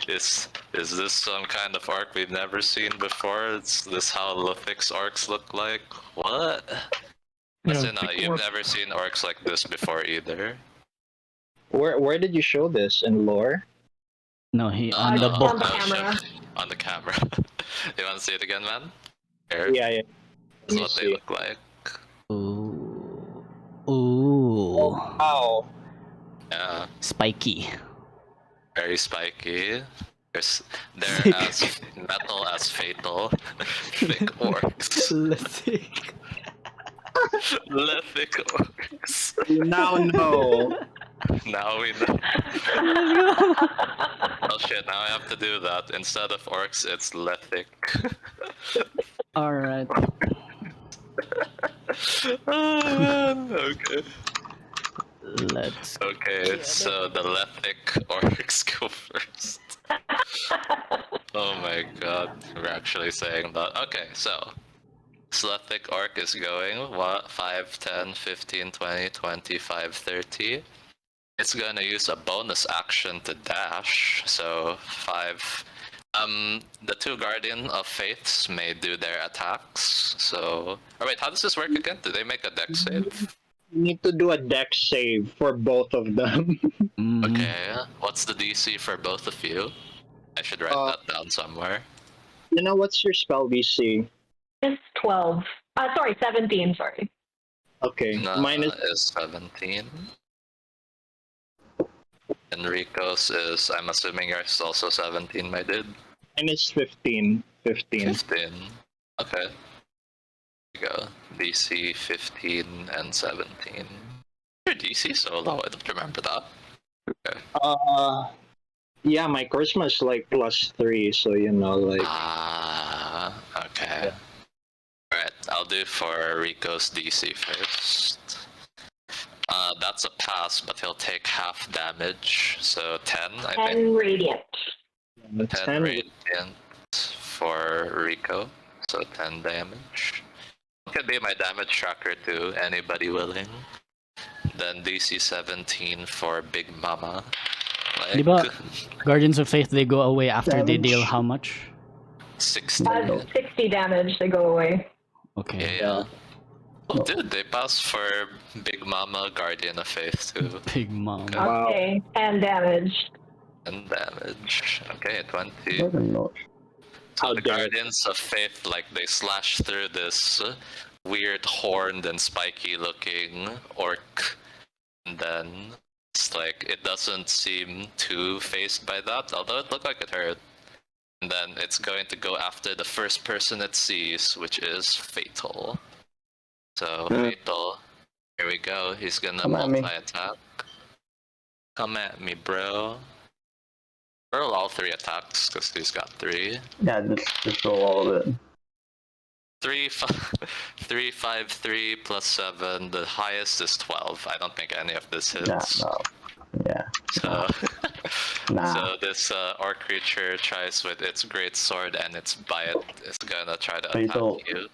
Is this some kind of orc we've never seen before? Is this how Lithic's orcs look like? What? Yeah, Cinna, thick you've orc. never seen orcs like this before either. Where did you show this in lore? No, he on the no, book. On the camera. shit. On the camera. You want to see it again, man? Here, Yeah. this is Let me what they see. look like. Ooh. Wow. Yeah, Spiky. very spiky. They're Thick. as metal as fatal. Thick orcs. Lithic. Lithic orcs. You now know. Now we know. Let's go. Oh shit, now I have to do that. Instead of orcs, it's lithic. Alright. Oh man, okay. Let's. Okay, so the Lethic orcs go first. Oh my god, we're actually saying that. Okay, so Slethic Orc is going 5, 10, 15, 20, 25, 30. It's gonna use a bonus action to dash, so 5. The 2 Guardian of Faiths may do their attacks, so... Oh wait, how does this work again? Do they make a dex save? You need to do a dex save for both of them. Mhm. Okay, what's the DC for both of you? I should write that down somewhere. You know, what's your spell DC? It's 12. Sorry, 17, sorry. Okay, mine is 17. And Rico's is, I'm assuming yours is also 17, my dude. mine is 15. 15. 15. Okay. There you go. DC 15 and 17. Your DC so low, I don't remember that. Okay. Yeah, my charisma is like +3, so you know, like. Ah, okay. Alright, I'll do for Rico's DC first. That's a pass, but he'll take half damage, so 10, I think. 10 radiant. 10 radiant for Rico, so 10 damage. Could be my damage tracker too, anybody willing. Then DC 17 for Big Mama. Like, Diba, Guardians of Faith, they go away after they Damage. deal how much? 60. 60 damage, they go away. Okay. Yeah. Oh, dude, they pass for Big Mama, Guardian of Faith too. Big Mom. Wow. Okay, and damage. And damage. Okay, 20. I don't know. So How the dare it. Guardians of Faith, like, they slash through this weird horned and spiky looking orc. And then it's like, it doesn't seem too phased by that, although it looked like it hurt. And then it's going to go after the first person it sees, which is Fatal. So, Fatal, here we go. He's gonna Come at me. multi-attack. Come at me, bro. Roll all 3 attacks, because he's got 3. Yeah, just roll all of it. 3, 5, 3 plus 7. The highest is 12. I don't think any of this Yeah, hits. no. Yeah. So, Nah. so this orc creature tries with its great sword and its bite is gonna try to Fatal. attack you.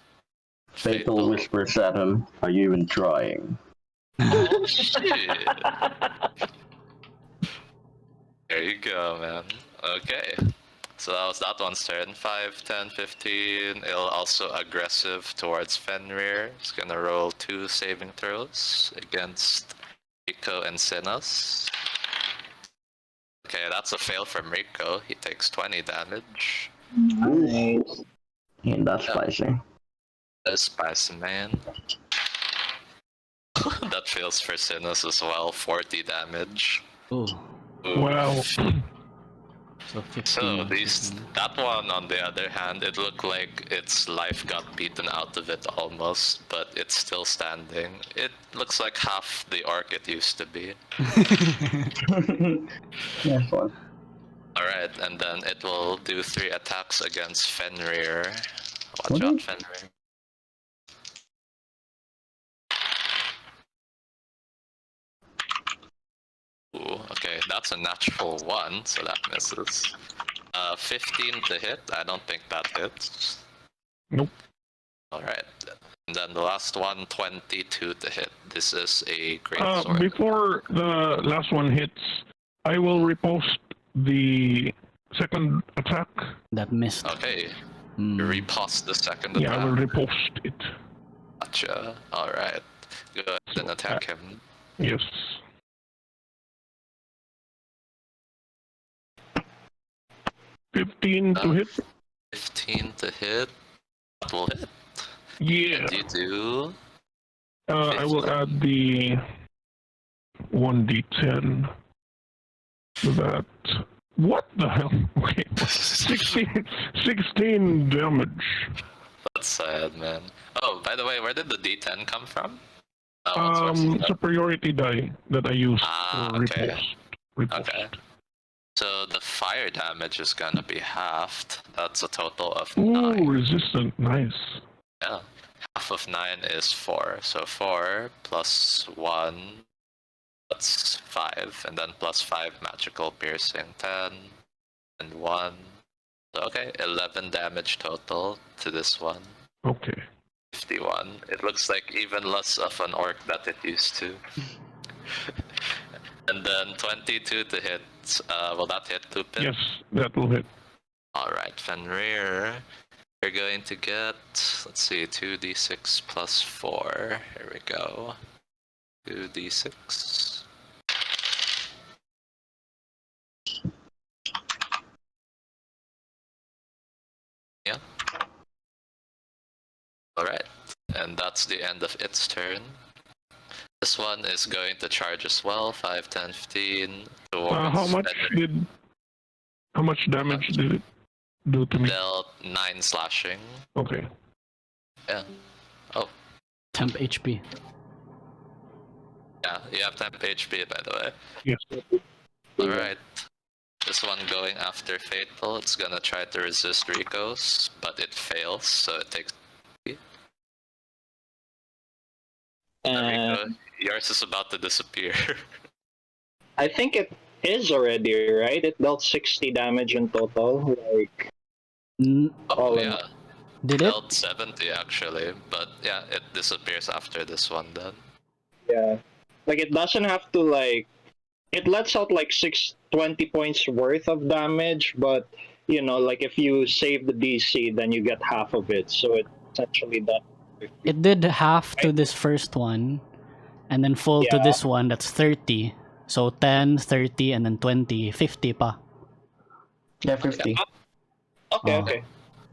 Fatal whispers at him, "Are you even trying?" Oh shit! There you go, man. Okay. So that was that one's turn. 5, 10, 15. It'll also aggressive towards Fenrir. It's gonna roll 2 saving throws against Rico and Cinna's. Okay, that's a fail from Rico. He takes 20 damage. Nice. And that's Yeah. spicy. That's spicy, man. That fails for Cinna's as well. 40 damage. Oh, Ooh. Wow. so 15. So that one, on the other hand, it looked like its life got beaten out of it almost, but it's still standing. It looks like half the orc it used to be. Yeah, fun. Alright, and then it will do 3 attacks against Fenrir. Watch What out, is- Fenrir. Ooh, okay, that's a natural 1, so that misses. 15 to hit, I don't think that hits. Nope. Alright, and then the last one, 22 to hit. This is a great sword. Before the last one hits, I will repost the second attack. That missed. Okay, Hmm. you repost the second Yeah, I will attack. repost it. Gotcha. Alright, go ahead and attack him. Yes. $15 to hit. 15 to hit. That will hit. Yeah. You do. I will add the 1d10 to that. What the hell? Okay. 16 damage. That's sad, man. Oh, by the way, where did the D10 come from? That one's worse than Superiority die that I use Ah, for okay. repost. Okay. So the fire damage is gonna be halved. That's a total of Ooh, 9. resistant, nice. Yeah. Half of 9 is 4. So 4 plus 1 That's 5, and then plus 5 magical piercing, 10, and 1. So, okay, 11 damage total to this one. Okay. 51. It looks like even less of an orc that it used to. And then 22 to hit. Will that hit, Lupin? Yes, that will hit. Alright, Fenrir. You're going to get, let's see, 2d6 plus 4. Here we go. 2d6. Yeah. Alright, and that's the end of its turn. This one is going to charge as well, 5, 10, 15. Towards how much damage did it do to me? Dealt 9 slashing. Okay. Yeah. Oh, Temp HP. yeah, you have temp HP by the way. Yes. Alright. This one going after Fatal, it's gonna try to resist Rico's, but it fails, so it takes. Rico, yours is about to disappear. I think it is already, right? It dealt 60 damage in total. Like, Oh yeah. Did it? Dealt 70 actually, but yeah, it disappears after this one then. yeah. Like, it doesn't have to, like, it lets out like 20 points worth of damage, but you know, like if you save the DC, then you get half of it. So it's essentially done. It did half to this first one, and then full to Yeah. this one, that's 30. So 10, 30, and then 20, 50 pa. Yeah, 50. Okay, Oh. okay.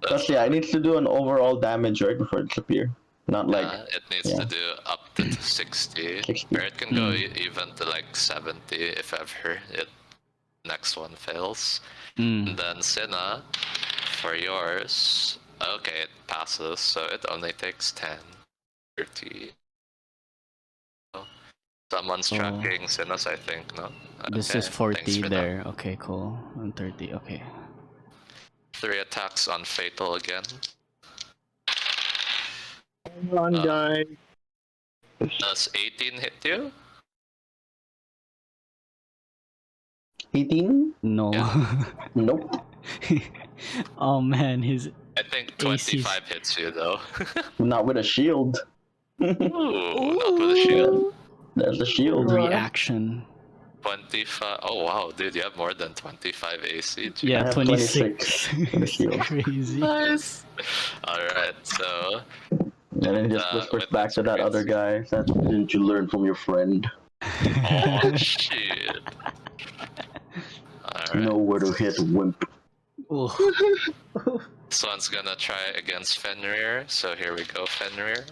But yeah, it needs to do an overall damage right before it disappears. Not like It needs to do up to 60, 60. or it can go even to like 70 if ever it next one fails. And then Cinna, for yours, okay, it passes, so it only takes 10, 30. Oh, someone's tracking Cinna's, I think, no? This Okay, is 40 thanks for there. that. Okay, cool. And 30, okay. 3 attacks on Fatal again. Come on, guys. Does 18 hit you? 18? No. Nope. Oh man, his I think 25 hits you though. Not with a shield. Ooh, not with a shield. There's a shield. reaction. 25. Oh wow, dude, you have more than 25 AC. Geez. I Yeah, have 26. 26 with a shield. Crazy. Nice. Alright, so. And then it just whispers with back to that other guy. That didn't you learn from your friend? Oh shit. Alright. Know where to hit, wimp. Ooh. This one's gonna try against Fenrir, so here we go, Fenrir.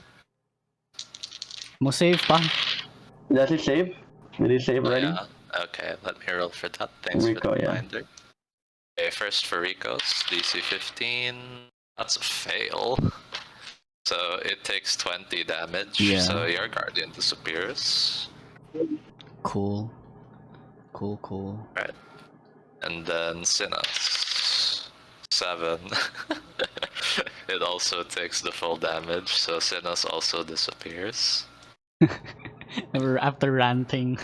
Mo save pa. Does he save? Did he save already? Yeah. Okay, let me roll for that. Thanks Rico, for the yeah. reminder. Okay, first for Rico's, DC 15. That's a fail. So it takes 20 damage, Yeah. so your guardian disappears. Cool. Cool. Right. And then Cinna's 7. It also takes the full damage, so Cinna's also disappears. After ranting.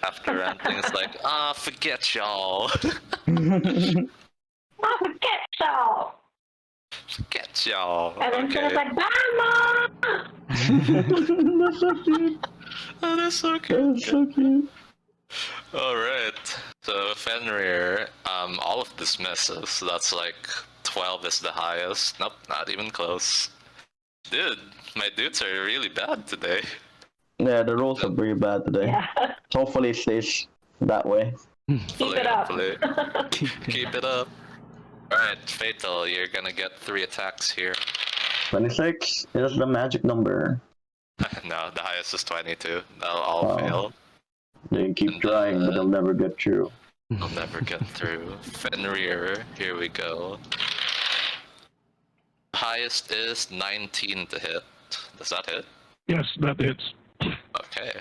After ranting, it's like, forget y'all. Oh, forget so. Forget y'all. And then Okay. Cinna's like, Mama! That's so cute. Oh, that's so cute. That's so cute. Alright. So Fenrir, all of this misses. So that's like 12 is the highest. Nope, not even close. Dude, my dudes are really bad today. Yeah, the rolls are pretty bad today. Yeah. Hopefully it stays that way. Keep it up. Hopefully. Keep it up. Alright, Fatal, you're gonna get 3 attacks here. 26 is the magic number. No, the highest is 22. They'll all fail. They keep trying, but they'll never get through. I'll never get through. Fenrir, here we go. Highest is 19 to hit. Does that hit? Yes, that hits. Okay.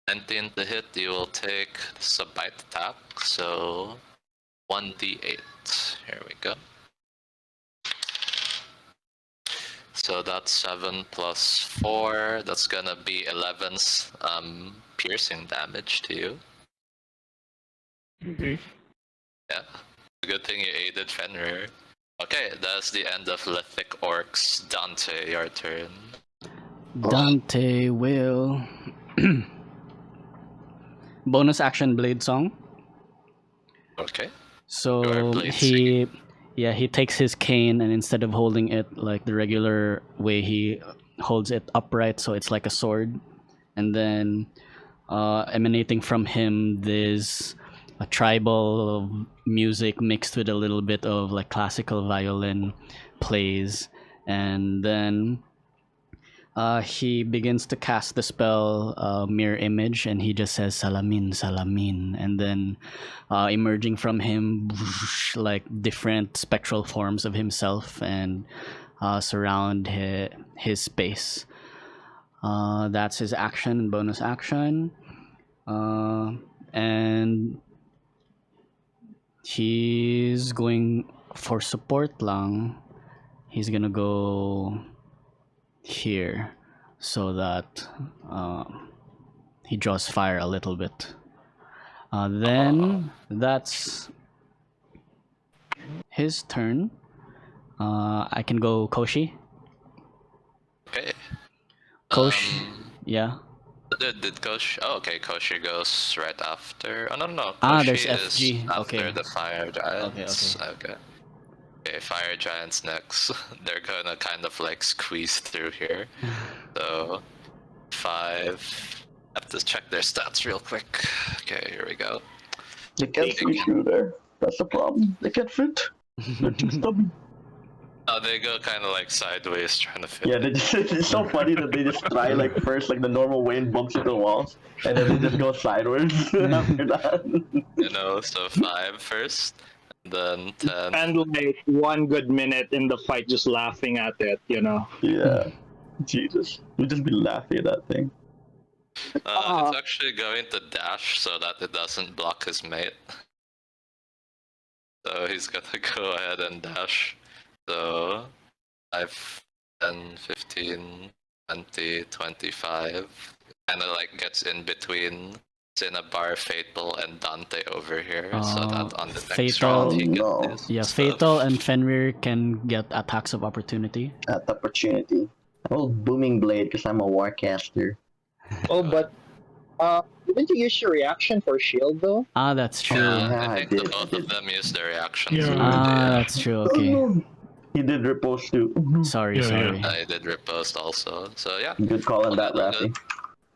19 to hit, you will take a bite attack, so 1d8. Here we go. So that's 7 plus 4. That's gonna be 11's piercing damage to you. Okay. Yeah. Good thing you aided Fenrir. Okay, that's the end of Lithic Orcs. Dante, your turn. Dante will bonus action blade song. Okay. So Your blade he takes his cane, and instead of holding it like the regular way, he holds it upright so it's like a sword. And then emanating from him, there's a tribal music mixed with a little bit of like classical violin plays. And then he begins to cast the spell Mirror Image, and he just says Salamin, Salamin. And then emerging from him, like different spectral forms of himself and surround his space. That's his action and bonus action. And he's going for support lang. He's gonna go here so that he draws fire a little bit. Then that's his turn. I can go Koshi. Okay. Kosh, yeah. Did Kosh? Oh, okay. Koshi goes right after. Oh no. There's Koshi is FG. after Okay. the fire giants. Okay. Okay, fire giants next. They're gonna kind of like squeeze through here. So 5. I have to check their stats real quick. Okay, here we go. They can't fit through there. That's the problem. They can't fit. They're too stubby. Oh, they go kind of like sideways trying to fit. Yeah, it's so funny that they just try like first like the normal Wayne bumps into the walls, and then they just go sideways after that. So 5 first, then 10. And like 1 good minute in the fight just laughing at it. Yeah. Jesus. We just be laughing at that thing. It's actually going to dash so that it doesn't block his mate. So he's gonna go ahead and dash. So 5, 10, 15, 20, 25. Kinda like gets in between Cinna, Fatal, and Dante over here. So that on the next Fatal- round he no. gets Yeah, stuff. Fatal and Fenrir can get attacks of opportunity. At opportunity. I will booming blade because I'm a warcaster. Oh, but didn't you use your reaction for shield though? That's true. Yeah, I I think did, both I of did. them used their reactions Yeah. already. That's true. Okay. He did repulse too. Sorry. Yeah. I did riposte also. So yeah, Good call on that, All Raffe.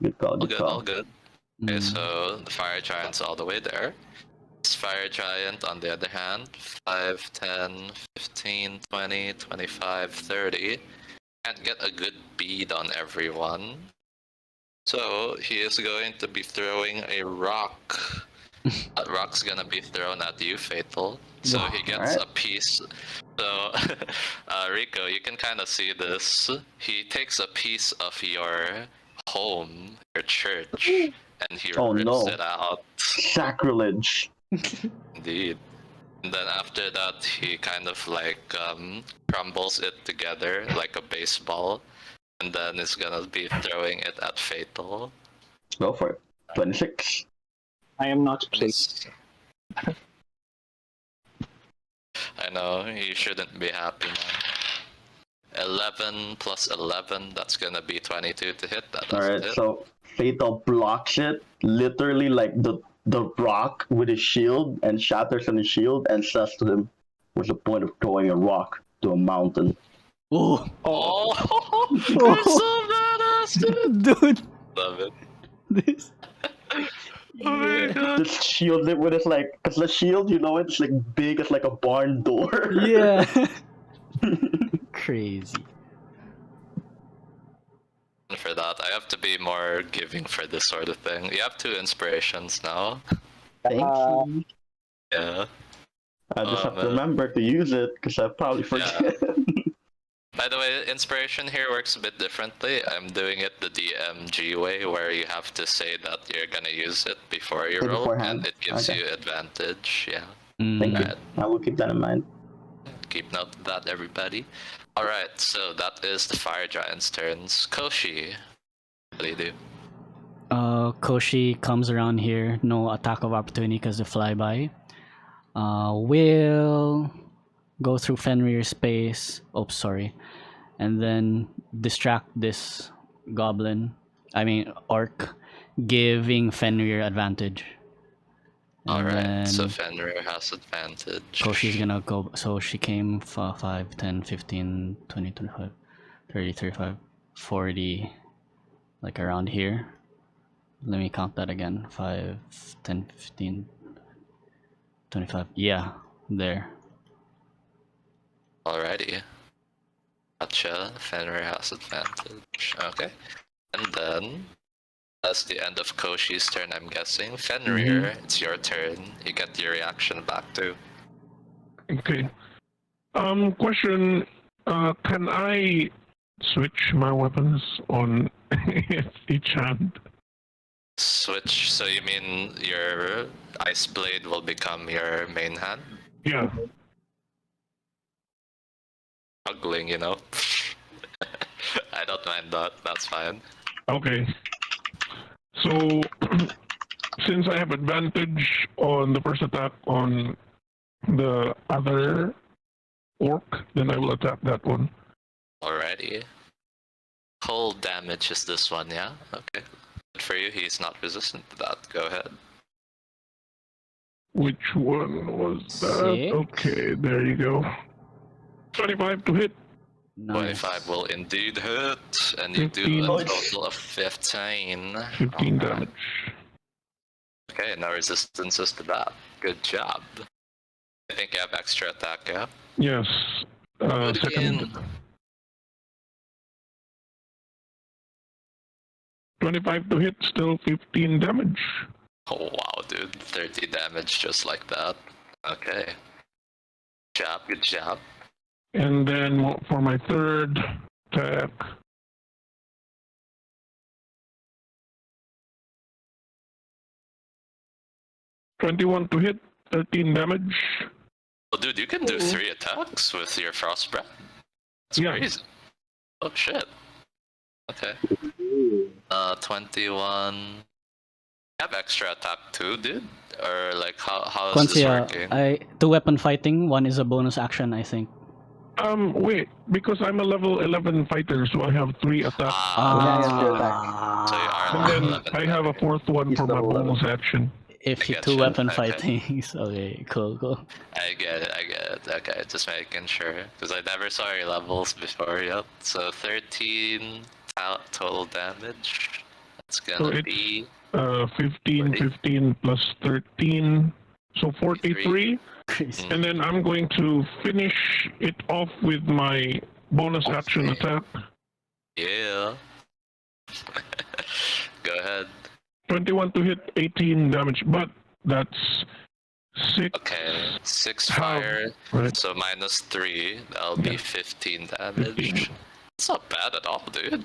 Good call, all good good, call. all good. Okay, Mm. so the fire giant's all the way there. This fire giant, on the other hand, 5, 10, 15, 20, 25, 30. Can't get a good bead on everyone. So he is going to be throwing a rock. That rock's gonna be thrown at you, Fatal. So he gets Alright. a piece. So, Rico, you can kind of see this. He takes a piece of your home, your church, and he Oh, rips no. it out. Sacrilege. Indeed. And then after that, he kind of like crumbles it together like a baseball, and then is gonna be throwing it at Fatal. Go for it. 26. I am not pleased. I know, you shouldn't be happy, man. 11 plus 11, that's gonna be 22 to hit. That doesn't Alright, hit. so Fatal blocks it, literally like the rock with his shield, and shatters on his shield and says to him, what's the point of throwing a rock to a mountain? Ooh. Oh, you're so badass, dude! Dude. Love it. This. Oh my god. This shield with his like, cause the shield, it's like big as like a barn door. Yeah. Crazy. For that, I have to be more giving for this sort of thing. You have 2 inspirations now. Thank you. Yeah. I just have to man. remember to use it, because I probably forget. By the way, inspiration here works a bit differently. I'm doing it the DMG way, where you have to say that you're gonna use it before you roll, Beforehand. and it gives Okay. you advantage. Yeah. Thank you. Alright. I will keep that in mind. Keep note of that, everybody. Alright, so that is the fire giant's turns. Koshi, what do you do? Koshi comes around here, no attack of opportunity because of flyby. Will go through Fenrir's space. Oh, sorry. And then distract this orc, giving Fenrir advantage. And Alright, so then Fenrir has advantage. Koshi's gonna go. So she came 5, 10, 15, 20, 25, 30, 35, 40, like around here. Let me count that again. 5, 10, 15, 25. Yeah, there. Alrighty. Gotcha. Fenrir has advantage. Okay. And then, that's the end of Koshi's turn, I'm guessing. Fenrir, it's your turn. You get your reaction back too. Okay. Question. Can I switch my weapons on each hand? Switch, so you mean your Ice Blade will become your main hand? Yeah. Juggling, you know? I don't mind that, that's fine. Okay. So, since I have advantage on the first attack on the other orc, then I will attack that one. Alrighty. Cold damage is this one, yeah? Okay. Good for you, he's not resistant to that. Go ahead. Which one was that? 6. Okay, there you go. 25 to hit. Nice. 25 will indeed hit, and you do 15. a total of 15. 15 Alright. damage. Okay, no resistances to that. Good job. I think you have extra attack, yeah? Yes. Do it Second. again. 25 to hit, still 15 damage. Oh wow, dude. 30 damage just like that. Okay. Good job. And then for my third attack, $21 to hit, 13 damage. Oh, dude, you can do 3 attacks with your frost breath. That's Yeah. crazy. Oh shit. Okay. 21. You have extra attack too, dude? Or like how is this working? Two weapon fighting. One is a bonus action, I think. Wait, because I'm a level 11 fighter, so I have 3 attacks. So you are And level then 11 I have a fighter. fourth one for my bonus action. If I you get two you. weapon Okay. fighting, okay, cool. I get it. Okay, just making sure. Because I never saw your levels before, yep. So 13 total damage. That's So gonna it's be 15, 40. 15 plus 13, so 43. Crazy. And then I'm going to finish it off with my bonus action attack. Yeah. Go ahead. 21 to hit, 18 damage, but that's 6. Okay, 6 How? fire, Right. so minus 3, that'll be 15 damage. 15. It's not bad at all, dude.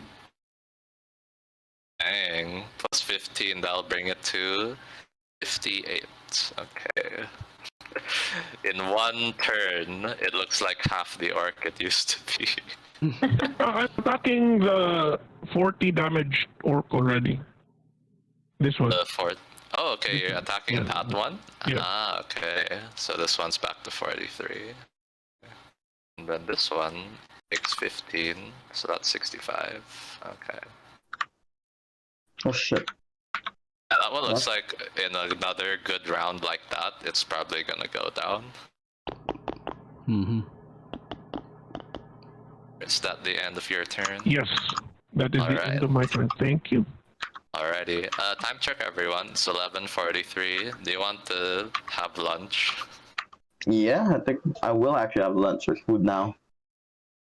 Dang, plus 15, that'll bring it to 58. Okay. In one turn, it looks like half the orc it used to be. I'm attacking the 40 damage orc already. This one. The fourth. Oh, okay, you're attacking Yeah. that one? Yeah. Ah, okay. So this one's back to 43. And then this one takes 15, so that's 65. Okay. Oh shit. Yeah, that one looks like in another good round like that, it's probably gonna go down. Mm-hmm. Is that the end of your turn? Yes, that is the Alright. end of my turn. Thank you. Alrighty. Time check, everyone. It's 11:43. Do you want to have lunch? Yeah, I think I will actually have lunch or food now.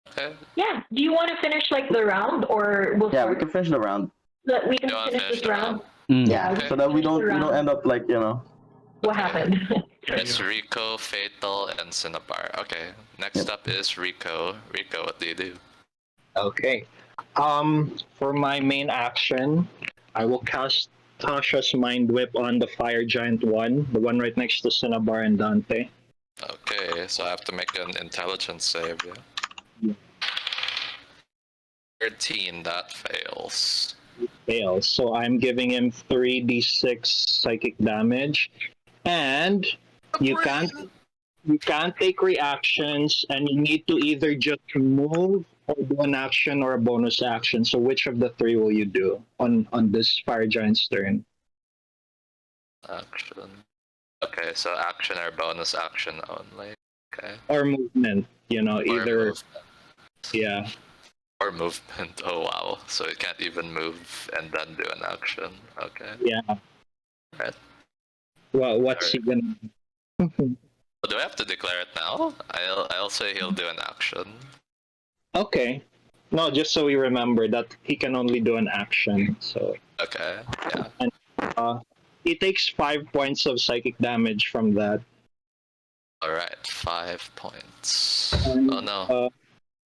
Okay. Yeah. Do you want to finish like the round, or we'll Yeah, we start? can finish the round. We can You wanna finish finish this the round. Yeah. Yeah. So that we don't finish the round. end up like, you know. What happened? It's Rico, Fatal, and Cinnabar. Okay. Next up is Rico. Rico, what do you do? Okay. For my main action, I will cast Tasha's Mind Whip on the Fire Giant one, the one right next to Cinnabar and Dante. Okay, so I have to make an intelligence save, yeah? 13, that fails. Fails. So I'm giving him 3d6 psychic damage, and you can't take reactions, and you need to either just move or do an action or a bonus action. So which of the three will you do on this fire giant's turn? Action. Okay, so action or bonus action only. Okay. Or movement, Or either. movement. Yeah. Or movement. Oh wow. So it can't even move and then do an action. Okay. Yeah. Right. Well, what's he gonna do? Do I have to declare it now? I'll say he'll do an action. Okay. No, just so we remember that he can only do an action. So Okay. Yeah. he takes 5 points of psychic damage from that. Alright, 5 points. And, Oh no.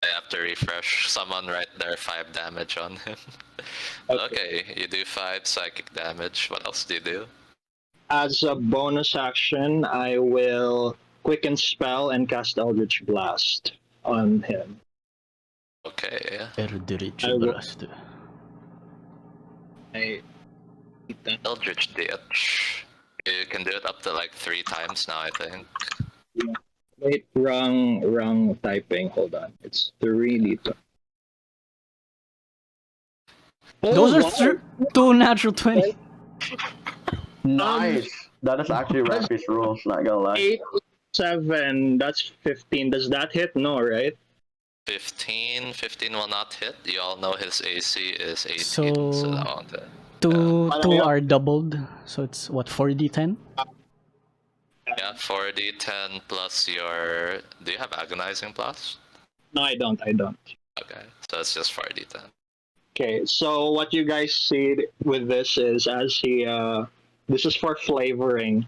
I have to refresh. Someone right there, 5 damage on him. Okay, you do 5 psychic damage. What else do you do? As a bonus action, I will quicken spell and cast Eldritch Blast on him. Okay. Eldritch I will- Blast. Eldritch Ditch. You can do it up to like 3 times now, I think. Wait, wrong typing. Hold on. It's 3d. Those are 2 natural 20. Nice. That is actually Raffe's rules. Not gonna lie. 8, 7. That's 15. Does that hit? No, right? 15 will not hit. You all know his AC is 18, So- so that won't hit. 2 are doubled, so it's what, 4d10? Yeah, 4d10 plus your... Do you have Agonizing Blast? No, I don't. Okay, so it's just 4d10. Okay, so what you guys see with this is as he, this is for flavoring.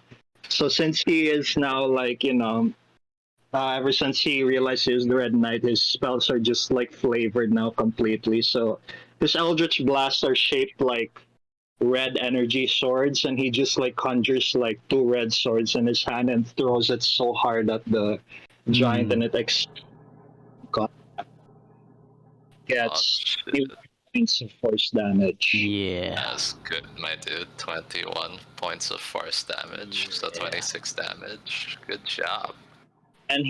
So since he is now ever since he realized he was the Red Knight, his spells are just like flavored now completely. So his Eldritch Blasts are shaped like red energy swords, and he just like conjures like 2 red swords in his hand and throws it so hard at the giant, and it gets Oh, shit. points of force damage. Yeah. That's good, my dude. 21 points of force damage, so 26 damage. Good job. And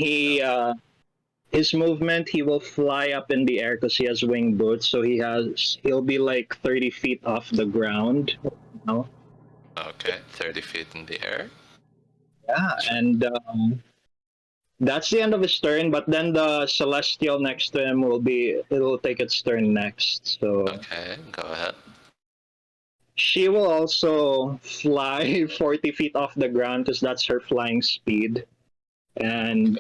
his movement, he will fly up in the air because he has wing boots, so he'll be like 30 feet off the ground. Okay, 30 feet in the air. Yeah, and that's the end of his turn. But then the celestial next to him it'll take its turn next. So Okay, go ahead. she will also fly 40 feet off the ground because that's her flying speed, and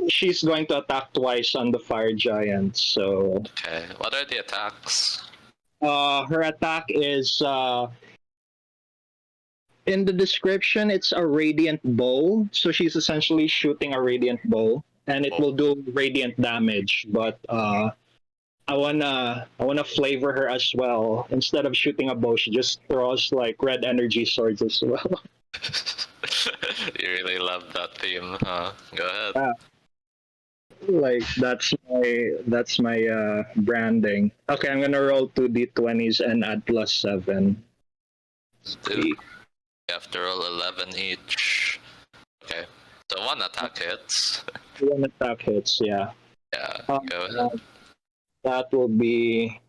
she's going to attack twice on the fire giant. So Okay, what are the attacks? her attack is in the description, it's a radiant bow. So she's essentially shooting a radiant bow, and it will do radiant damage. But I wanna flavor her as well. Instead of shooting a bow, she just throws like red energy swords as well. You really love that theme, huh? Go ahead. Like that's my branding. Okay, I'm gonna roll 2d20s and add +7. Two. You have to roll 11 each. Okay, so 1 attack hits. 1 attack hits, yeah. Yeah, go ahead. That will be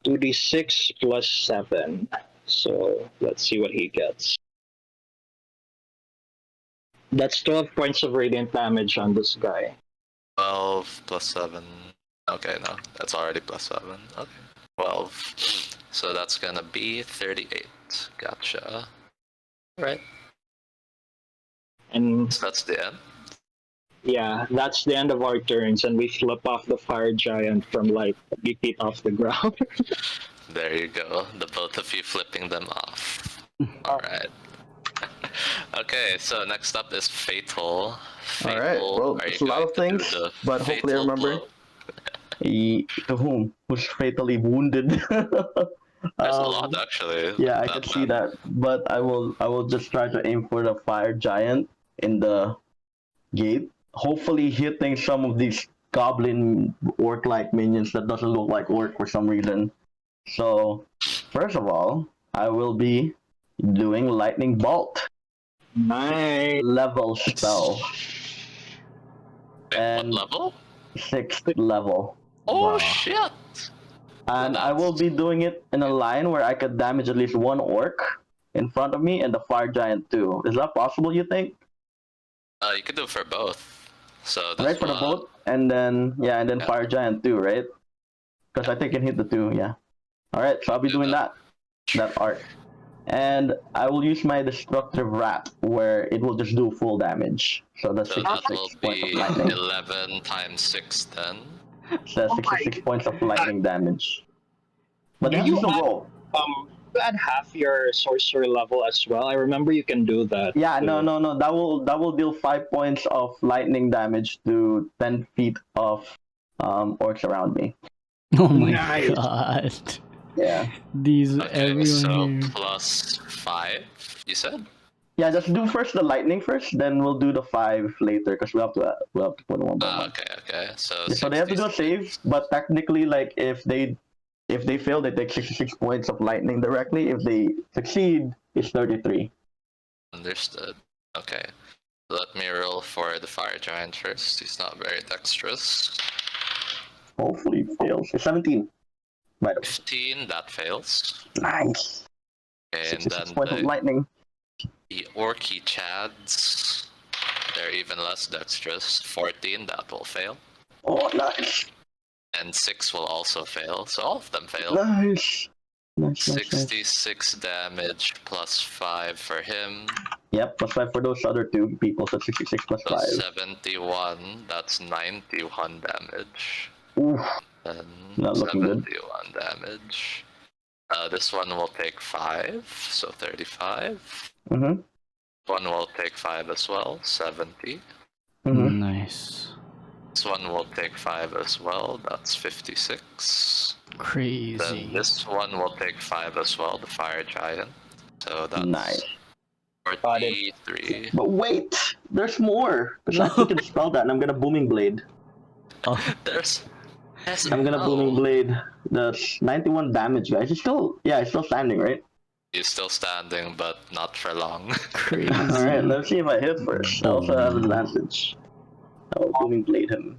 2d6 +7. So let's see what he gets. That's 12 points of radiant damage on this guy. 12 plus 7. Okay, no, that's already plus 7. Okay, 12. So that's gonna be 38. Gotcha. Right. And So that's the end. yeah, that's the end of our turns, and we flip off the fire giant from like 30 feet off the ground. There you go. The both of you flipping them off. Alright. Okay, so next up is Fatal. All right, well, are you it's a lot of going to do things, the but hopefully I fatal remember. blow? To whom? Who's fatally wounded? There's a lot actually. Yeah, I can see that, but I will just try to aim for the fire giant in the gate, hopefully hitting some of these goblin orc-like minions that doesn't look like orc for some reason. So, first of all, I will be doing lightning bolt. Nice. Level spell. Wait, And what level? 6th level. Oh Wow. shit! And I will be doing it in a line where I could damage at least one orc in front of me and the fire giant too. Is that possible, you think? You can do it for both. So this Right, for the one, boat, and then Yeah. fire giant too, right? Because I think I can hit the two, yeah. Alright, so I'll be doing that art. And I will use my destructive wrap where it will just do full damage. So that's So that 66 will points of be lightning. 11 times 6 then. So that's 66 points of lightning damage. But Do this you is a add- roll. You add half your sorcerer level as well. I remember you can do that. Yeah, too. no. That will deal 5 points of lightning damage to 10 feet of orcs around me. Oh my Nice. god. Yeah. These Okay, everyone so here. plus 5, you said? Yeah, just do first the lightning first, then we'll do the 5 later because we have to put one by one. Okay. So, So they have to do a 66. save, but technically, like if they fail, they take 66 points of lightning directly. If they succeed, it's 33. Understood. Okay. Let me roll for the fire giant first. He's not very dexterous. Hopefully, it fails. It's 17. Right. 15, that fails. Nice. And 66 then points of lightning. the orky chads, they're even less dexterous. 14, that will fail. Oh, nice. And 6 will also fail, so all of them fail. Nice. Nice. 66 damage plus 5 for him. Yep, plus 5 for those other two people, so 66 plus So 5. 71, that's 91 damage. Oof. Then Not looking good. 71 damage. This one will take 5, so 35. Mm-hmm. One will take 5 as well, 70. Mm-hmm. Nice. This one will take 5 as well, that's 56. Crazy. Then this one will take 5 as well, the fire giant. So that's Nice. 43. But wait, there's more. Because I think it's spell that, and I'm gonna booming blade. Oh, There's I'm gonna booming blade. That's 91 damage, guys. It's still standing, right? He's still standing, but not for long. crazy. All right, let's see if I hit first. I also have advantage. I will booming blade him.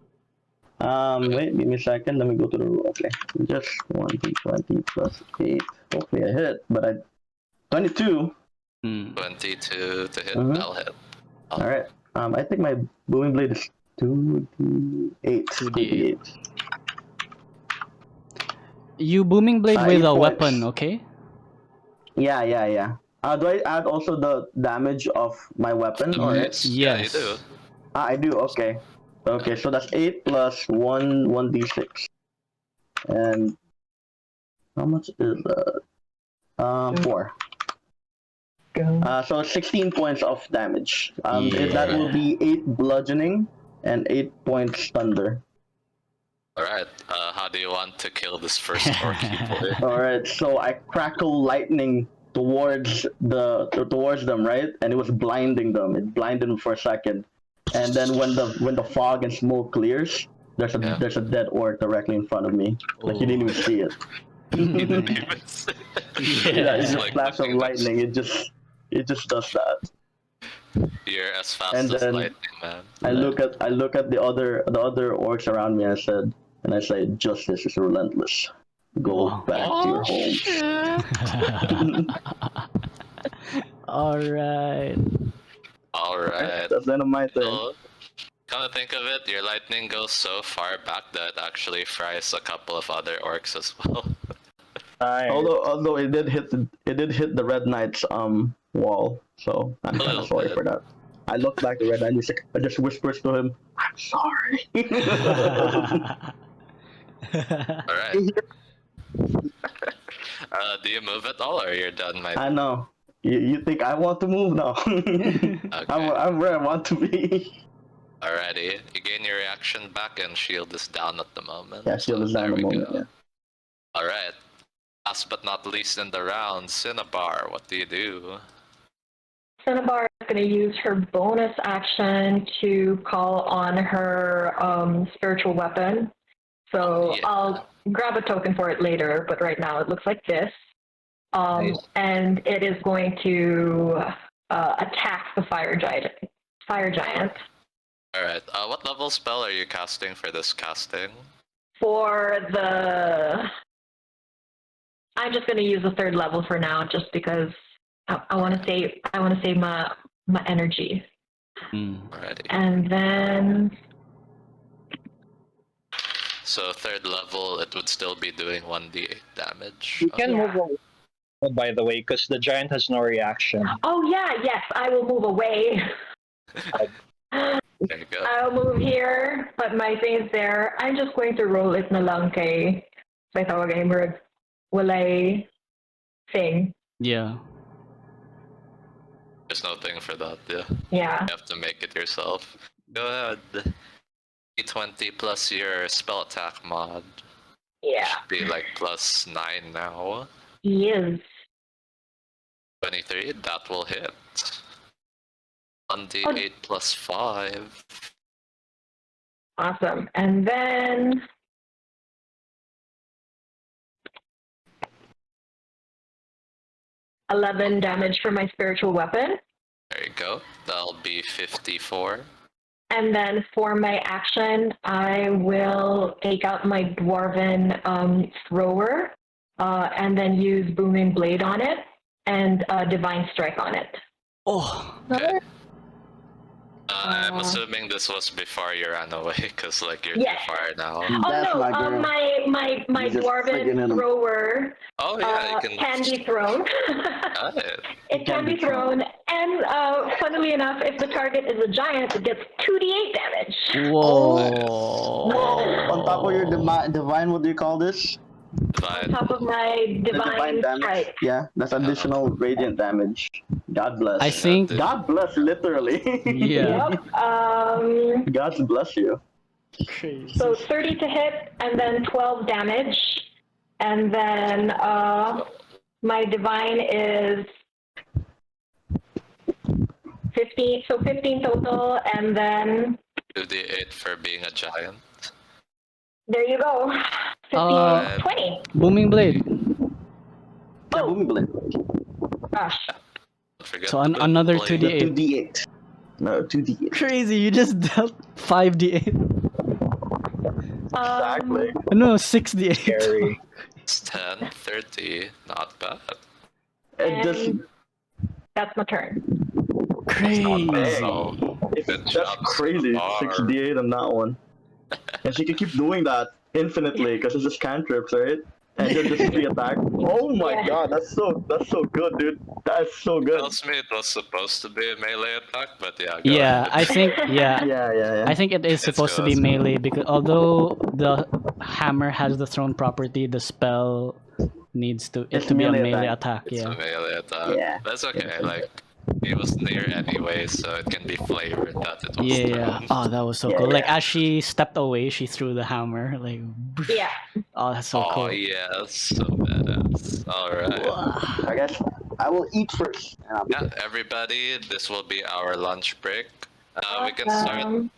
Wait, give me a second. Let me go to the rule. Okay, just 1d20 plus 8. Hopefully I hit, but I 22. 22 to hit, Mhm. that'll hit. All right. I think my booming blade is 2d8. 2d8. You booming blade with 8 a points. weapon, okay? Yeah. Do I add also the damage of my weapon? Or Yeah, you Yes. do. I do. Okay. Okay, so that's 8 plus 1d6. And how much is that? 4. So 16 points of damage. That will be 8 bludgeoning and 8 points thunder. Alright, how do you want to kill this first orky boy? Alright, so I crackle lightning towards them, right? And it was blinding them. It blinded them for a second. And then when the fog and smoke clears, there's a dead orc directly in front of me. Like you didn't even see it. You didn't even say Yeah, it's It's just like flash of looking at- lightning. It just does that. You're as fast And as then lightning, man. I look at the other orcs around me. And I say, justice is relentless. Go Wow. back to your Oh, homes. Alright. Alright. That's the end of my turn. So, come to think of it, your lightning goes so far back that it actually fries a couple of other orcs as well. Nice. Although it did hit the Red Knight's wall, so I'm kind of sorry for that. I look back at Red Knight and I just whispers to him, "I'm sorry." Alright. Do you move at all or you're done, my I know. You think I want to move now? Okay. I'm where I want to be. Alrighty. You gain your reaction back and shield is down at the moment. Yeah, shield so is down there at the we moment. go. Yeah. Alright. Last but not least in the round, Cinnabar, what do you do? Cinnabar is going to use her bonus action to call on her spiritual weapon. So Yeah. I'll grab a token for it later, but right now it looks like this. Nice. And it is going to attack the fire giant. Alright, what level spell are you casting for this casting? For the, I'm just going to use the 3rd level for now, just because I want to save my energy. Alrighty. And then So 3rd level, it would still be doing 1d8 damage. You can Yeah. move away, by the way, because the giant has no reaction. oh yeah, yes, I will move away. There you go. I'll move here, but my thing is there. I'm just going to roll it na lang kay may tawagin mo walay thing. Yeah. There's no thing for that, yeah. Yeah. You have to make it yourself. Go ahead. D20 plus your spell attack mod. Yeah. Should be like plus 9 now. Yes. 23, that will hit. 1d8 plus 5. Awesome. And then 11 damage for my spiritual weapon. There you go. That'll be 54. And then for my action, I will take out my dwarven thrower and then use booming blade on it and divine strike on it. Oh. Okay. I'm assuming this was before you ran away, because like you're Yes. too far now. Oh That's no, my girl. my You just friggin' dwarven him. thrower Oh yeah, you can be thrown. Got it. It can be thrown, and funnily enough, if the target is a giant, it gets 2d8 damage. Whoa. On top of your divine, what do you call this? On Divine. top of my The divine divine damage. strike. Yeah, that's additional radiant damage. God bless. I think. God bless, literally. Yeah. Yep. God bless you. So 30 to hit, and then 12 damage, and then my divine is 15. So 15 total, and then 2d8 for being a giant. there you go. 15, 20. Booming blade. Yeah, booming blade. Gosh. Don't forget So the boom another blade. 2d8. 2d8. No, 2d8. Crazy, you just dealt 5d8. Exactly. No, 6d8. Scary. It's 10, 30. Not bad. It just And that's my turn. Crazy. So, It's, good that's job, crazy. Star. 6d8 on that one. And she can keep doing that infinitely because it's just cantrips, right? And then just 3 attack. Oh my Yeah. god, that's so good, dude. That's so good. Tells me it was supposed to be a melee attack, but yeah. Go Yeah, ahead. I think. Yeah, Yeah. I think it is supposed to be melee because although the hammer has the thrown property, the spell needs to It's be a melee melee attack. attack. It's a Yeah. melee attack. Yeah. That's okay. Like he was near anyway, so it can be flavored that it was Yeah. thrown. Oh, that was so Yeah, cool. Like yeah. as she stepped away, she threw the hammer. Like. Yeah. Oh, that's so Oh cool. yes, so badass. All right. I guess I will eat first. And I'll be Yeah, everybody, this will be our lunch break. We can start. Um,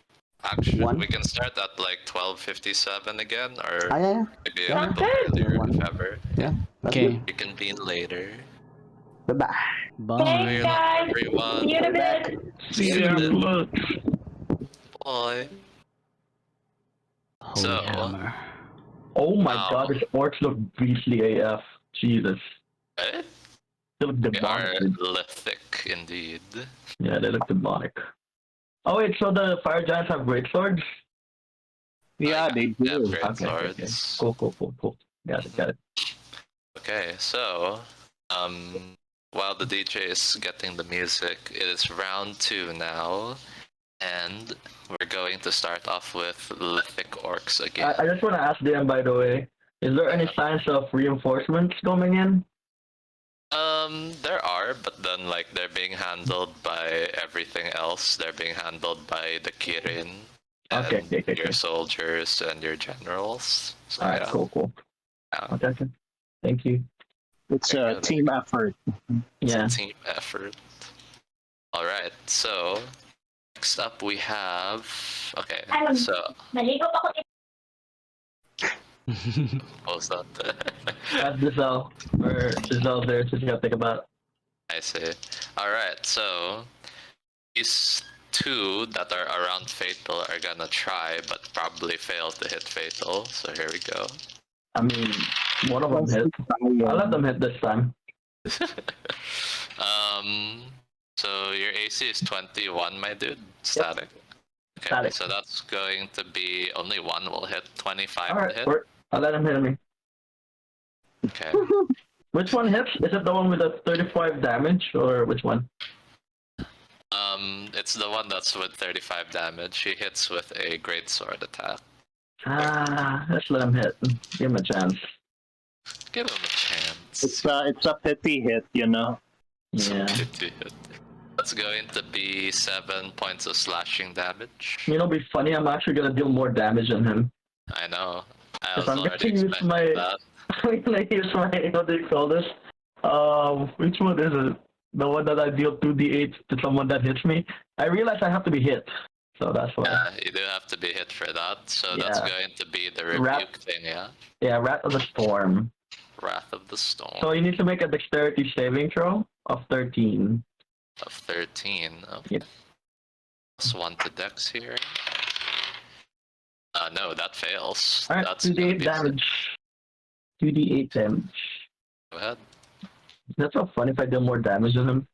Actually, One. we can start at like 12:57 again, or yeah. maybe a Sounds little good. earlier, One. if ever. Yeah. That's Okay. We can be later. Bye bye. Bye. Thanks, guys. Everyone. See you in a bit. See you Yeah, in a bit. lunch. Bye. Holy So- hammer. Oh my Wow. god, his orcs look beastly AF. Jesus. Eh? They look They are demonic. dude. lithic indeed. Yeah, they look demonic. Oh wait, so the fire giants have great swords? Yeah, they They have do. great Okay. swords. Cool. Got it. Okay, so while the DJ is getting the music, it is round 2 now, and we're going to start off with lithic orcs again. I just want to ask them, by the way, is there any signs of reinforcements coming in? There are, but then like they're being handled by everything else. They're being handled by the Kirin and Okay. your soldiers and your generals. So Alright, yeah. cool. Yeah. Okay. Thank you. It's a team effort. It's Yeah. a team effort. Alright, so next up we have. Okay, so. What was that? That's Giselle. Or Giselle there, so you gotta think about. I see. Alright, so these two that are around Fatal are gonna try, but probably fail to hit Fatal. So here we go. I mean, one of them hit. I'll let them hit this time. So your AC is 21, my dude. Static. Okay, Static. so that's going to be only one will hit. 25 Alright, to hit. I'll let him hit me. Okay. Which one hits? Is it the one with the 35 damage, or which one? It's the one that's with 35 damage. He hits with a great sword attack. Let's let him hit. Give him a chance. Give him a chance. It's a pity hit, you know. Yeah. That's going to be 7 points of slashing damage. You know, it'll be funny. I'm actually gonna deal more damage than him. I know. I If was I'm already gonna use expecting my, that. I'm gonna use my, what do you call this? Which one is it? The one that I deal 2d8 to someone that hits me. I realize I have to be hit, so that's why. Yeah, you do have to be hit for that. So that's Yeah. going to be the rebuke thing, yeah? Yeah, Wrath of the Storm. Wrath of the Storm. So you need to make a dexterity saving throw of 13. Of 13. Oh. Yep. Plus 1 to dex here. No, that fails. Alright, That's gonna 2d8 be damage. 2d8 damage. Go ahead. That's so fun if I deal more damage than him.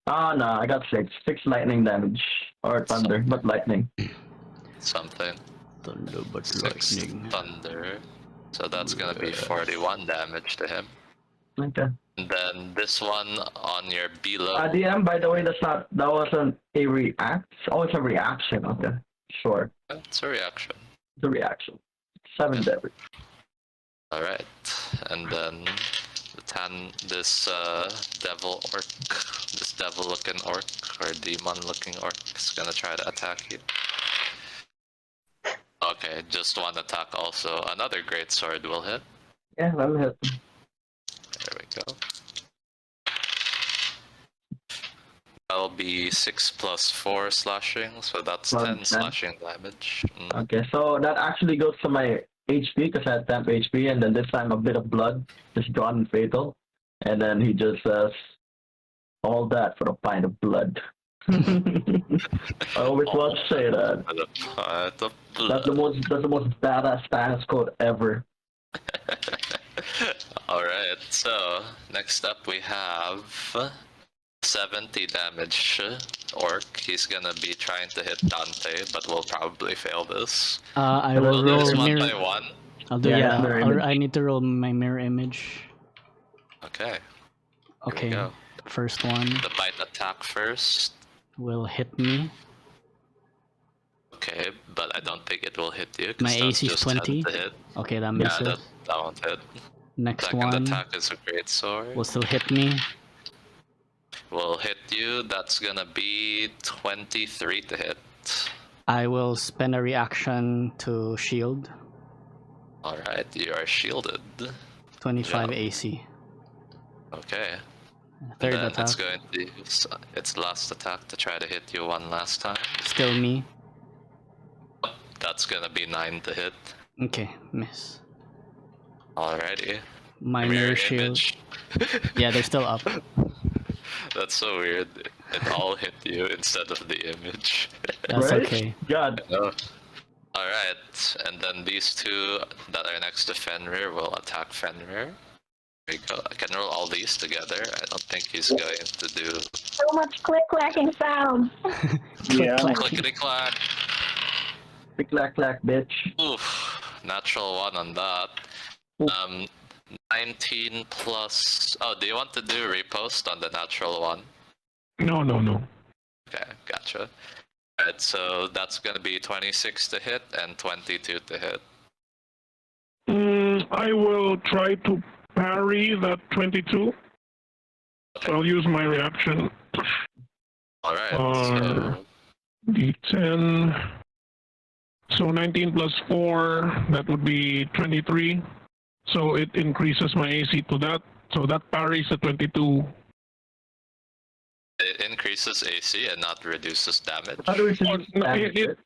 Ah, no, I got 6. 6 lightning damage. Or thunder, but lightning. Something. Thunder but 6 lightning. thunder. So that's gonna be 41 damage to him. Okay. And then this one on your below. DM, by the way, that wasn't a react. Oh, it's a reaction. Okay. Sure. It's a reaction. It's a reaction. 7 damage. Alright. And then this devil orc, this devil looking orc or demon looking orc is gonna try to attack you. Okay, just one attack also. Another great sword will hit. Yeah, let me hit. There we go. That'll be 6 plus 4 slashing, so that's Plus 10 10. slashing damage. Okay, so that actually goes to my HP because I had 10 HP, and then this time a bit of blood just drawn and fatal. And then he just says, all that for a pint of blood. I always want to say that. That's the most badass Spanish code ever. Alright, so next up we have 70 damage orc. He's gonna be trying to hit Dante, but will probably fail this. I will We'll do this roll one mirror. by one. I'll do Yeah, mirror image. I need to roll my mirror image. Okay. Here Okay. we go. First one The bite attack first. will hit me. Okay, but I don't think it will hit you. 'cause My that's AC is just 20. 10 to hit. Okay, that Yeah, misses. that won't hit. Next Second one attack is a great sword. will still hit me. Will hit you. That's gonna be 23 to hit. I will spend a reaction to shield. Alright, you are shielded. 25 Yeah. AC. Okay. Third Then attack. it's going to use its last attack to try to hit you one last time. Still me. That's gonna be 9 to hit. Okay, miss. Alrighty. My mirror shield. image. Yeah, they're still up. That's so weird. It all hit you instead of the image. That's Right? okay. God. Alright, and then these two that are next to Fenrir will attack Fenrir. There we go. I can roll all these together. I don't think he's going to do So much click-clacking sounds. Yeah. clickety clack. Click, clack, clack, bitch. Oof, natural 1 on that. 19 plus. Oh, do you want to do repost on the natural 1? No. Okay, gotcha. Alright, so that's gonna be 26 to hit and 22 to hit. I will try to parry that 22. So I'll use my reaction. Alright, Uh, D10. So 19 plus 4, that would be 23. So it increases my AC to that. So that parries the 22. it increases increases AC and not reduces damage. How do we Oh, reduce no, damage?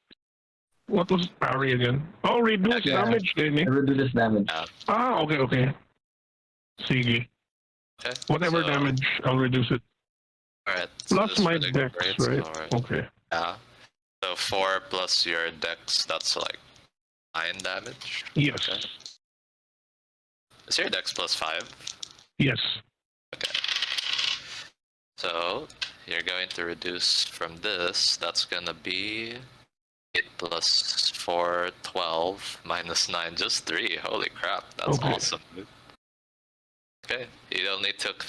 what was parry again? Oh, reduce Yeah. damage, din eh? It reduces damage. Ah, okay. Sige. Okay. Whatever so, damage, I'll reduce it. Alright. Plus my really dex, great, right? alright. Okay. Yeah. So 4 plus your dex, that's like 9 damage. Yes. Okay. Is your dex plus 5? Yes. Okay. So you're going to reduce from this. That's gonna be 8 plus 4, 12 minus 9, just 3. Holy crap, that's Okay. awesome. Dude. Okay, you only took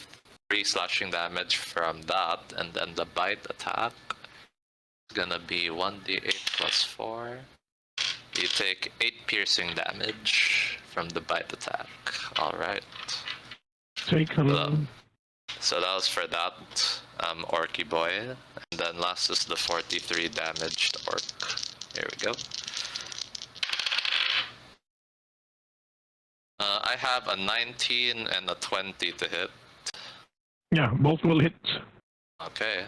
3 slashing damage from that, and then the bite attack is gonna be 1d8 plus 4. You take 8 piercing damage from the bite attack. Alright. Taken. So that was for that orky boy. And then last is the 43 damaged orc. Here we go. I have a 19 and a 20 to hit. Yeah, both will hit. Okay.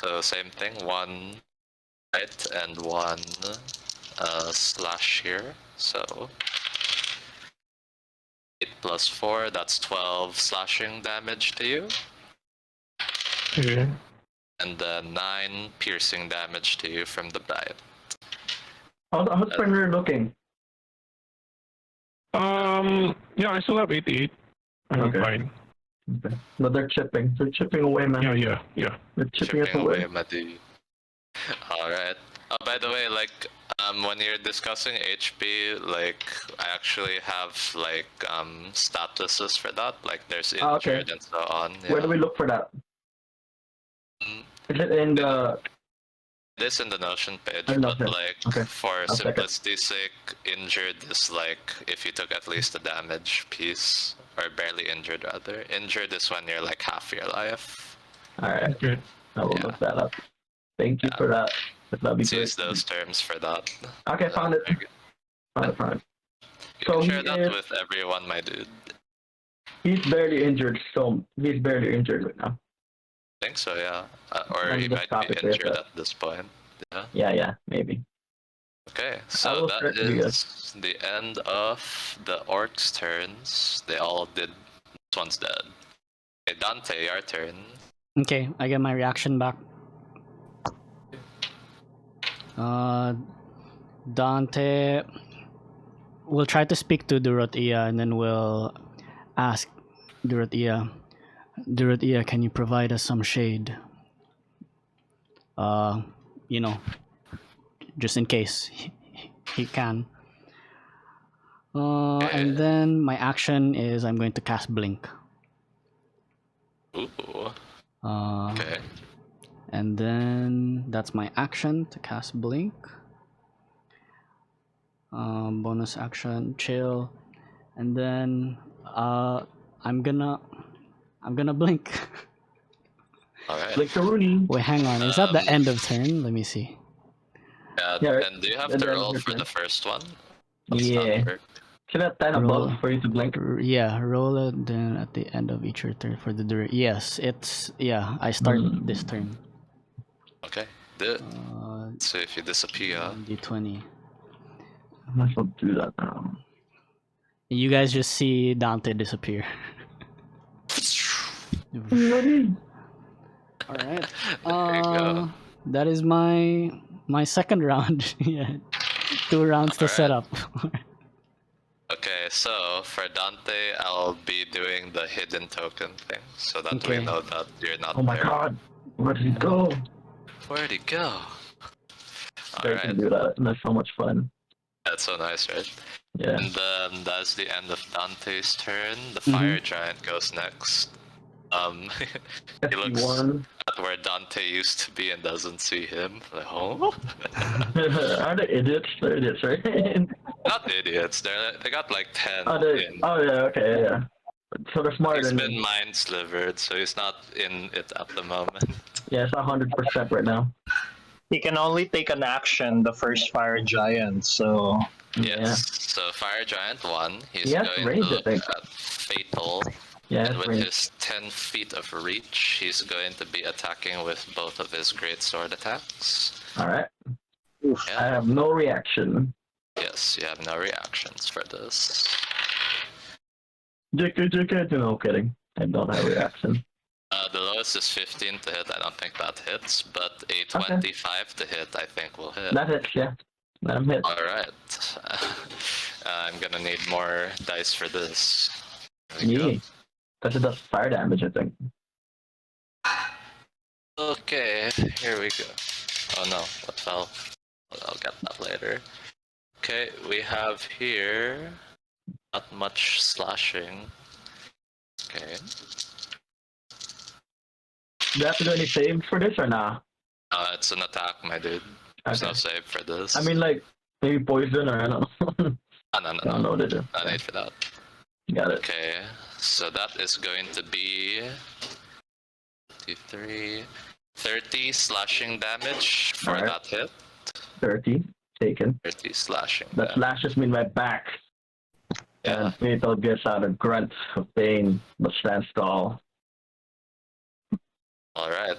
So same thing, 1 bite and 1 slash here. So 8 plus 4, that's 12 slashing damage to you. Okay. And then 9 piercing damage to you from the bite. How's Fenrir looking? Yeah, I still have 88. I'm Okay. fine. Okay. But they're chipping. They're chipping away, man. Yeah. They're chipping us Chipping away. away, my dude. Alright. By the way, like, when you're discussing HP, like, I actually have, like, statuses for that. Like, there's injured okay. and so on. Where do we look for that? Mm, Is it in the... This in the Notion page, In but Notion. like, Okay. for I'll check it. simplicity's sake, injured is like, if you took at least a damage piece, or barely injured rather. Injured is when you're like half your life. Alright, Okay. I will Yeah. look that up. Thank you Yeah. for that. That'll be Let's great. use those terms for that. Okay, found it. Found it. You So can he share that is- with everyone, my dude. He's barely injured, so he's barely injured right now. I think so, yeah. Or I'm he just might copy be paste injured that. at this point. Yeah. Yeah, maybe. Okay, I so will that start with you is the end of the orcs' turns. They all did. This one's dead. Okay, Dante, your turn. Okay, I get my reaction back. Dante will try to speak to Dorothea and then we'll ask Dorothea, can you provide us some shade? You know, just in case he can. And then my action is I'm going to cast Blink. Ooh. Uh, Okay. And then that's my action to cast Blink. Bonus action, chill, and then I'm gonna blink. All right. Like the Rooney. Wait, hang on. Is that the end of turn? Let me see. Yeah, And do you have and to then roll your for turn. the first one? Yeah. Should have 10 Roll. above for you to blink. Yeah, roll it then at the end of each your turn for the Yes, it's I start this turn. Okay. Do it. Uh, So if you disappear. D20. I might as well do that now. You guys just see Dante disappear. All right. There you go. That is my second round. Yeah, 2 rounds to set up. Okay, so for Dante, I'll be doing the hidden token thing, so that Okay. we know that you're not Oh my there. god. Where did he go? Where'd he go? They can Alright, do that. That's so much fun. that's so nice, right? Yeah. And then that's the end of Dante's turn. The Mhm. fire giant goes next. He looks SC1. at where Dante used to be and doesn't see him. Like, oh? Are they idiots? They're idiots, right? Not idiots. They got like 10 oh, in. yeah, okay, yeah. So they're smarter He's than been me. mind slivered, so he's not in it at the moment. Yeah, it's 100% right now. He can only take an action, the first fire giant, so Yes. So Fire Giant 1. He's He has going range, to I look think. at Fatal. Yeah, And it's with range. his 10 feet of reach, he's going to be attacking with both of his great sword attacks. Alright. Oof. I have no reaction. Yes, you have no reactions for this. JK, no kidding. I don't have reaction. The lowest is 15 to hit. I don't think that hits, but a 25 to hit, I think will hit. That hits, yeah. Let him hit. Alright. I'm gonna need more dice for this. There we go. Yeah. Because it does fire damage, I think. Okay, here we go. Oh no, that fell. I'll get that later. Okay, we have here not much slashing. Okay. Do you have to do any saves for this or nah? It's an attack, my dude. There's no Okay. save for this. I mean, like, maybe poison or I don't know. no, I don't know what it is. no need for that. Got it. Okay, so that is going to be 30 slashing damage for Alright. that hit. 30. Taken. 30 slashing That damage. slashes me in my back. Yeah. And Fatal gets out a grunt of pain, but stands tall. Alright,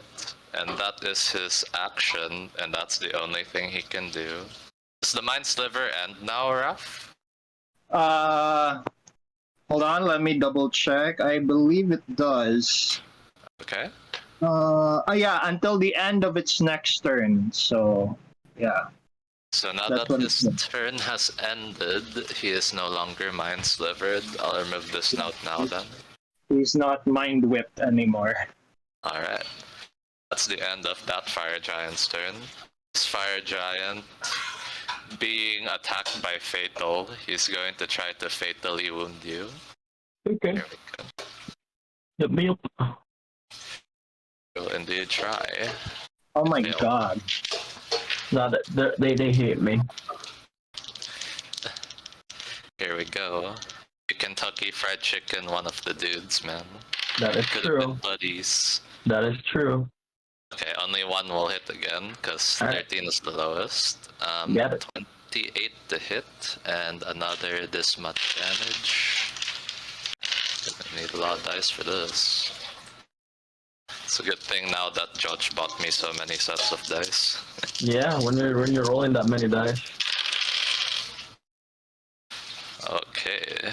and that is his action, and that's the only thing he can do. Does the Mind Sliver end now, Raffe? Hold on, let me double check. I believe it does. Okay. Yeah, until the end of its next turn. So, yeah. So now That's that what his it's turn has ended, he is no longer Mind Slivered. I'll remove this note now then. He's not mind whipped anymore. Alright. That's the end of that Fire Giant's turn. This Fire Giant, being attacked by Fatal, he's going to try to fatally wound you. Okay. Here we go. Hit me up. Will indeed try. Oh my Fail. god. No, they hate me. Here we go. You Kentucky Fried Chicken, one of the dudes, man. That is Could have been true. buddies. That is true. Okay, only one will hit again, because Alright. 13 is the lowest. Get it. 28 to hit, and another this much damage. Gonna need a lot of dice for this. It's a good thing now that Judge bought me so many sets of dice. Yeah, when you're rolling that many dice. Okay.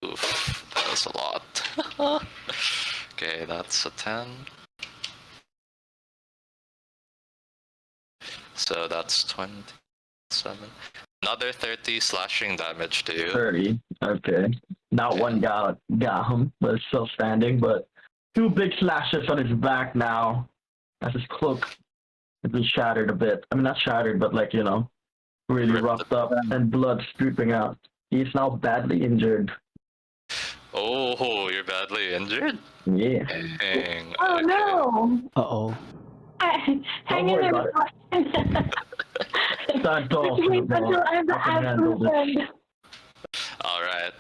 Oof, that was a lot. Okay, that's a 10. So that's 27. Another 30 slashing damage to you. 30. Okay. Not Okay. one got him, but it's still standing. But 2 big slashes on his back now, as his cloak has been shattered a bit. I mean, not shattered, but like really Ripped roughed up, and blood dripping out. He's now badly injured. Oh, you're badly injured? Yeah. Dang. Oh okay. no! Uh-oh. Hang in worry there. about Stand tall. Wait until I'm the I can handle actual friend. Alright.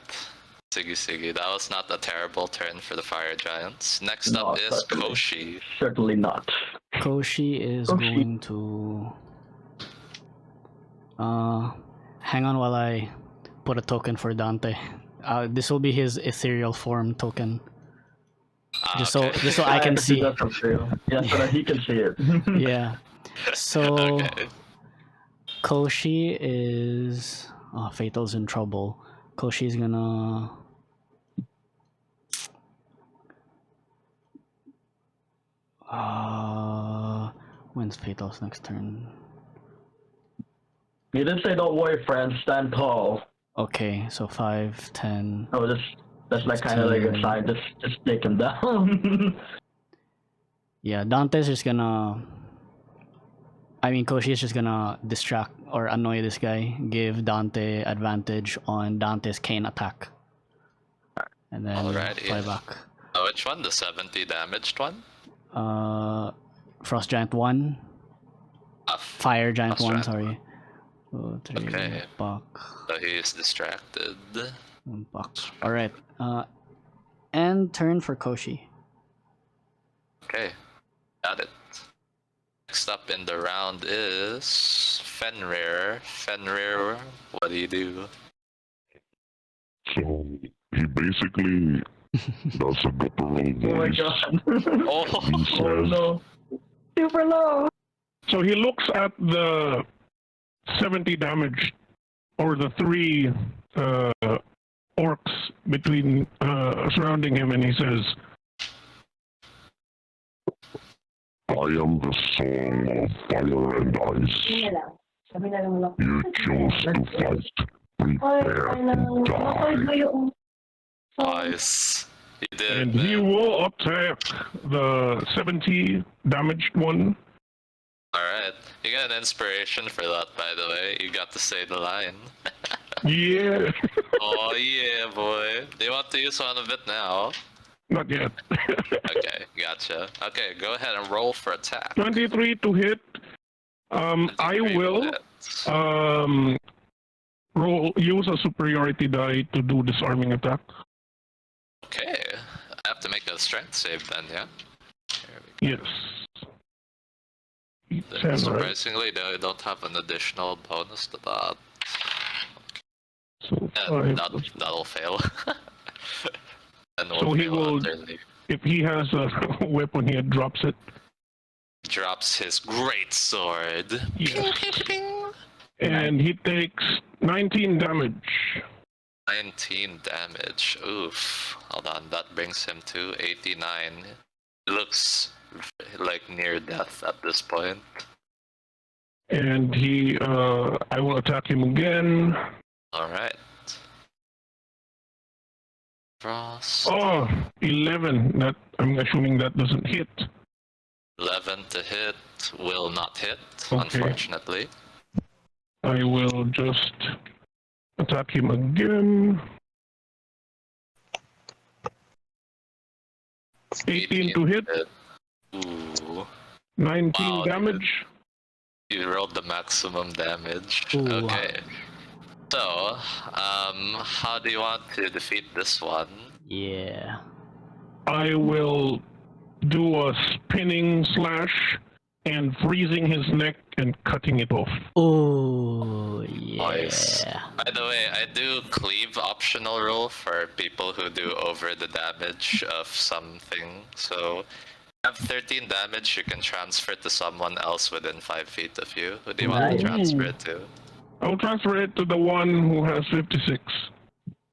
Siggy. That was not a terrible turn for the Fire Giants. Next No, up is certainly. Koshi. Certainly not. Koshi is Koshi. going to... hang on while I put a token for Dante. This will be his ethereal form token. Just so I can see. That's real. Yeah, so that he can see it. Yeah. So Okay. Koshi is Fatal's in trouble. Koshi's gonna when's Fatal's next turn? You did say don't worry, friend. Stand tall. Okay, so 5, 10. Oh, that's like kind of like a sign. Just take him down. Yeah, Dante's just gonna. I mean, Koshi is just gonna distract or annoy this guy, give Dante advantage on Dante's Khen attack, and then Alrighty. fly back. Which one? The 70 damaged one? Frost Giant 1, Fire Giant Frost 1, Giant sorry. 2, 3, Okay. back, So he is distracted. back. Alright. And turn for Koshi. Okay. Got it. Next up in the round is Fenrir. Fenrir, what do you do? So he basically That's a good roll, Oh my boys. god. Oh, He Oh says, no. Super low. so he looks at the 70 damage, or the three orcs between surrounding him, and he says, I am the soul of fire and ice. You chose to fight. Prepare to die. nice. You did, And he man. will attack the 70 damaged one. Alright. You got an inspiration for that, by the way. You got to say the line. Yeah. Oh, yeah, boy. Do you want to use one of it now? Not yet. Okay, gotcha. Okay, go ahead and roll for attack. 23 to hit. I 23 will hit. use a superiority die to do disarming attack. Okay. I have to make a strength save then, yeah? There we go. Yes. 10, right? Surprisingly, they don't have an additional bonus to that. So Yeah, 5 that'll fail. And So he fail will- utterly. If he has a weapon, he drops it. Drops his great sword. Yes. And he takes 19 damage. 19 damage. Oof. Hold on, that brings him to 89. He looks like near death at this point. And I will attack him again. Alright. Frost. Oh, 11. That I'm assuming that doesn't hit. 11 to hit. Will not hit, Okay. unfortunately. I will just attack him again. 18 to hit. Ooh. 19 Wow, damage. You rolled the maximum damage. Ooh. Okay. So, how do you want to defeat this one? Yeah. I will do a spinning slash and freezing his neck and cutting it off. Oh, yeah. Nice. By the way, I do cleave optional roll for people who do over the damage of something. So, have 13 damage, you can transfer to someone else within 5 feet of you. Who do you want to Nice. transfer it to? I'll transfer it to the one who has 56.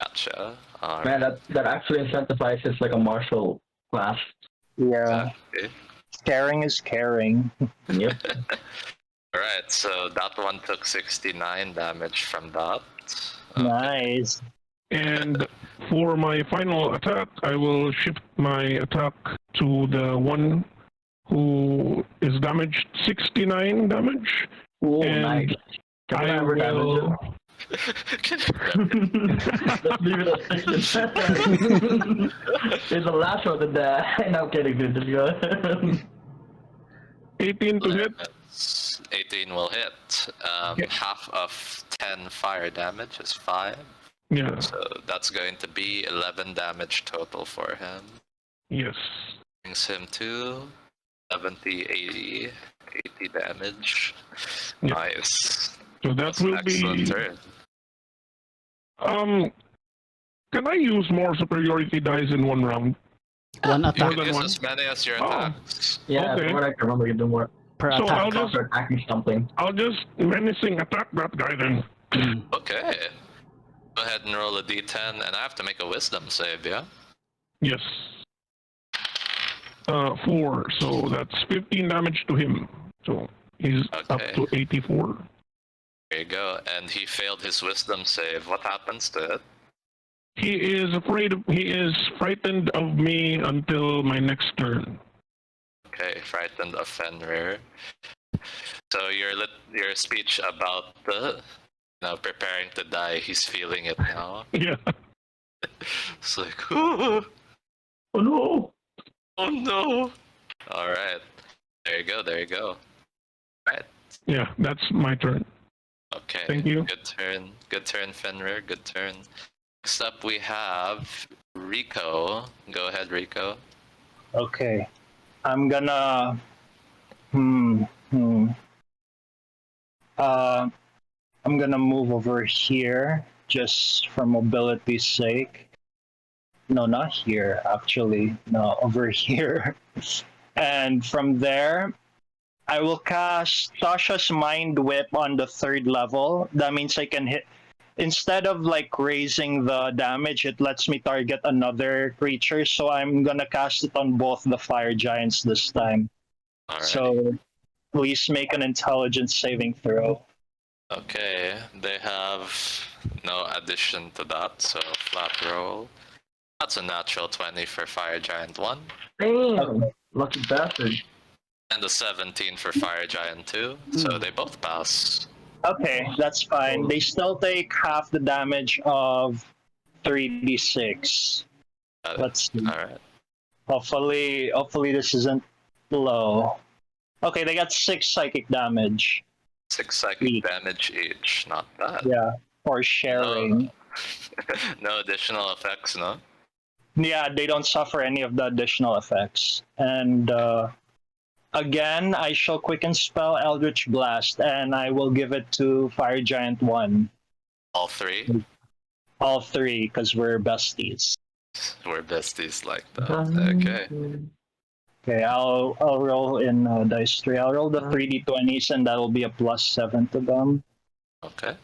Gotcha. Man, that actually incentivizes like a martial class. Yeah. Exactly. Caring is caring. Yep. Alright, so that one took 69 damage from that. Nice. And for my final attack, I will shift my attack to the one who is damaged 69 damage. Ooh, And nice. Can I ever damage will. him? Let's leave it at 67. It's the last one to die. No, I'm kidding, dude. Just go. 18 to hit. 18 will hit. Okay. Half of 10 fire damage is 5. Yeah. So that's going to be 11 damage total for him. Yes. Brings him to 70, 80 damage. Yep. Nice. So that That's an will excellent be. turn. Can I use more superiority dice in one round? One You attack can than use one? as many as your Oh. attacks. Yeah, Okay. from what I can remember, you do more. per So attack. I'll just Counter attacking something. I'll just menacing attack that guy then. Okay. Go ahead and roll a d10, and I have to make a wisdom save, yeah? Yes. 4. So that's 15 damage to him. So he's up Okay. to 84. There you go. And he failed his wisdom save. What happens to it? He is frightened of me until my next turn. Okay, frightened of Fenrir. So your speech about the preparing to die, he's feeling it now. Yeah. It's like, oh Oh no! no. Alright. There you go, there you go. Right. Yeah, that's my turn. Okay. Thank you. Good turn. Good turn, Fenrir. Good turn. Next up we have Rico. Go ahead, Rico. Okay. I'm gonna I'm gonna move over here just for mobility's sake. No, not here, actually. No, over here. And from there, I will cast Tasha's Mind Whip on the 3rd level. That means I can hit. Instead of like raising the damage, it lets me target another creature. So I'm gonna cast it on both the fire giants this time. Alrighty. So please make an intelligence saving throw. Okay, they have no addition to that, so flat roll. That's a natural 20 for Fire Giant 1, Damn, lucky bastard. and a 17 for Fire Giant 2, so they both pass. Okay, that's fine. They still take half the damage of 3d6. Let's see. Alright. Hopefully this isn't low. Okay, they got 6 psychic damage. 6 psychic damage each, not bad. Yeah, for sharing. No additional effects, no? Yeah, they don't suffer any of the additional effects. And again, I shall quicken spell Eldritch Blast, and I will give it to Fire Giant 1. All 3? All 3, because we're besties. We're besties like that. Okay. Okay, I'll roll in dice 3. I'll roll the 3d20s, and that'll be a +7 to them. Okay.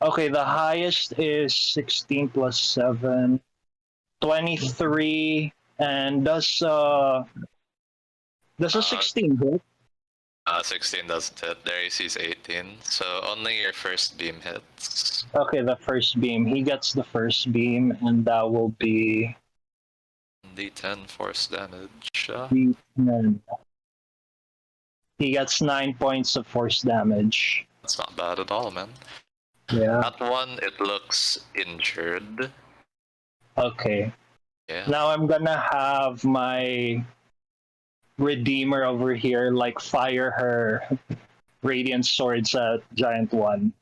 Okay, the highest is 16 plus 7, 23, and does a 16 hit? 16 doesn't hit. Their AC is 18, so only your first beam hits. Okay, the first beam. He gets the first beam, and that will be D10 force damage. D10. He gets 9 points of force damage. That's not bad at all, man. Yeah. That one, it looks injured. Okay. Yeah. Now I'm gonna have my Redeemer over here, like, fire her Radiant Swords at Giant 1.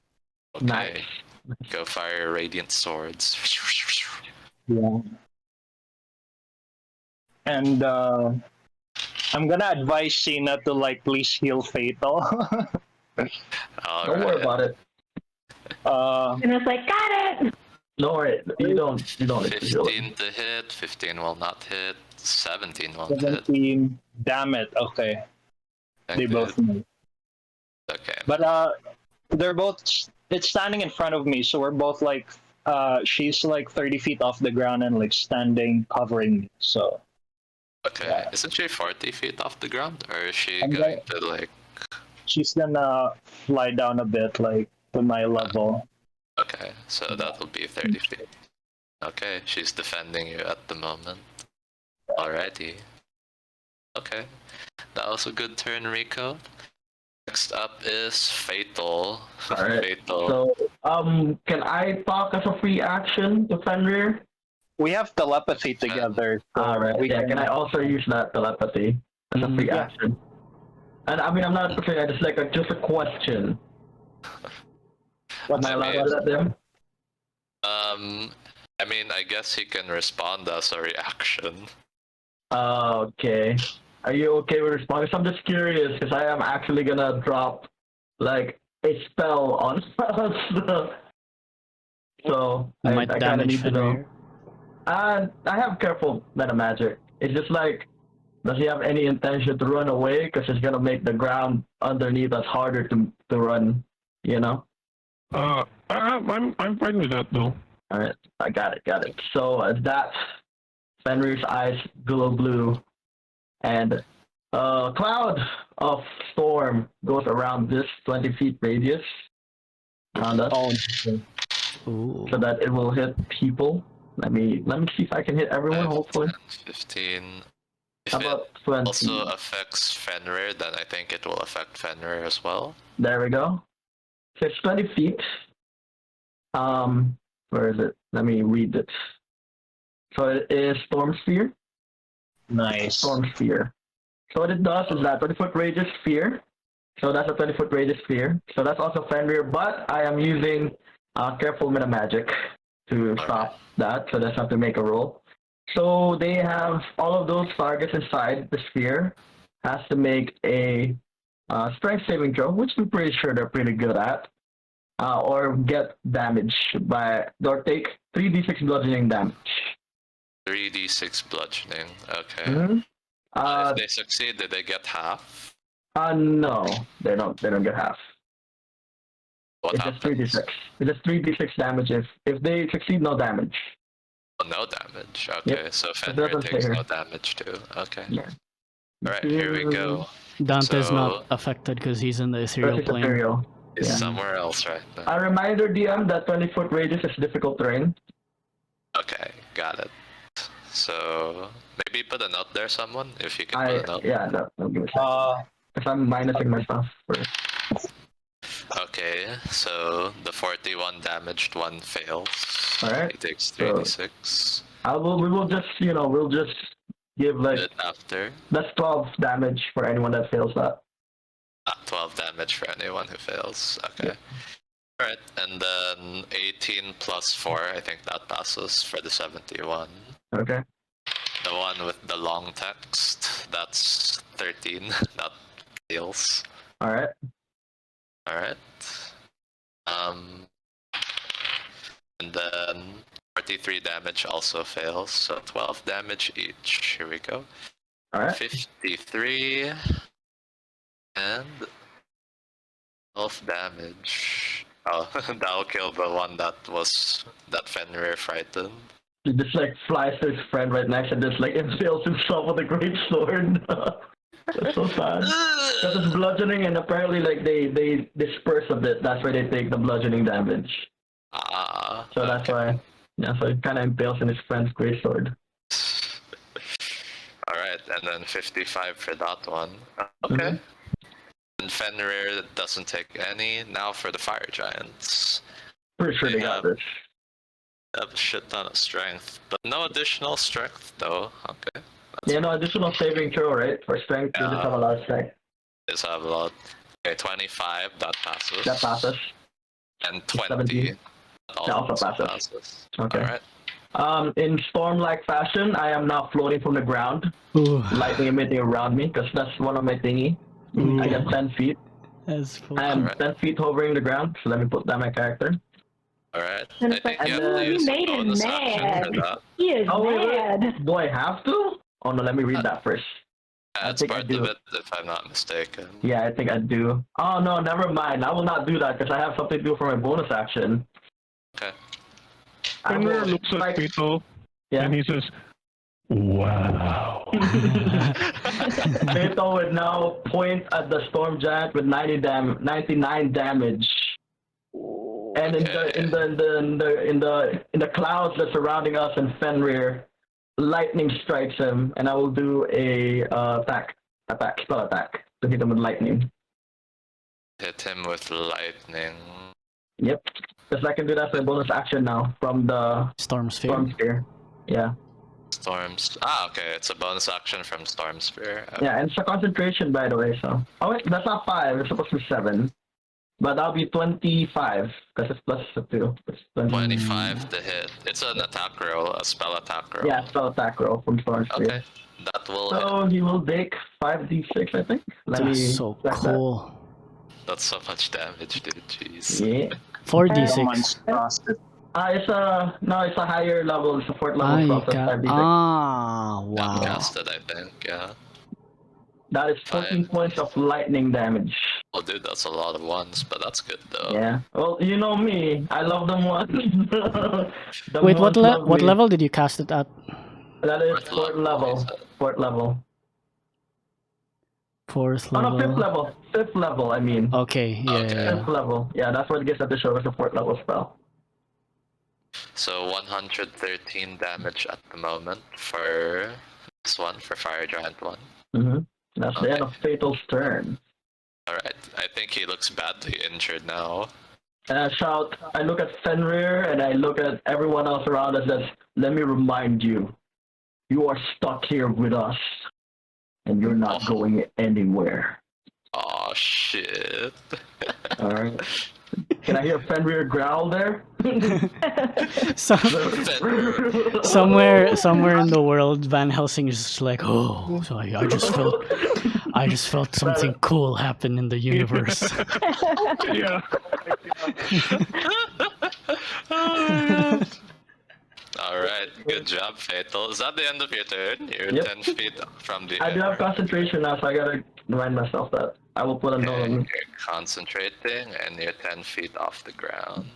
Okay. Nice. Go fire radiant swords. Yeah. And I'm gonna advise Cinna to, like, please heal Fatal. Don't worry about it. And it's like, got it! Don't worry. You don't need to heal it. 15 to hit, 15 will not hit, 17 won't hit. 17. Damn it. Okay. They both know. Okay. But they're both. It's standing in front of me, so we're both like. She's like 30 feet off the ground and like standing, covering me. So. Okay. Yeah. Isn't she 40 feet off the ground, or is she I'm going to like? She's gonna fly down a bit, like to my level. Okay, so that'll be 30 feet. Okay, she's defending you at the moment. Alrighty. Okay, that was a good turn, Rico. Next up is Fatal. Alright. Fatal. So, can I talk as a free action to Fenrir? We have telepathy together. So Alright. we Yeah, can I also use that telepathy as a free Yeah. action? And I mean, I'm not saying I just like just a question. Am I allowed to do that there? I mean, I guess he can respond as a reaction. Okay. Are you okay with responding? So I'm just curious because I am actually gonna drop like a spell on us. So You might I kind of damage need to know. Fenrir. I have careful meta magic. It's just like, does he have any intention to run away? Because it's gonna make the ground underneath us harder to run. You know. I'm fine with that though. All right, I got it. So that Fenrir's eyes glow blue, and a cloud of storm goes around this 20 feet radius around us, Ooh. so that it will hit people. Let me see if I can hit everyone. 5, Hopefully, 10, 15. If how it about 20? also affects Fenrir, then I think it will affect Fenrir as well. There we go. So it's 20 feet. Where is it? Let me read it. So it is Storm Sphere. Nice. Storm Sphere. So what it does is that 20-foot radius sphere. So that's a 20-foot radius sphere. So that's also Fenrir, but I am using careful meta magic to stop that. So that's have to make a roll. So they have all of those targets inside the sphere has to make a strength saving throw, which I'm pretty sure they're pretty good at. or get damaged by, or take 3d6 bludgeoning damage. 3d6 bludgeoning. Okay. Mhm. If they succeed, did they get half? No, they don't get half. What It's happens? just 3d6. It's just 3d6 damage. If they succeed, no damage. Oh, no damage. Okay, so doesn't Fenrir say takes here. no damage too. Okay. Yeah. Alright, here we go. Dante's So- not affected because he's in the ethereal Versus plane. Ethereal. He's Yeah. somewhere else right now. A reminder, DM, that 20-foot radius is difficult terrain. Okay, got it. So maybe put a note there, someone, if you can put a note. Yeah, that'll give me a second. If I'm minusing myself first. Okay, so the 41 damaged one fails. Alright, He takes 3d6. we will just, we'll just give like, Bit after. that's 12 damage for anyone that fails that. 12 damage for anyone who fails. Okay. Alright, and then 18 plus 4, I think that passes for the 71. Okay. The one with the long text, that's 13. That fails. Alright. Alright. And then 43 damage also fails, so 12 damage each. Here we go. Alright. 53 and 12 damage. Oh, that'll kill the one that Fenrir frightened. He just like flies to his friend right next and just like impales himself with a great sword. That's so sad. Because it's bludgeoning and apparently like they disperse a bit. That's why they take the bludgeoning damage. So that's why. Yeah, so it kind of impales in his friend's great sword. Alright, and then 55 for that one. Okay. And Fenrir doesn't take any. Now for the fire giants. Pretty sure they got this. They have a shit ton of strength, but no additional strength though. Okay. Yeah, no additional saving throw, right? For strength, you just have a lot of strength. Just have a lot. Okay, 25, that passes. That passes. And 20. 17. That also passes. Okay. Alright. In storm-like fashion, I am now floating from the ground, Ooh, lightning emitting around me, because that's one of my thingy. I get 10 feet. that's full. I am Alright. 10 feet hovering the ground, so let me put down my character. Alright. And I it's think like, you have "Ooh, to you use a made him bonus action mad." for that. He is Oh, wait. mad. Do I have to? Oh no, let me read that first. Yeah, it's think I part do. of it, if I'm not mistaken. Yeah, I think I do. Oh no, never mind. I will not do that because I have something to do for my bonus action. Okay. I Fenrir will looks at strike- Fatal Yeah. and he says, "Wow." Beto would now point at the storm giant with 99 damage. And in the clouds that surrounding us and Fenrir, lightning strikes him, and I will do a spell attack to hit him with lightning. Hit him with lightning. Yep, because I can do that for a bonus action now from the Storm sphere. storm sphere. Yeah, Storms. Okay, it's a bonus action from Storm Spear. Okay. yeah, and it's a concentration, by the way. So, oh wait, that's not 5. It's supposed to be 7. But that'll be 25 because it's plus 2. It's 25 to hit. It's an attack roll, a spell attack roll. Yeah, spell attack roll from Storm Spear. Okay, that will hit. So he will take 5d6, I think. Let me That's so check cool. That's so much damage, dude. Jeez. That. Yeah. 4d6. It's a higher level. It's a 4th level Ay, spell, so it's 5d6. wow. Casted, I think. Yeah. That is 14 points of lightning damage. Oh, dude, that's a lot of ones, but that's good though. Yeah. Well, you know me. I love them ones. Wait, what level did you cast it at? That is 4th Fourth level. 4th level. 4th Oh no, 5th level. level. 5th level, I mean. Okay, yeah, Okay. yeah, 5th level. Yeah, that's what it gives at the show. It's a 4th level spell. So 113 damage at the moment for this one, for Fire Giant 1. Mm-hmm. That's the Okay. end of Fatal's turn. Alright, I think he looks badly injured now. And I shout, I look at Fenrir and I look at everyone else around us as, let me remind you, you are stuck here with us. And you're not going anywhere. Oh shit. Alright. Can I hear Fenrir growl there? So, somewhere in the world, Van Helsing is just like, oh, so I just felt, I just felt something cool happen in the universe. Yeah. Alright, good job, Fatal. Is that the end of your turn? You're Yep. 10 feet from the I do have air. concentration now, so I gotta remind myself that. I will put a note on Okay, me. you're concentrating and you're 10 feet off the ground.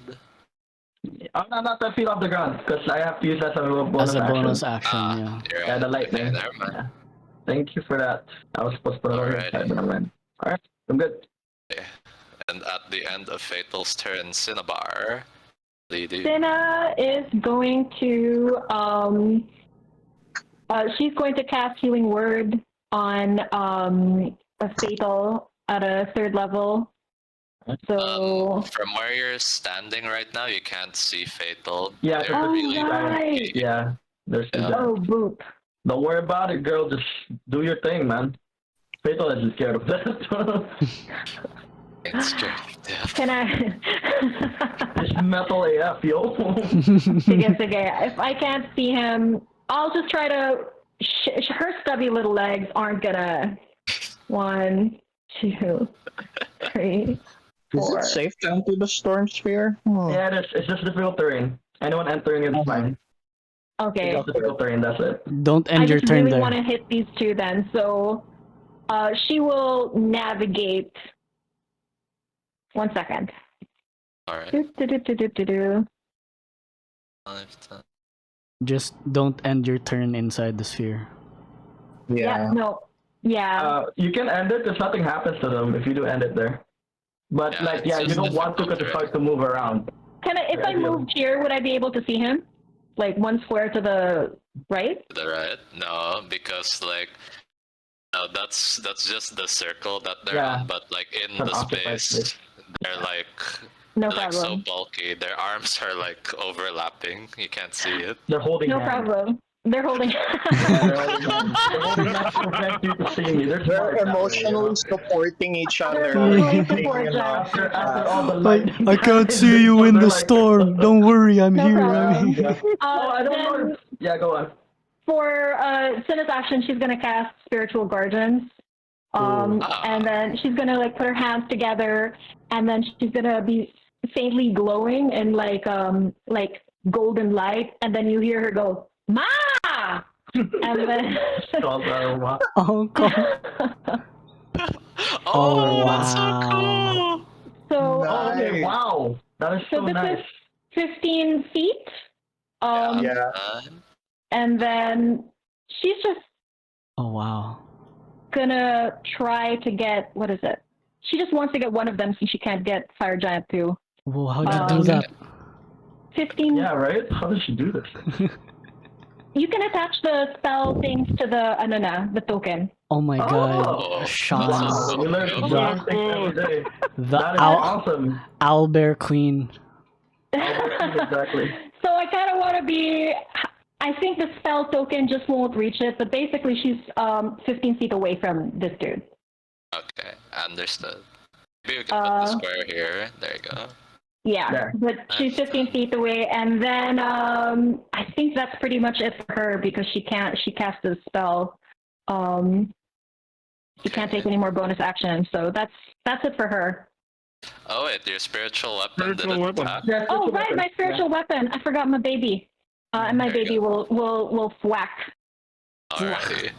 I'm not 10 feet off the ground, because I have to use that as a bonus As a action. bonus action, yeah. You're Yeah, the on. lightning. Okay, never mind. Yeah. Thank you for that. I was supposed to put it on the Alrighty. side, but never mind. Alright, I'm good. And at the end of Fatal's turn, Cinnabar, what do you do? Cinna is going to she's going to cast Healing Word on a Fatal at a 3rd level. So From where you're standing right now, you can't see Fatal. Yeah, They're Oh, really right. Yeah, there's Yeah. oh boop. Don't worry about it, girl. Just do your thing, man. Fatal is just scared of that. it's death. Can I? It's metal AF, yo. Sige. If I can't see him, I'll just try to. Her stubby little legs aren't gonna. 1, 2, 3, Is 4. it safe to enter the storm sphere? Oh. Yeah, it's just difficult terrain. Anyone entering is fine. Okay. It's difficult terrain, that's it. Don't end I your just turn really there. want to hit these two then. So, she will navigate. 1 second. Alright. Do. 5, 10. Just don't end your turn inside the sphere. Yeah. No. Yeah. You can end it if nothing happens to them if you do end it there. But Yeah, it's you just don't want to because it starts to move around. Can I? If I moved here, would I be able to see him? Like 1 square to the right? To the right? No, because no, that's just the circle that they're Yeah. on, but like in It's an the occupied space, space. they're No they're like so problem. bulky. Their arms are like overlapping. You can't see it. They're holding No hands. problem. They're holding. They're holding hands. They're holding hands to prevent you to see me. They're They're smart that way, emotionally supporting each other. Emotionally Like, support you know, After all the I, lightning. I can't see you in the storm. Don't worry, I'm No here. problem. I'm here. Yeah. Oh, I don't know. Then Yeah, go on. for Cinna's action, she's gonna cast Spiritual Guardians. And then she's gonna like put her hands together, and then she's gonna be faintly glowing in like golden light, and then you hear her go, "Ma!" And then Oh, God. Oh, that's so wow. cool! so Okay, wow. That is so so this nice. is 15 feet. Yeah. And then she's just Oh, wow. gonna try to get, what is it? She just wants to get one of them since she can't get Fire Giant 2. Whoa, how'd you do that? 15. Yeah, right? How does she do this? You can attach the spell things to the token. Oh my Oh. God. Sean. Wow, we learn things every day. The That is owl, awesome. owlbear queen. Exactly. So I kind of want to be. I think the spell token just won't reach it, but basically she's 15 feet away from this dude. Okay, understood. Maybe we can put the square here. There you go. Yeah, There. but she's 15 feet away, and then I think that's pretty much it for her because she cast a spell. She can't take any more bonus actions, so that's it for her. Oh wait, your spiritual weapon Spiritual didn't weapon. attack? Yeah, Oh right, my spiritual weapon. I forgot my baby. And my There you baby will whack. Alrighty.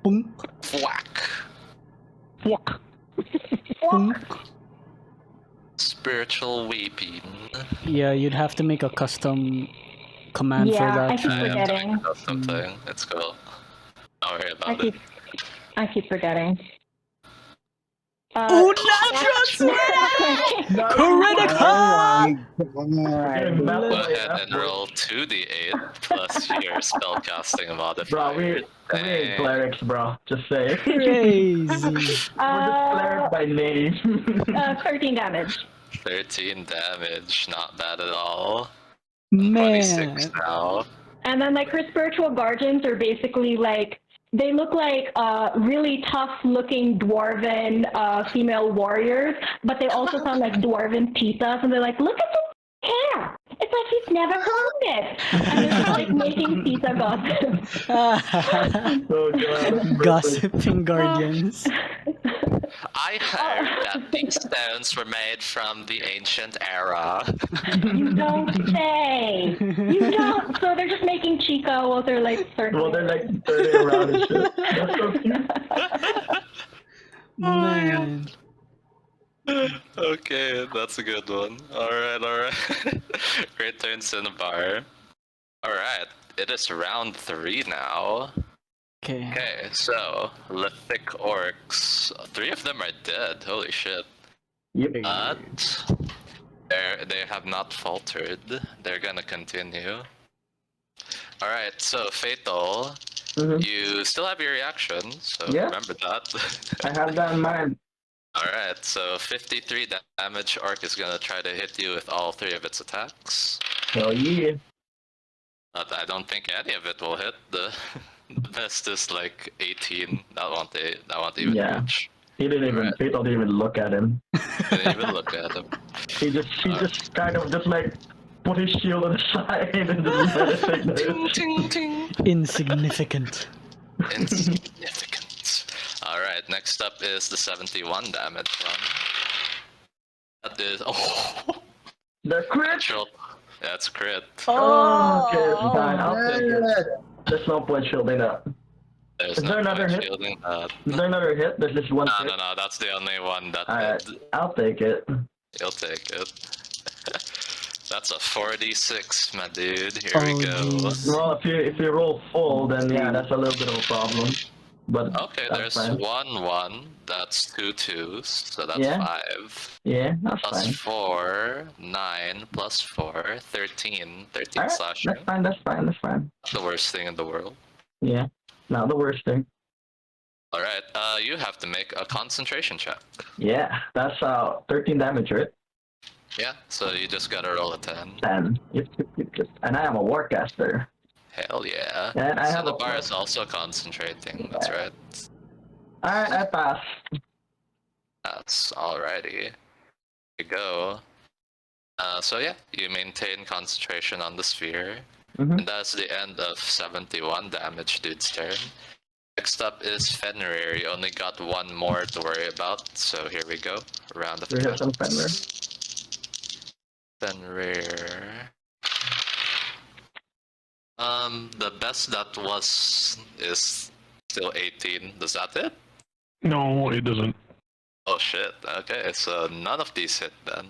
Boom, Whack. whack, boom. Spiritual weeping. Yeah, you'd have to make a custom command for Yeah, that. I keep I have to forgetting. make up something. It's cool. Don't worry I about it. keep forgetting. Oh, natural Critical! Go ahead and roll 2d8 plus your spellcasting Bro, modifier. we ain't clerics, bro. Just say. Crazy. We're just clerics by name. 13 damage. 13 damage, not bad at all. Man. 26 now. And then like her spiritual guardians are basically like, they look like really tough looking dwarven female warriors, but they also sound like dwarven pizzas, and they're like, look at this hair! It's like he's never heard it! And they're just like making pizza gossip. Oh god. Gossiping guardians. I heard that these stones were made from the ancient era. You don't say. You don't. So they're just making Chica while they're like circling. Well, they're like turning around and shit. That's so cute. Man. Okay, that's a good one. Alright. Great turn, Cinnabar. Alright, it is round 3 now. Okay. Okay, so, Lithic Orcs. 3 of them are dead, holy shit. Yep. But, they have not faltered. They're gonna continue. Alright, so Fatal, you still have your reaction, so Yeah. remember that. I have that in mind. Alright, so 53 damage. Orc is gonna try to hit you with all 3 of its attacks. Hell yeah. But I don't think any of it will hit. The best is like 18. That won't even Yeah. reach. He didn't even. Right. Fatal didn't even look at him. Didn't even look at him. He just kind of just like put his shield on the side and just let it take the hit. Ting, ting. Insignificant. Insignificant. Alright, next up is the 71 damage one. That is. Oh! The crit. Natural. That's crit. Oh, okay, it's fine. I'll take it. There's no point shielding that. There's Is there no another point hit? shielding that. Is there another hit? There's just one hit. No, that's the only one that Alright, did. I'll take it. You'll take it. That's a 46, my dude. Here we go. jeez. Well, if you roll full, then yeah, that's a little bit of a problem. But Okay, that's there's fine. 1-1. That's 2 2s, so that's Yeah. 5. Yeah, that's Plus fine. 4, 9, plus 4, 13. 13 Alright, slashing. that's fine. That's fine. That's fine. Not the worst thing in the world. Yeah, not the worst thing. Alright, you have to make a concentration check. Yeah, that's 13 damage, right? Yeah, so you just gotta roll a 10. 10. Yep. And I am a warcaster. Hell yeah. And I So have the a bar is also concentrating, that's right. Alright, I pass. That's alrighty. Here you go. So yeah, you maintain concentration on the sphere. Mhm. And that's the end of 71 damage, dude's turn. Next up is Fenrir. You only got 1 more to worry about, so here we go. Round of We have some Fenrir. Fenrir. The best that was is still 18. Does that hit? No, it doesn't. Oh shit. Okay, so none of these hit then.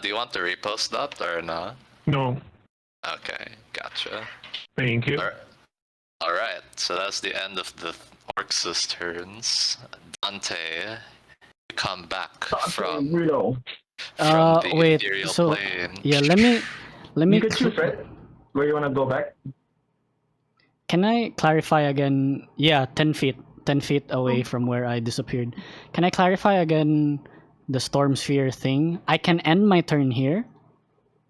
Do you want to repost that or not? No. Okay, gotcha. Thank you. Alright, so that's the end of the Orcs' turns. Dante, you come back from Rico. the Wait. ethereal So plane. yeah, let me You can choose, right? Where you wanna go back? Can I clarify again? Yeah, 10 feet. 10 feet away from where I disappeared. Can I clarify again the storm sphere thing? I can end my turn here.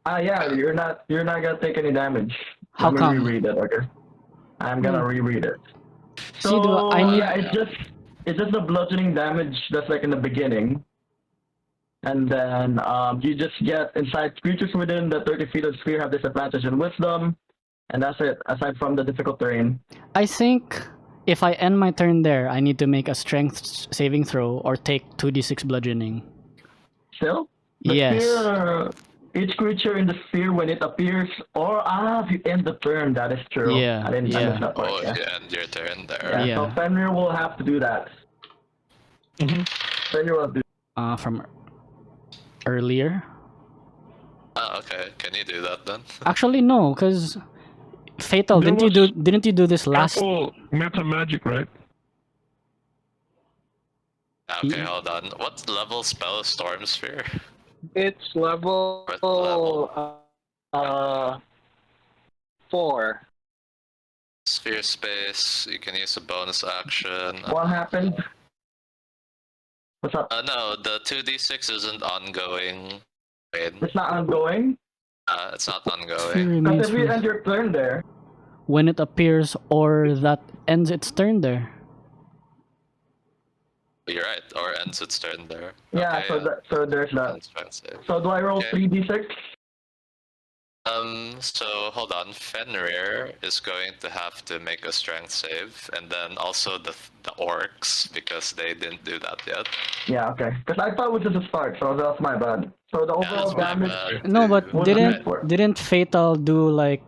Yeah, you're not gonna take any damage. How Let me come? reread it, okay? I'm gonna reread it. See, I need. Yeah, it's just the bludgeoning damage that's like in the beginning. And then you just get inside creatures within the 30 feet of the sphere have disadvantage in wisdom. And that's it, aside from the difficult terrain. I think if I end my turn there, I need to make a strength saving throw or take 2d6 bludgeoning. Still? The Yes. sphere, each creature in the sphere when it appears, or if you end the turn, that is true. Yeah, I didn't yeah. miss that part. Oh, Yeah. yeah, and your turn there. Yeah, Yeah. so Fenrir will have to do that. Fenrir will do From earlier. Oh, okay. Can you do that then? Actually, no, because Fatal, There didn't you do this last? Apple meta magic, right? Okay, hold on. What level spell is Storm Sphere? It's level What level? 4. Sphere space. You can use a bonus action. What happened? What's up? No, the 2d6 isn't ongoing. Wait, It's not ongoing? it's not Sphere ongoing. remains Because if you for end your turn there, when it appears or that ends its turn there. You're right, or ends its turn there. yeah, Okay, so there's that. That's fine, save. So do I roll Okay. 3d6? So hold on. Fenrir is going to have to make a strength save, and then also the orcs because they didn't do that yet. Yeah, okay. Because I thought it was just a start, so that's my bad. So the Yeah, overall it's my damage. bad. No, but What didn't was it? didn't Fatal do like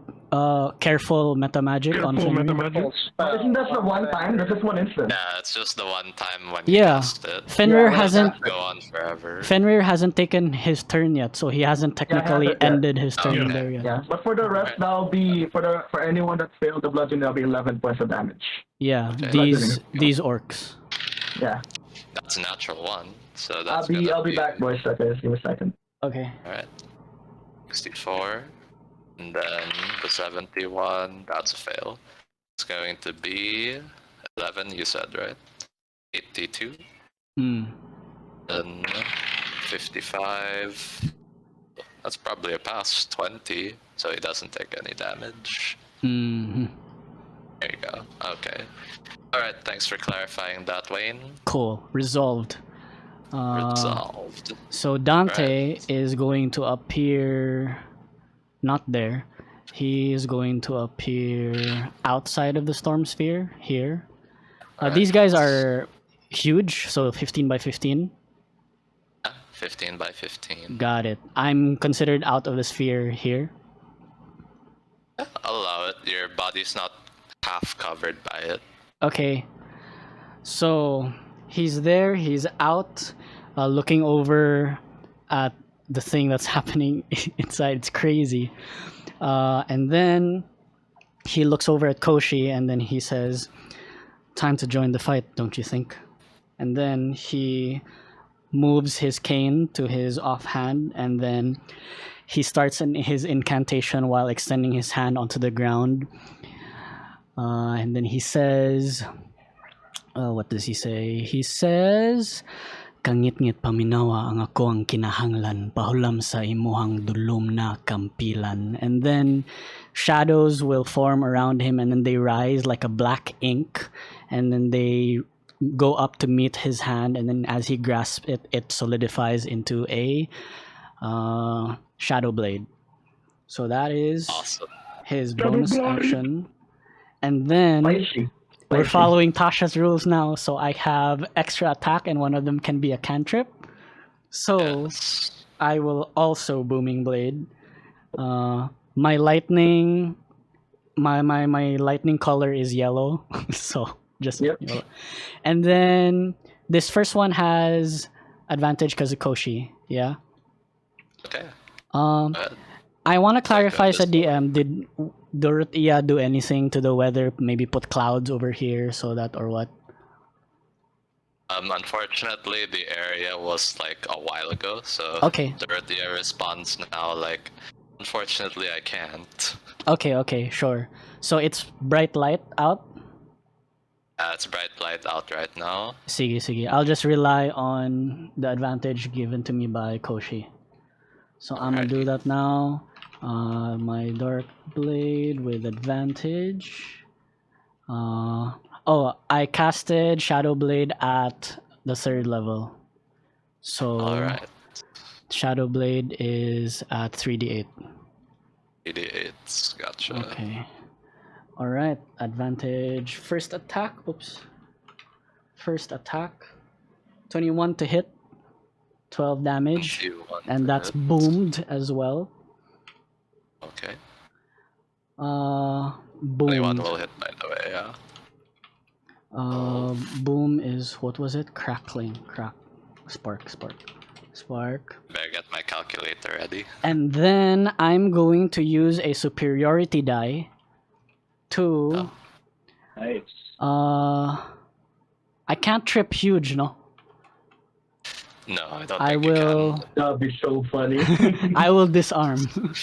careful meta magic on Careful, Fenrir? Metamagic. But isn't that the one time? That's just one instance. Yeah, it's just the one time when you Yeah, cast it. Fenrir Yeah, hasn't Go on forever. Fenrir hasn't taken his turn yet, so he hasn't technically hasn't yet. ended his turn Okay. there yet. Yeah, but for the rest, that'll be for anyone that failed the bludgeon, that'll be 11 points of damage. Yeah, Okay. these orcs. Yeah, That's a natural one. So I'll that's be back, boys. Okay, just give me a second. Okay. Alright. 64. And then the 71, that's a fail. It's going to be 11, you said, right? 82. Hmm. Then 55. That's probably a pass. 20. So he doesn't take any damage. Hmm. There you go. Okay. Alright, thanks for clarifying that, Wayne. Cool. Resolved. Resolved. So Dante Right. is going to appear not there. He is going to appear outside of the storm sphere here. These guys are huge, so 15 by 15. 15 by 15. Got it. I'm considered out of the sphere here. I'll allow it. Your body's not half covered by it. Okay. So he's there, he's out, looking over at the thing that's happening inside. It's crazy. And then he looks over at Koshi and then he says, "Time to join the fight, don't you think?" And then he moves his cane to his offhand and then he starts his incantation while extending his hand onto the ground. And then he says, what does he say? He says, "Kangit-ngit paminawa ang ako ang kinahanglan, pahulam sa imuhang dulom na kampilan." And then shadows will form around him and then they rise like a black ink and then they go up to meet his hand and then as he grasps it, it solidifies into a shadow blade. So that is Awesome. his bonus action. And then Spicy. we're following Tasha's rules now, so I have extra attack and one of them can be a cantrip. So Yes. I will also Booming Blade. My lightning my lightning color is yellow. So just Yep. yellow. And then this first one has advantage because of Koshi, yeah. Okay. Um Go ahead. I want to clarify this sa DM, did Dorothea do anything to the weather? Maybe put clouds over here so that or what? Unfortunately, the area was like a while ago, so Okay. Dorothea responds now like, unfortunately, I can't. Okay, sure. So it's bright light out? It's bright light out right now. Sige. I'll just rely on the advantage given to me by Koshi. So I'm gonna do that now. My Dark Blade with advantage. I casted Shadow Blade at the 3rd level. So Alright. Shadow Blade is at 3d8. 88. Gotcha. Okay. Alright, advantage. First attack. 21 to hit. 12 damage. 21 And to that's hit. boomed as well. Okay. Boomed. 21 will hit, by the way, yeah. Boom is, what was it? Crackling. Spark. Better get my calculator ready. And then I'm going to use a superiority die to... Nice. I can't trip huge, no? No, I don't I think you will... That'd be so funny. I will disarm. can.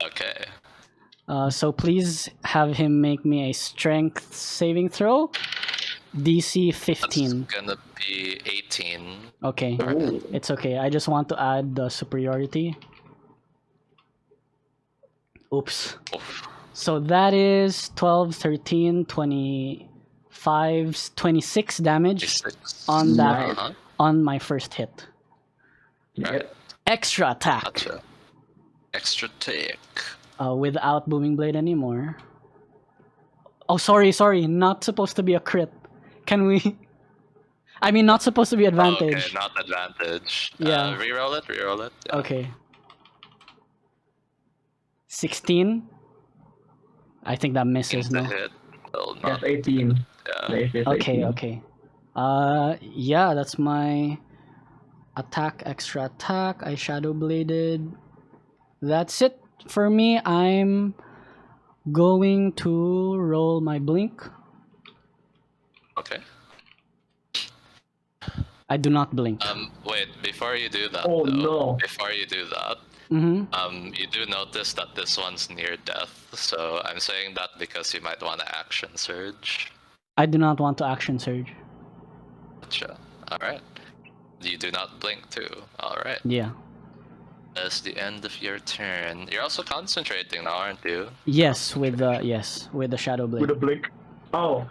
Okay. So please have him make me a strength saving throw. DC 15. That's gonna be 18. Okay, it's okay. I just want to add the superiority. Oops. Oof. So that is 12, 13, 25, 26 damage 26. on that Uh-huh. on my first hit. Right. Extra attack. Gotcha. Extra tick. Without booming blade anymore. Oh, sorry. Not supposed to be a crit. Can we? I mean, not supposed to be advantage. Okay, not advantage. Yeah. Reroll it. Yeah. Okay. 16. I think that misses. The No. hit will Yes, not. 18. Yeah. Yes, yes, 18. Okay. Yeah, that's my attack, extra attack. I shadow bladed. That's it for me. I'm going to roll my blink. Okay. I do not blink. Wait. Before you do that, Oh, though. no. Before you do that, Mm-hmm. you do notice that this one's near death. So I'm saying that because you might want to action surge. I do not want to action surge. Gotcha. All right. You do not blink too. All right. Yeah. That's the end of your turn. You're also concentrating now, aren't you? Yes, with the shadow blade. With a blink. Oh,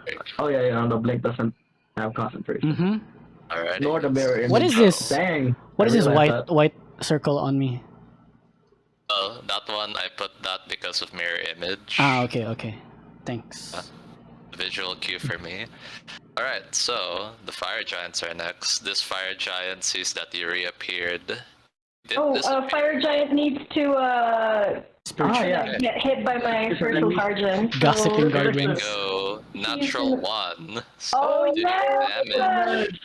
yeah. The blink doesn't have concentration. Mm-hmm. Alright. Nor the mirror image. What is this? Dang. What is I this realized white circle on me? Oh, that one I put that because of mirror image. Ah, okay. Thanks. Visual cue for me. Alright, so the fire giants are next. This fire giant sees that you reappeared. Fire giant needs to Spiritual. yeah. get hit by my spiritual sergeant. Gossiping So- guard wings. Go natural 1. So Oh do yeah! damage.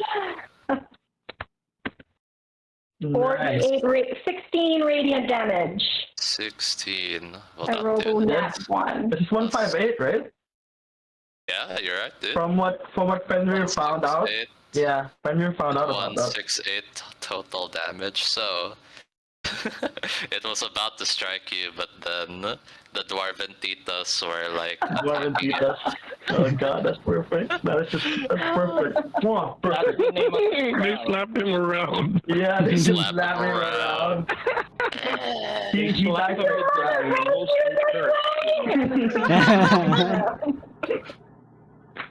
16 radiant damage. 16. Well, I that rolled did. nat 1. This is 158, right? Yeah, you're right, dude. From what Fenrir found out. 168, Yeah, Fenrir found out about that. 168 total damage, so it was about to strike you, but then the dwarven titas were like Dwarven Titas. Oh god, that's perfect. That's perfect. Mwah, perfect. They slapped him around. Yeah, they just Slap slap him him around. around. He died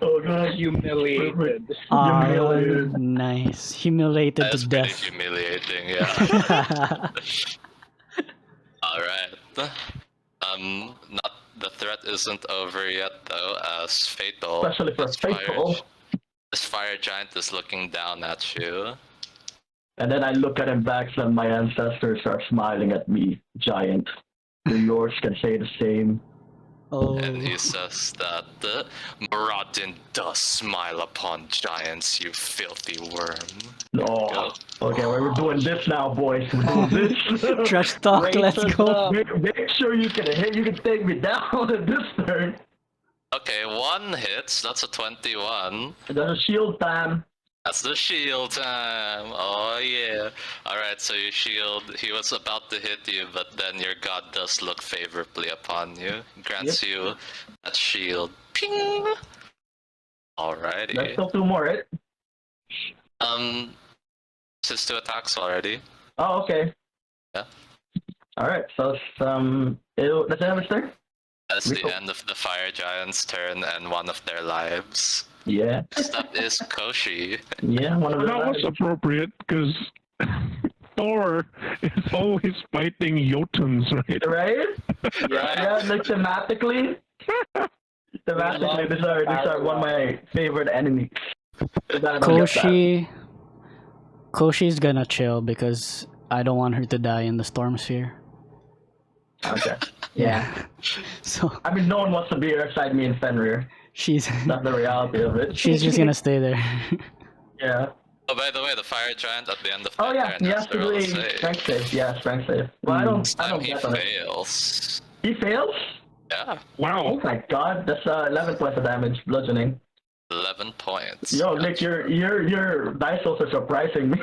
Oh god, Humiliated. Humiliated. Nice. Humiliated That's to pretty death. humiliating, yeah. Alright. Not the threat isn't over yet though, as Fatal. Especially for Fatal. This fire giant is looking down at you. And then I look at him back and my ancestors are smiling at me, giant. Yours can say the same. Oh. And he says that Moradin does smile upon giants, you filthy worm. Oh, okay, we're doing this now, boys. We're doing this. Trash talk, let's go. Make sure you can take me down at this turn. Okay, 1 hits, that's a 21. There's a shield time. That's the shield time. Oh yeah. Alright, so your shield, he was about to hit you, but then your god does look favorably upon you. Grants you that shield. Ping! Alrighty. There's still 2 more, right? This is 2 attacks already. Oh, okay. Yeah. Alright, so that's the end of his turn? That's Rico. the end of the fire giant's turn and one of their lives. Yeah. Next up is Koshi. Yeah, one of That was them. appropriate because Thor is always fighting Jotuns, right? Right? Yeah, like thematically. Thematically, these are one of my favorite enemies. Koshi's gonna chill because I don't want her to die in the storm sphere. Okay. Yeah. So I mean, no one wants to be beside me in Fenrir. she's That's the reality of it. she's just gonna stay there. Yeah. Oh, by the way, the fire giant at the end of Oh that yeah, turn he has has to to roll a do save. strength save. Yeah, strength save. Well, This I time don't he get on it. fails. He fails? Yeah, Oh Wow. my god, that's 11 points of damage, bludgeoning. 11 points. Yo, Nick, your dice rolls are surprising me.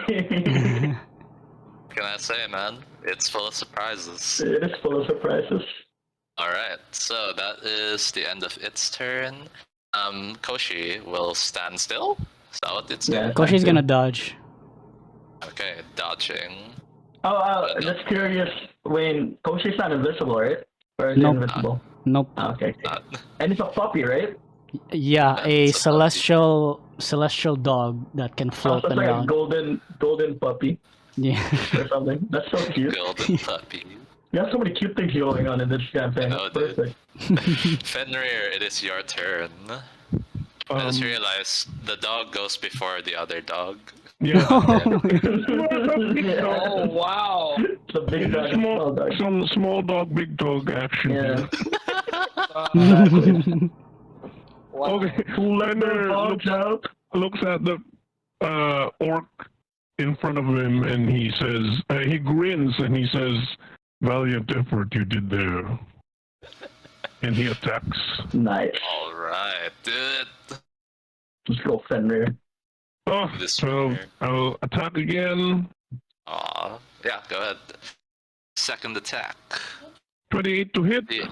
What can I say, man? It's full of surprises. It is full of surprises. Alright, so that is the end of its turn. Koshi will stand still? Is that what it's doing? Yeah. Koshi's gonna dodge. Okay, dodging. Oh, just curious, Wayne, Koshi's not invisible, right? Or is he Nope. invisible? Nope. Oh, okay. Not. And it's a puppy, right? Yeah, a It's a puppy. celestial dog that can Oh, float so it's like a around. golden puppy Yeah. or something. That's so cute. Golden puppy. You have so many cute things going on in this campaign. I know, That's dude. perfect. Fenrir, it is your turn. I just realized the dog goes before the other dog. Yeah. Oh wow. It's a big dog. and small dog. Some small dog, big dog action. Yeah. Exactly. Wow. Okay, Fenrir Dogs out. looks at the orc in front of him and he says, he grins and he says, "Valiant effort you did there." And he attacks. Nice. Alright, dude. Let's go, Fenrir. Oh, This so one here. I'll attack again. Aw. Yeah, go ahead. Second attack. 28 to hit. The 8.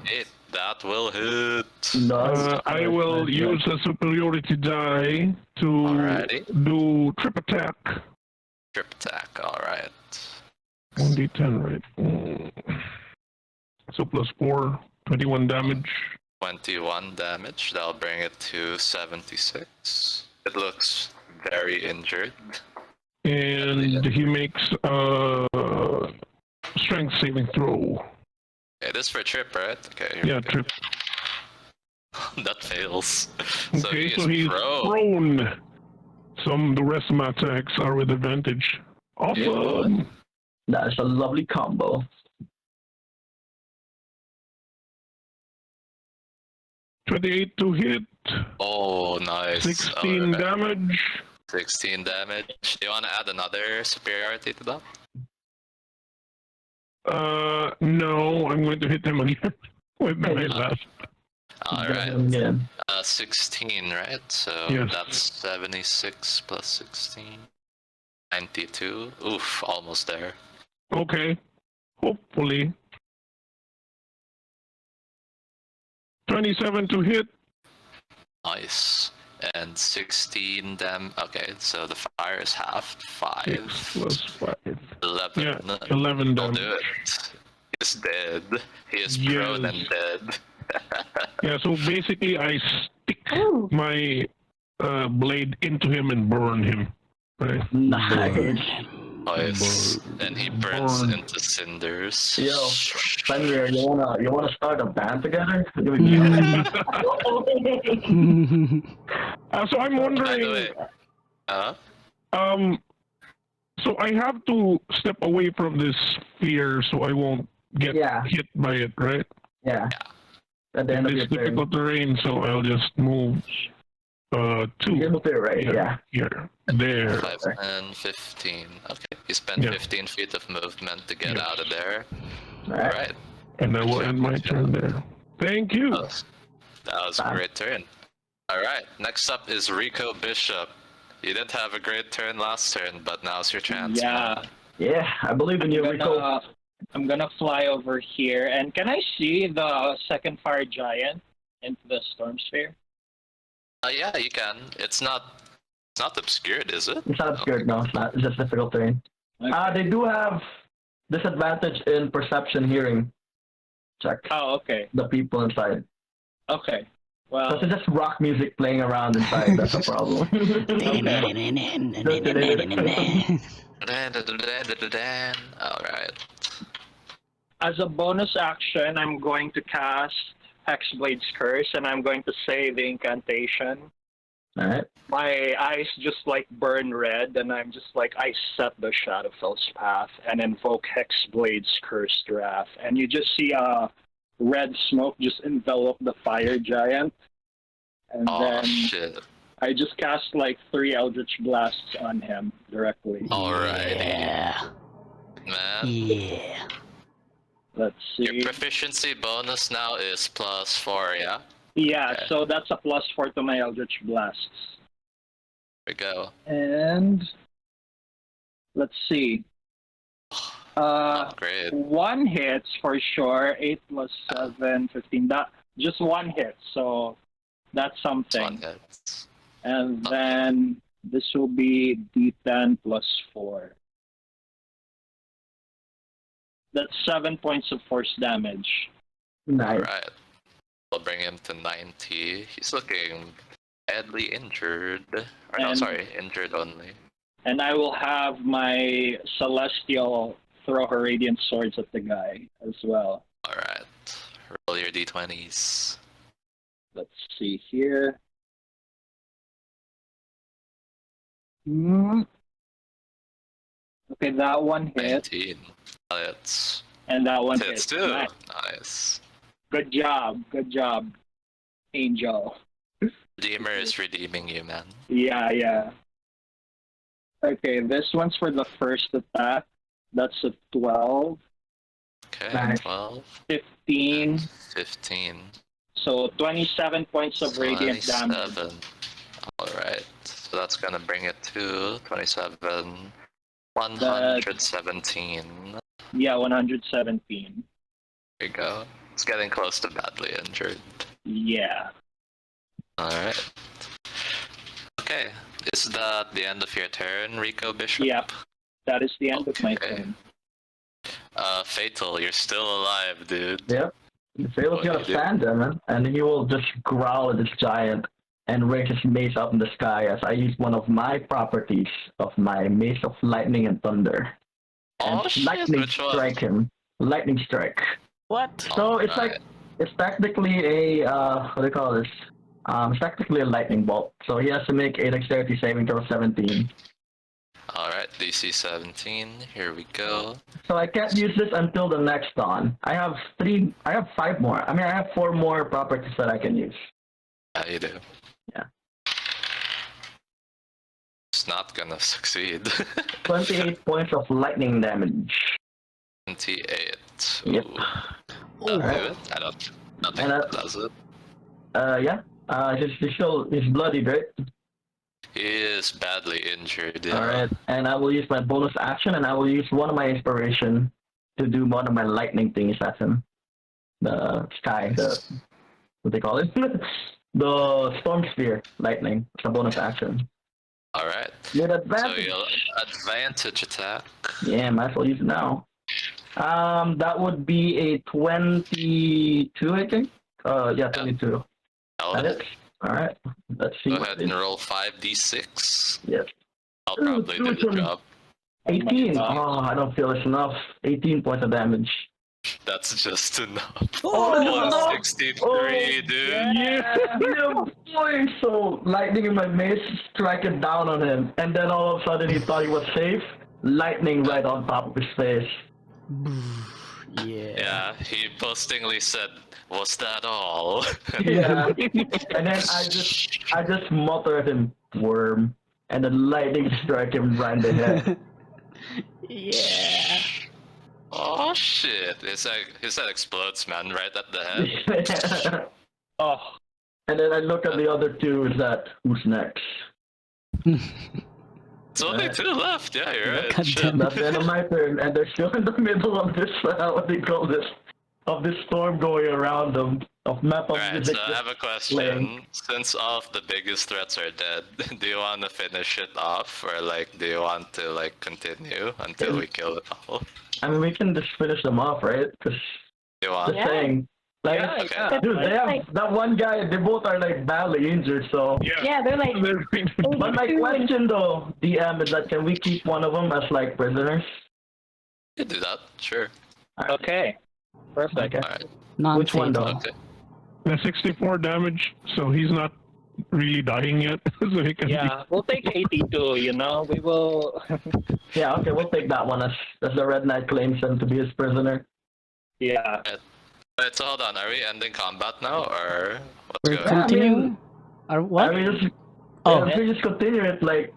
That will hit. Nice. I will Nice. use a superiority die to Alrighty. do trip attack. Trip attack, alright. 1d10, right? So plus 4, 21 damage. 21 damage. That'll bring it to 76. It looks very injured. And he makes a strength saving throw. It is for trip, right? Okay. Here Yeah, we go. trip. That fails. Okay, so so he's he's prone. prone. The rest of my attacks are with advantage. Awesome. That's a lovely combo. 28 to hit. Oh, nice. 16 Alright. damage. 16 damage. Do you want to add another superiority to that? No, I'm going to hit him again with my last. Alright. Yeah. 16, right? So Yes. that's 76 plus 16. 92. Oof, almost there. Okay. Hopefully. 27 to hit. Nice. And 16 Okay, so the fire is halved. 5. 6 plus 5. 11. Yeah, 11 I'll damage. do it. He's dead. He is Yes. prone and dead. Yeah, so basically I stick my blade into him and burn him. Right? Nice. Nice. And he burns Burn. into cinders. Yo, Fenrir, you wanna start a band together? So I'm By the wondering, way, so I have to step away from this sphere so I won't get Yeah. hit by it, right? Yeah. At the end of It's your turn. difficult terrain, so I'll just move You're 2 able to right, yeah. here, there. 5 and 15. Okay, you spent Yeah. 15 feet of movement to get Yes. out of there. Alright. Alright. And I will end my turn there. Thank you. That was a great turn. Alright, next up is Rico Bishop. You didn't have a great turn last turn, but now's your chance. Yeah. Yeah, I believe in you, Rico. I'm gonna fly over here, and can I see the second fire giant into the storm sphere? Yeah, you can. It's not obscured, is it? It's not obscured, no, it's not. It's just difficult terrain. Okay. They do have disadvantage in perception hearing. Check Oh, okay. the people inside. Okay. Well, So it's just rock music playing around inside, that's a problem. Alright. as a bonus action, I'm going to cast Hexblade's Curse, and I'm going to say the incantation. Alright. My eyes just like burn red, and I'm just like, I set the Shadowfell's path and invoke Hexblade's Cursed Wrath. And you just see red smoke just envelop the fire giant. And Oh then shit. I just cast like 3 Eldritch Blasts on him directly. Alright. Yeah. Man. Yeah. Let's see. Your proficiency bonus now is +4, yeah? Yeah, Okay. so that's a +4 to my Eldritch Blasts. There we go. And let's see. Oh, great. 1 hits for sure. 8 plus 7, 15. That just 1 hit, so that's It's something. 1 hit. And then this will be D10 plus 4. That's 7 points of force damage. Nice. Alright. We'll bring him to 90. He's looking badly injured. Or no, And- sorry, injured only. And I will have my celestial throw her radiant swords at the guy as well. Alright. Roll your d20s. Let's see here. Okay, that one hit, 19. It's and that one hits hit. too. Nice. Nice. Good job, Angel. Redeemer is redeeming you, man. Yeah. Okay, this one's for the first attack. That's a 12, Okay, Nice. 12, 15, 15, so 27 points of radiant damage. 27. Alright, so that's gonna bring it to 27, 117. Yeah, 117. There you go. It's getting close to badly injured. Yeah. Alright. Okay, is that the end of your turn, Rico Bishop? Yep. That is the end of my Okay. turn. Fatal, you're still alive, dude. Yep. Fatal's What gonna do you do? stand there, man, and he will just growl at this giant and raise his mace up in the sky as I use one of my properties of my Mace of Lightning and Thunder. And Oh shit, lightning which one? strike him. Lightning strike. What? So it's like it's technically a what do you call this? It's technically a lightning bolt. So he has to make a dexterity saving throw 17. Alright, DC 17, here we go. So I can't use this until the next dawn. I have 5 more. I have 4 more properties that I can use. Yeah, you do. Yeah. It's not gonna succeed. 28 points of lightning damage. 28. Yep. Ooh. That'll do it. I don't think And that does it. Yeah. He's bloodied, right? He is badly injured. Yeah. Alright. And I will use my bonus action and I will use one of my inspiration to do one of my lightning things at him. The sky, what they call it? The storm sphere lightning. It's a bonus action. Alright. With So advantage. you'll advantage attack. Yeah, might as well use it now. That would be a 22, I think. Yeah, 22. I'll That it? Alright. Let's see. go what ahead it and is. roll 5d6. Yes. I'll probably do the job. 18. Oh my Oh, I don't feel it's enough. 18 points of damage. That's just enough. Oh, no. 163, dude. Yeah, boy. So lightning in my mace, strike it down on him, and then all of a sudden he thought he was safe. Lightning right on top of his face. Yeah. Yeah, he boastingly said, "Was that all?" Yeah. And then I just mutter at him, worm, and then lightning strike him right in the head. Yeah. Oh shit! His head explodes, man, right at the head. Oh, And then I look at the other two. Is that who's next? It's only 2 left. Yeah, you're right. God Shit. damn. That's the end of my turn, and they're still in the middle of this. What do you call this? Of this storm going around them. Of map of Alright, music. so I have a question. playing. Since all of the biggest threats are dead, do you want to finish it off, or like, do you want to like continue until we kill it all? I mean, we can just finish them off, right? Because Do you the want? Yeah. thing, like, yeah, Okay. yeah. dude, they have that one guy. They both are like badly injured. So, Yeah, they're like. but my 82 and- question though, DM, is that can we keep one of them as like prisoners? You can do that, sure. Okay. Perfect. Okay. Alright, Which one Non-fatal. though? okay. The 64 damage, so he's not really dying yet. So he can Yeah, we'll take 82, you know? We will... Yeah, okay, we'll take that one as the Red Knight claims him to be his prisoner. yeah. Wait, so hold on, are we ending combat now, or what's We're going on? continuing. Or what? I mean, just, Oh. if we just continue it, like,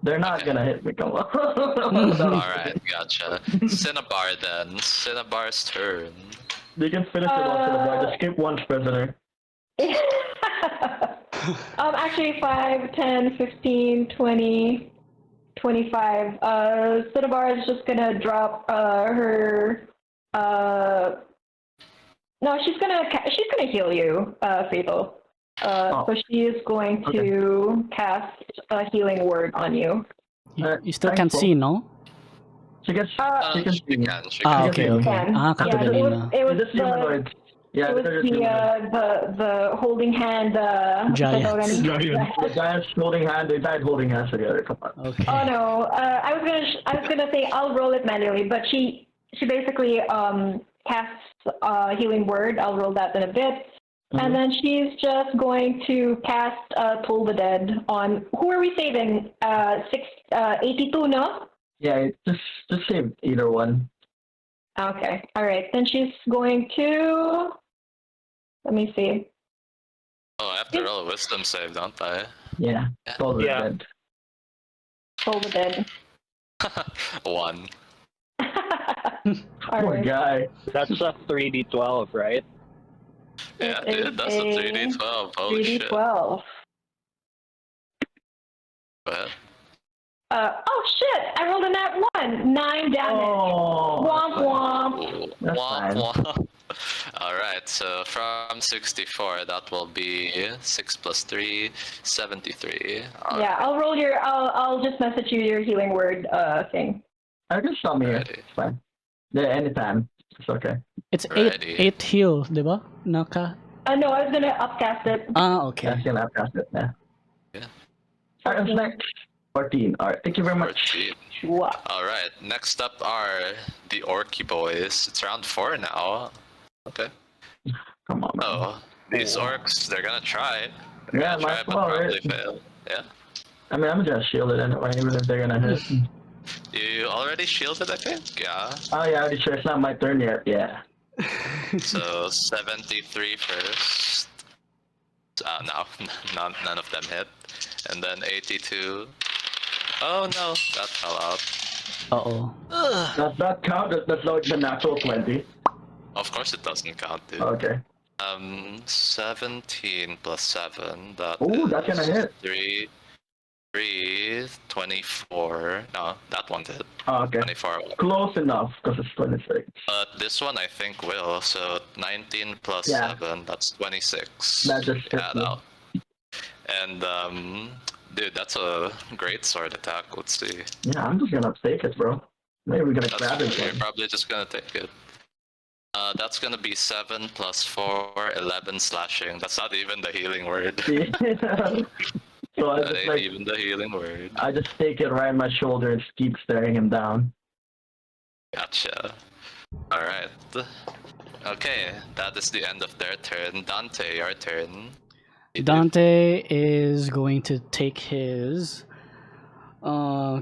they're not gonna hit me. Come on. Alright, gotcha. Cinnabar then. Cinnabar's turn. You can finish it off to the bar. Just keep one prisoner. Actually 5, 10, 15, 20, 25. Cinnabar is just gonna drop her no, she's gonna heal you, Fatal. So she is going to cast a healing word on you. You still Thanks, can't bro. see, no? She gets. She She can, can. she Ah, can. okay, can. okay. Can. Ah, Yeah, Catalina. it was Just the humanoids. Yeah, it was they're just humanoids. the holding hand Giants. Giants. The giants holding hand. They died holding hands together. Come on. Okay. Oh no, I was gonna say I'll roll it manually, but she she basically casts healing word. I'll roll that in a bit. And then she's just going to cast Toll the Dead on, who are we saving? 82, no? Yeah, just save either one. Okay, all right. Then she's going to, let me see. Oh, I have to roll a wisdom save, don't I? Yeah, Toll the Yeah. Dead. Toll the Dead. 1. All Poor right. guy. That's a 3d12, right? Yeah, It dude, is that's a 3d12. Holy shit. 3d12. Go ahead. Oh shit! I rolled a nat 1. 9 damage. Oh, Womp womp. That's Womp fine. womp. Alright, so from 64, that will be 6 plus 3, 73. Yeah, I'll roll your. I'll just message you your healing word thing. I can stop me here. Alrighty. It's fine. Yeah, anytime. It's okay. It's Alrighty. 8 heal, diba? Naka. No, I was gonna upcast it. Okay. That's gonna outcast it. Yeah. Yeah. Alright, what's next? 14. Alright, thank you very much. 14. Wow. Alright, next up are the Orky boys. It's round 4 now. Okay. Come on, man. Oh, these orcs, they're gonna try. They're Yeah, gonna try, might but well, probably right? fail. Yeah. I mean, I'm just shielded anyway, even if they're gonna hit. You already shielded, I think? Yeah. Oh yeah, I'm sure it's not my turn yet. Yeah. So 73 first. No, none of them hit. And then 82. Oh no, that fell out. Uh-oh. Does that count? That's like the natural 20. Of course it doesn't count, dude. Okay. 17 plus 7. Ooh, that's gonna hit. 24. No, that one did. Oh, okay. 24. Close enough, because it's 26. But this one I think will. So 19 plus Yeah. 7, that's 26. That just hit Add me. out. And dude, that's a great sword attack. Let's see. Yeah, I'm just gonna take it, bro. Maybe we're gonna grab That's, it. you're probably just gonna take it. That's gonna be 7 plus 4, 11 slashing. That's not even the healing word. So I That just ain't like, even the healing word. I just take it right on my shoulder and keep staring him down. Gotcha. Alright. Okay, that is the end of their turn. Dante, your turn. Dante is going to take his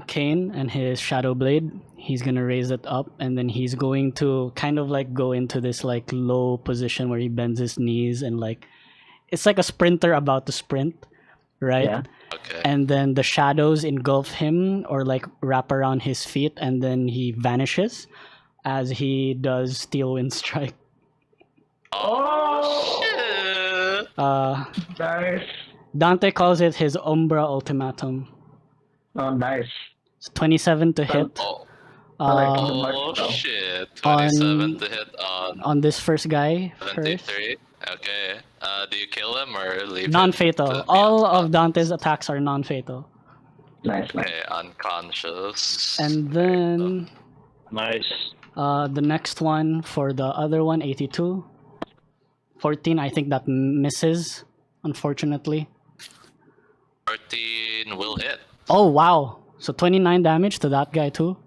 cane and his shadow blade. He's gonna raise it up, and then he's going to kind of like go into this like low position where he bends his knees and like it's like a sprinter about to sprint, right? Yeah. Okay. And then the shadows engulf him or like wrap around his feet, and then he vanishes as he does Steel Wind Strike. Oh! Shit. Nice. Dante calls it his Umbra Ultimatum. Oh, nice. It's 27 to hit. Oh, Uh, shit. 27 to hit on this first guy first. 73. Okay. Do you kill him or leave him Non-fatal. to be All of unconscious? Dante's attacks are non-fatal. Nice, nice. Okay, unconscious. And then Nice. the next one for the other one, 82. 14, I think that misses, unfortunately. 14 will hit. Oh, wow. So 29 damage to that guy too.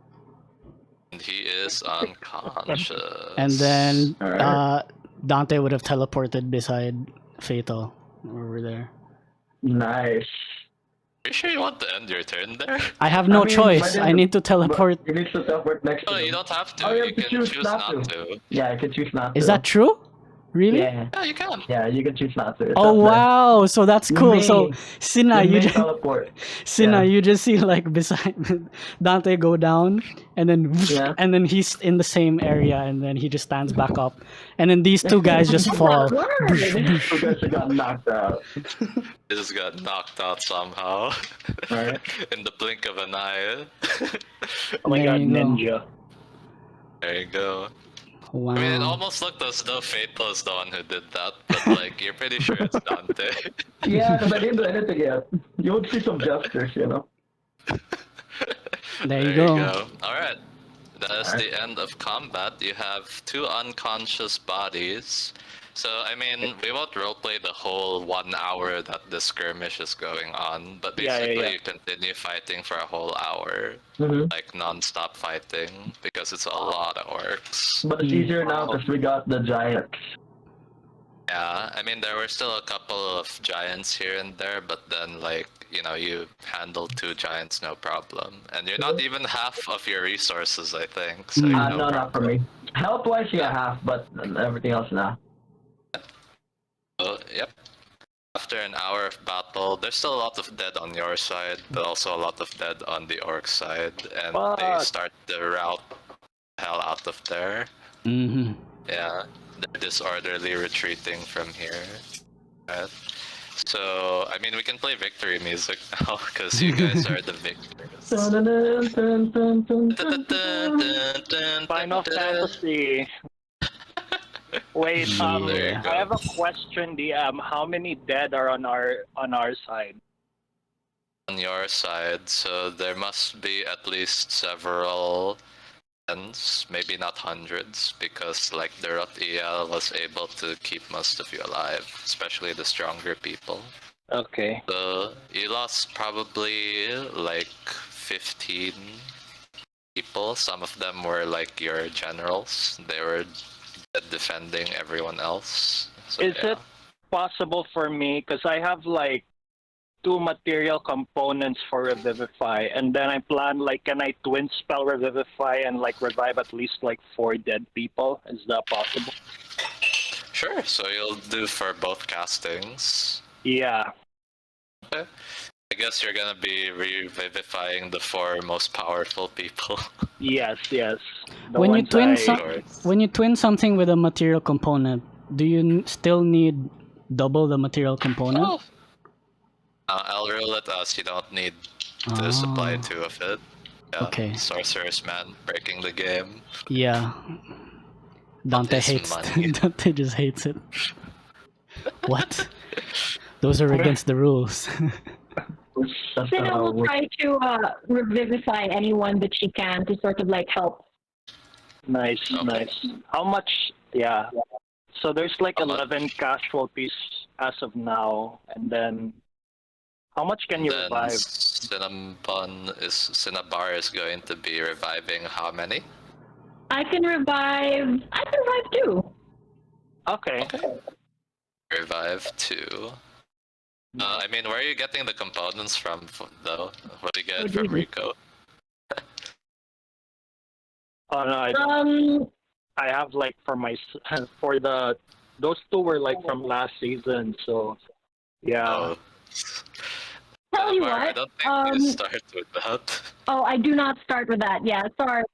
And he is unconscious. And then Alright. Dante would have teleported beside Fatal over there. Nice. Are you sure you want to end your turn there? I have no I mean, choice. but then- I need to teleport. But you need to teleport next No, to you him. don't have to. Oh, you you have to can choose choose not not to. to. Yeah, you can choose not to. Is that true? Really? Yeah. Yeah, you can. Yeah, you can choose not to. It's Oh up there. wow! So that's You cool. may- So Cinna, You you may just teleport. Cinna, yeah. you just see like beside Dante go down, and then Yeah. and then he's in the same area, and then he just stands back up, and then these two guys just fall. You guys got knocked out. He just got knocked out somehow. Alright. In the blink of an eye. Oh my There god, you go. ninja. There you go. Wow. I mean, it almost looked as though Fatal is the one who did that, but like, you're pretty sure it's Dante. Yeah, because I didn't do anything yet. You would see some gestures, you know. There you go. Alright. That is the end of combat. You have two unconscious bodies. So, I mean, we won't roleplay the whole 1 hour that the skirmish is going on, but Yeah, basically yeah. you continue fighting for a whole hour, like non-stop fighting, because it's a lot of orcs. But it's easier now because we got the giants. Yeah, I mean, there were still a couple of giants here and there, but then, like, you know, you handle 2 giants no problem. And you're not even half of your resources, I think, so No, no not for problem. me. Health-wise, yeah, half, but everything else, nah. So, yep. After an hour of battle, there's still a lot of dead on your side, but also a lot of dead on the orc side, and they Fuck. start to rout the hell out of there. Mm-hmm. Yeah, they're disorderly retreating from here. Right. So, I mean, we can play victory music now, because you guys are the victors. Final Fantasy. Wait, There you go. I have a question, DM. How many dead are on our side? On your side, so there must be at least several tens, maybe not hundreds, because like the Rotia was able to keep most of you alive, especially the stronger people. Okay. So you lost probably like 15 people. Some of them were like your generals. They were defending everyone else. So, Is it possible for me, because I have like 2 material components for Revivify, and then I plan like, can I twin spell Revivify and like revive at least like 4 dead people? Is that possible? Sure, so you'll do for both castings. Yeah. Okay. I guess you're gonna be revivifying the 4 most powerful people. Yes, yes. The When you ones twin I- when you twin something with a material component, do you still need double the material component? Oh. I'll rule it as you don't need to supply 2 of it. Yeah, Okay. Sorcerer's Man breaking the game. Yeah. Dante His hates money. Dante just hates it. What? Those are against the rules. Cinna will try to revivify anyone that she can to sort of like help. Nice, Okay. nice. How much? Yeah. So there's like How much? 11 casualties as of now, and then how much can you Then revive? Cinnabar is going to be reviving how many? I can revive 2. Okay. Revive 2. I mean, where are you getting the components from, though? What do you get from Rico? Oh no, I don't. I have like for those 2 were like from last season, so yeah. Oh. Tell you Cinnabar, I what, don't think you start with that. Oh, I do not start with that. Yeah, sorry.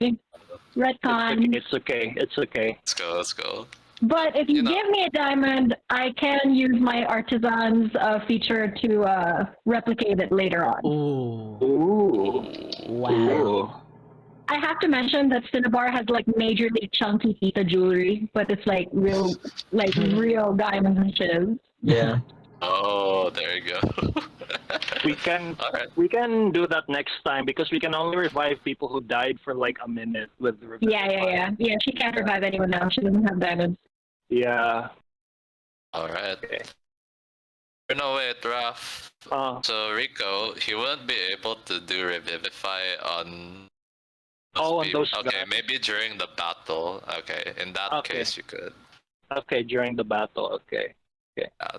Retcon. It's okay. It's okay. Let's go. But if you You know. give me a diamond, I can use my artisan's feature to replicate it later on. Ooh. Ooh. Wow. I have to mention that Cinnabar has like majorly chunky Kita jewelry, but it's like real diamonds and shit. Yeah. Oh, there you go. We can Alright. we can do that next time because we can only revive people who died for like a minute with the Yeah. Yeah, she can't revive anyone now. She doesn't have diamonds. Yeah. Alright. Okay. No, wait, Raffe. So Rico, he wouldn't be able to do Revivify on on those Okay, guys. maybe during the battle. Okay, in that Okay. case you could. Okay, during the battle. Okay.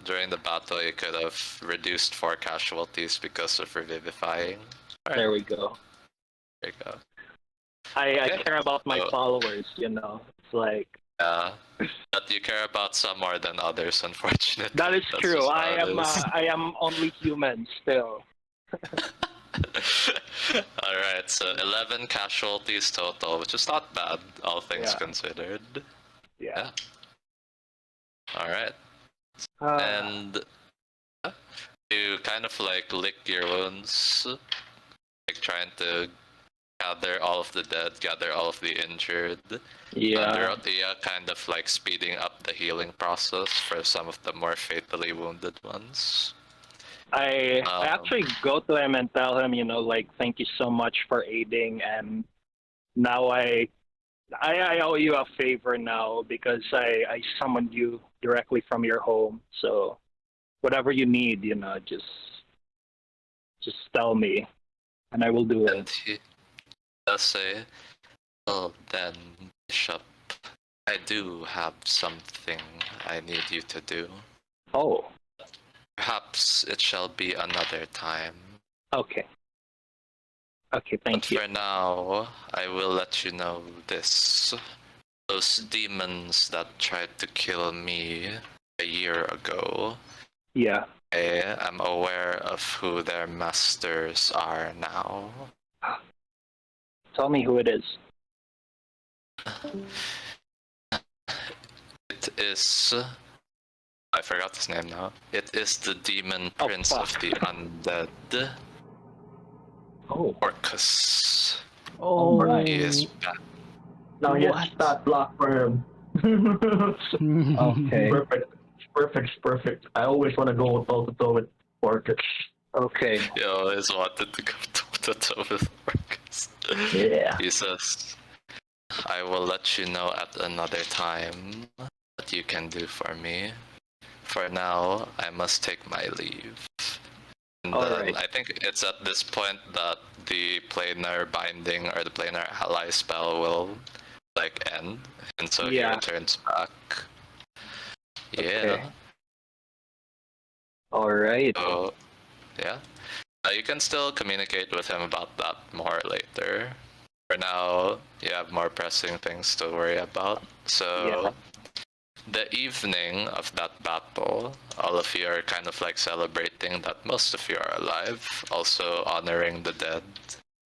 During the battle you could have reduced 4 casualties because of Revivifying. There we go. There you go. I Okay. care about my So- followers. It's like Yeah. But you care about some more than others, unfortunately. that is That's true. just I how it am is. I am only human still. Alright, so 11 casualties total, which is not bad, all things Yeah. considered. Yeah. Alright, Uh, and you kind of like lick your wounds, like trying to gather all of the dead, gather all of the injured. yeah. Dorothea kind of like speeding up the healing process for some of the more fatally wounded ones. I actually go to him and tell him, like, thank you so much for aiding, and now I I owe you a favor now because I summoned you directly from your home. So whatever you need, just tell me, and I will do And it. he does say, well then, Bishop, I do have something I need you to do. Oh, Perhaps it shall be another time. okay. Okay, But thank you. for now, I will let you know this. Those demons that tried to kill me a year ago, Yeah. I am aware of who their masters are now. Tell me who it is. It is... I forgot his name now. It is the demon Oh, prince of fuck. the undead, Oh. Orcus. Oh, He is back. Now he has What? stat block for him. Okay. Perfect. I always want to go toe to toe with Orcus. Okay. He always wanted to go toe to toe with Orcus. Yeah. He says, I will let you know at another time what you can do for me. For now, I must take my leave. And Alright. I think it's at this point that the planar binding or the planar ally spell will end, and so he Yeah. returns back. Yeah. Okay. Alright. So, yeah. You can still communicate with him about that more later. For now, you have more pressing things to worry about. So, Yeah. the evening of that battle, all of you are kind of celebrating that most of you are alive, also honoring the dead,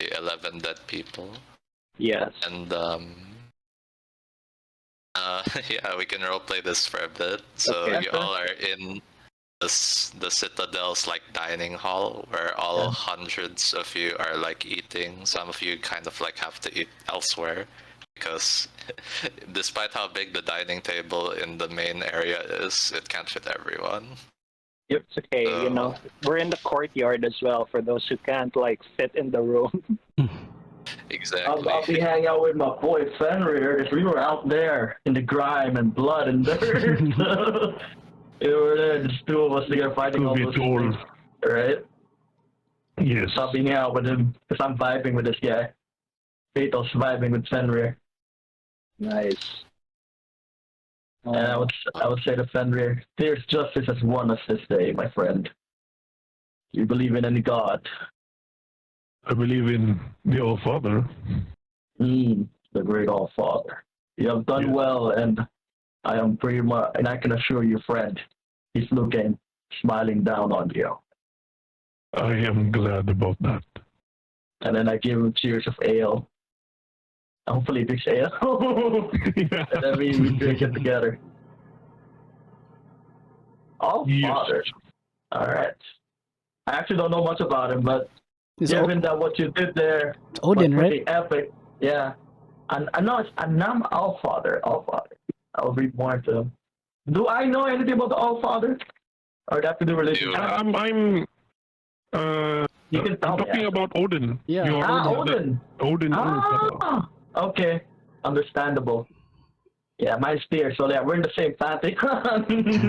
the 11 dead people. Yes. And yeah, we can roleplay this for a bit. So Okay. you all are in the Citadel's dining hall, where all hundreds of you are eating. Some of you kind of have to eat elsewhere, because despite how big the dining table in the main area is, it can't fit everyone. It's okay, we're in the courtyard as well for those who can't fit in the room. Exactly. I'll be hanging out with my boy Fenrir because we were out there in the grime and blood and dirt. We were there, just two of us together fighting To all be those told. things, right? Yes. I'll be hanging out with him because I'm vibing with this guy. Fato's vibing with Fenrir. Nice. And I would say to Fenrir, fierce justice has won us this day, my friend. Do you believe in any god? I believe in the All-Father. The great All-Father. You have done Yes. well, and I am pretty much, and I can assure you, friend, he's looking, smiling down on you. I am glad about that. And then I give him cheers of ale. Hopefully he drinks ale. Yeah. And then we drink it together. All-Father. Yes. All right. I actually don't know much about him, but It's given that what you did there Odin, was right? pretty epic, yeah. And I know it's Anam All-Father. I'll read more into him. Do I know anything about the All-Father? Or do I have to do relationship? I'm You can tell me. talking about Odin. Yeah. You are Odin. Odin. Ah, okay. Understandable. Yeah, mine's Spear, so yeah, we're in the same family.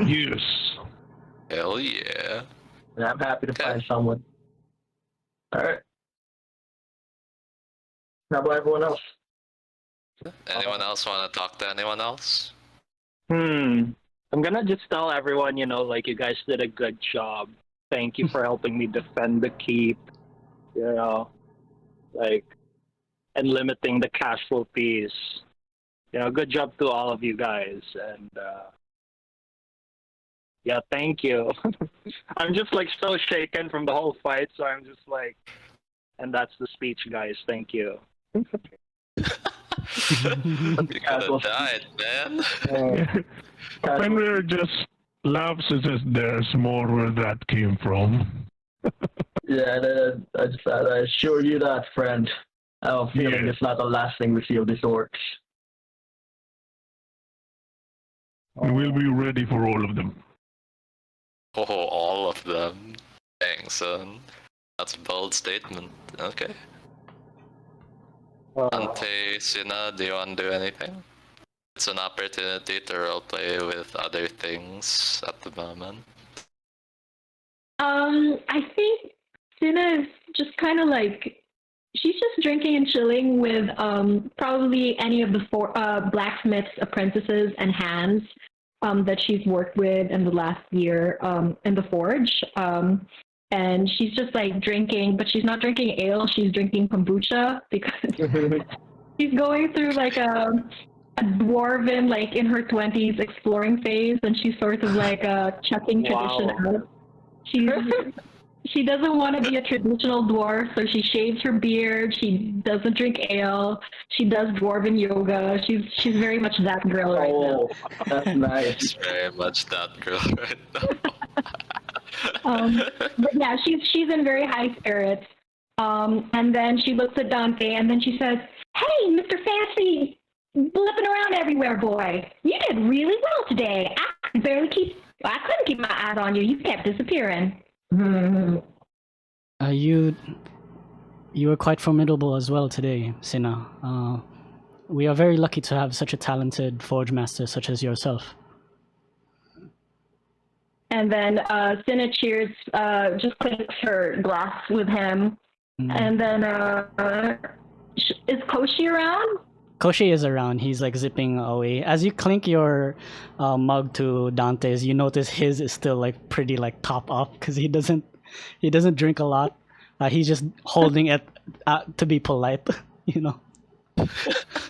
Yes. Hell yeah. And I'm happy to Okay. find someone. Alright. How about everyone else? Anyone else want to talk to anyone else? I'm gonna just tell everyone, you guys did a good job. Thank you for helping me defend the keep. And limiting the cash flow fees. Good job to all of you guys. And yeah, thank you. I'm just so shaken from the whole fight, so I'm just and that's the speech, guys. Thank you. You could have died, man. Fenrir just laughs and says, "There's more where that came from." Yeah, I assure you that, friend. I have a feeling Yeah. it's not the last thing we see of these orcs. We will be ready for all of them. Oh, all of them. Dang, son. That's a bold statement. Okay. Dante, Cinna, do you want to do anything? It's an opportunity to roleplay with other things at the moment. I think Cinna is just kind of like she's just drinking and chilling with probably any of the blacksmith's apprentices and hands that she's worked with in the last year in the forge. And she's just like drinking, but she's not drinking ale. She's drinking kombucha because she's going through like a dwarven, like in her 20s exploring phase, and she's sort of like chucking tradition out. She doesn't want to be a traditional dwarf, so she shaves her beard. She doesn't drink ale. She does dwarven yoga. She's very much that girl right now. That's nice. It's very much that girl right now. But yeah, she's in very high spirits. And then she looks at Dante, and then she says, "Hey, Mr. Fancy, blipping around everywhere, boy. You did really well today. I couldn't keep my eyes on you. You kept disappearing." You were quite formidable as well today, Cinna. We are very lucky to have such a talented forge master such as yourself. And then Cinna cheers, just clinks her glass with him. And then is Koshi around? Koshi is around. He's like zipping away. As you clink your mug to Dante's, you notice his is still like pretty like top up because he doesn't drink a lot. He's just holding it to be polite, you know.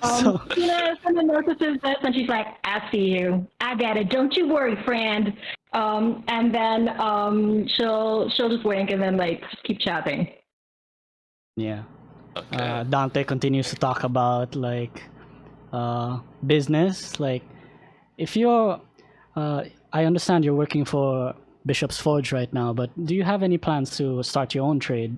So Cinna notices this and she's like, "I see you. I get it. Don't you worry, friend." And then she'll just wink and then like just keep chatting. Yeah. Okay. Dante continues to talk about like business. Like, if you're, I understand you're working for Bishop's Forge right now, but do you have any plans to start your own trade?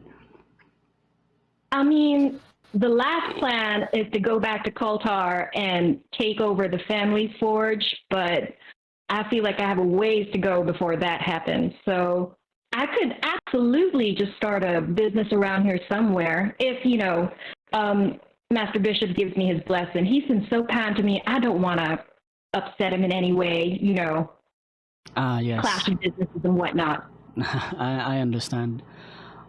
I mean, the last plan is to go back to Koltar and take over the family forge, but I feel like I have a ways to go before that happens. So I could absolutely just start a business around here somewhere if, Master Bishop gives me his blessing. He's been so kind to me. I don't want to upset him in any way, Yes. clash of businesses and whatnot. I understand.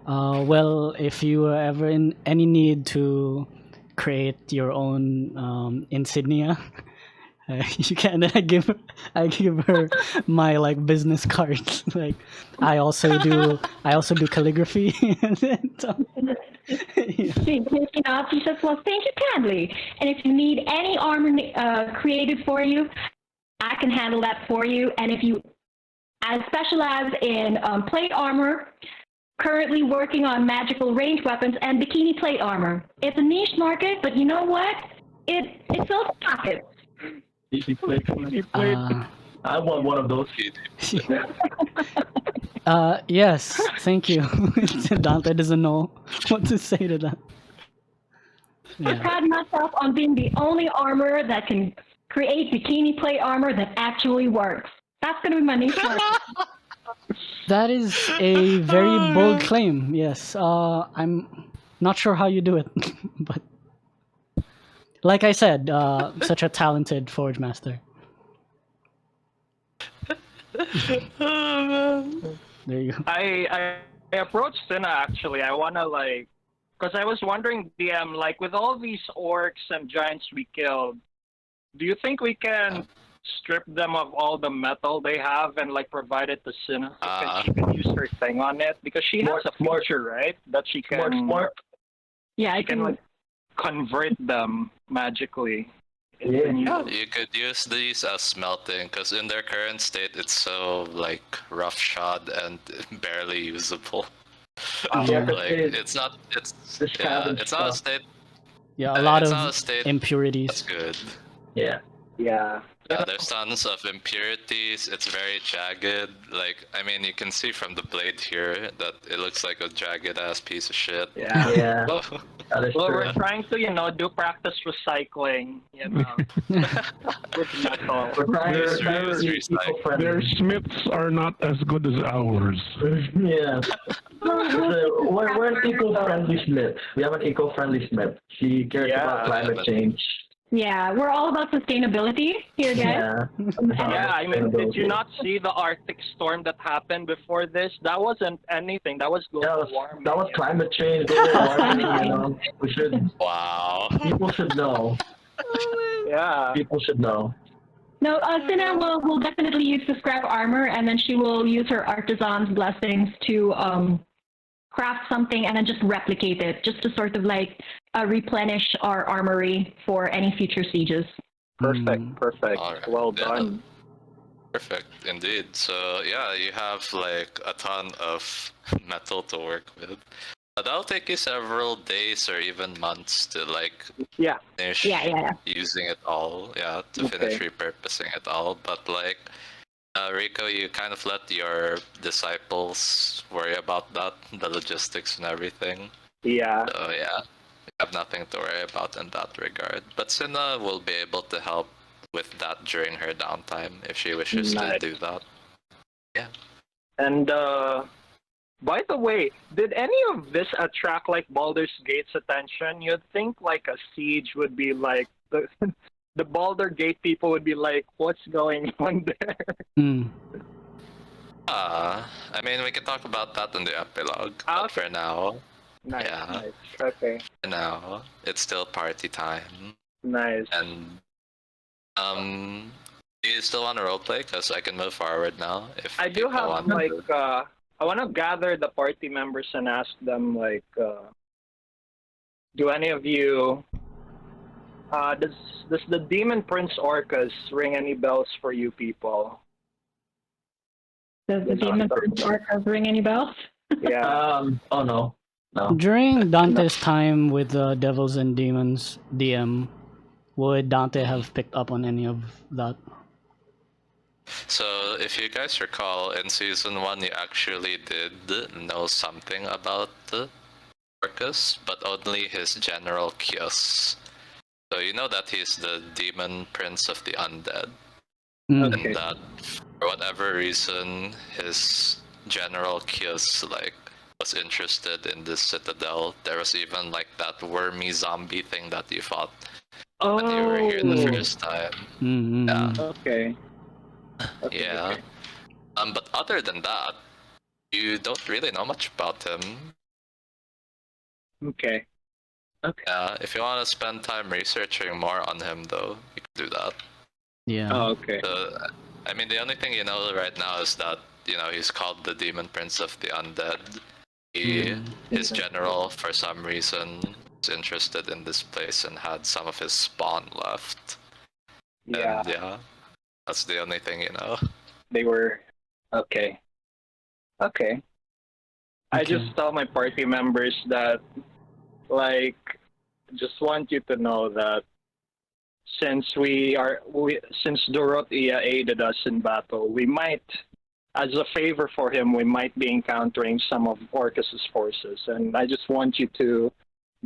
Well, if you are ever in any need to create your own insignia, you can. I give her my like business cards. Like I also do calligraphy. She says, "Well, thank you kindly. And if you need any armor created for you, I can handle that for you. And I specialize in plate armor. Currently working on magical ranged weapons and bikini plate armor. It's a niche market, but you know what? It fills pockets." I want one of those. Yes, thank you. Dante doesn't know what to say to that. I pride myself on being the only armor that can create bikini plate armor that actually works. That's going to be my niche market. That is a very bold claim. Yes, I'm not sure how you do it, but like I said, such a talented forge master. There you go. I approached Cinna actually. I wanna because I was wondering, DM, with all these orcs and giants we killed, do you think we can strip them of all the metal they have and provide it to Cinna? She can use her thing on it because she has a feature, right? That she can. Smart. Yeah, I She can convert them magically. Yeah. You could use these as smelting, because in their current state, it's so roughshod and barely usable. It's not a state. Yeah, a lot it's of not a state impurities. That's good. Yeah. Yeah. There's tons of impurities. It's very jagged. You can see from the blade here that it looks like a jagged ass piece of shit. Yeah. That is Well, true. we're trying to, do practice recycling, with metal. We're trying There's to be recycle. people-friendly. Their smiths are not as good as ours. Yeah. we're an eco-friendly Smith. We have an eco-friendly Smith. She cares Yeah. about climate change. Yeah, we're all about sustainability here, guys. Yeah, I mean, did you not see the Arctic storm that happened before this? That wasn't anything. That was global warming. That was climate change, global warming. You know, we should. Wow. People should know. Yeah. People should know. No, Cinna will definitely use the scrap armor, and then she will use her artisan's blessings to craft something and then just replicate it, just to sort of like replenish our armory for any future sieges. Perfect. Perfect. All right. Well Yeah. done. Perfect, indeed. So yeah, you have like a ton of metal to work with. But that'll take you several days or even months to like Yeah. finish Yeah. using it all. Yeah, to finish repurposing it all. But like Rico, you kind of let your disciples worry about that, the logistics and everything. Yeah. So yeah, you have nothing to worry about in that regard. But Cinna will be able to help with that during her downtime if she wishes to do that. And by the way, did any of this attract like Baldur's Gate's attention? You'd think like a siege would be like the Baldur Gate people would be like, what's going on there? I mean, we can talk about that in the epilogue. Ah, But for now, Nice. Yeah. Nice. Okay. for now, it's still party time. Nice. And do you still want to roleplay? Because I can move forward now. If I do people have want like to. I want to gather the party members and ask them like, do any of you does the Demon Prince Orcus ring any bells for you people? Does the Demon Prince Orcus ring any bells? Yeah. Oh no. No. During Dante's time with the Devils and Demons DM, would Dante have picked up on any of that? So, if you guys recall, in season 1, you actually did know something about Orcus, but only his general Kios. So, you know that he's the demon prince of the undead, Okay. and that for whatever reason, his general Kios, like, was interested in this citadel. There was even, like, that wormy zombie thing that you fought when you were here the first time. Yeah. Okay. Yeah. But other than that, you don't really know much about him. Okay. If you want to spend time researching more on him, though, you can do that. Yeah. Oh, okay. So, I mean, the only thing you know right now is that, you know, he's called the Demon Prince of the Undead. His general, for some reason, was interested in this place and had some of his spawn left. Yeah. And yeah, that's the only thing you know. They were okay. Okay. I just tell my party members that, like, just want you to know that since since Dorothea aided us in battle, we might, as a favor for him, we might be encountering some of Orcus's forces, and I just want you to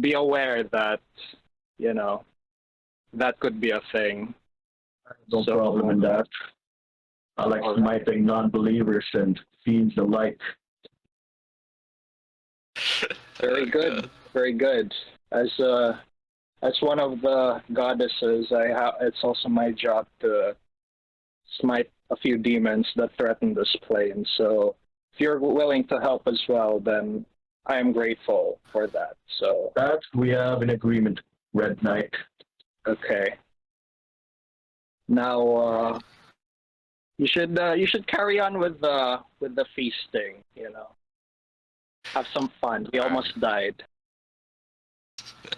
be aware that, you know, that could be a thing. No problem in that. I like smiting non-believers and fiends alike. Very good. Very good. As one of the goddesses, it's also my job to smite a few demons that threaten this plane. So if you're willing to help as well, then I am grateful for that. So That we have an agreement, Red Knight. okay. Now you should carry on with the feasting. You know, have some fun. We almost died.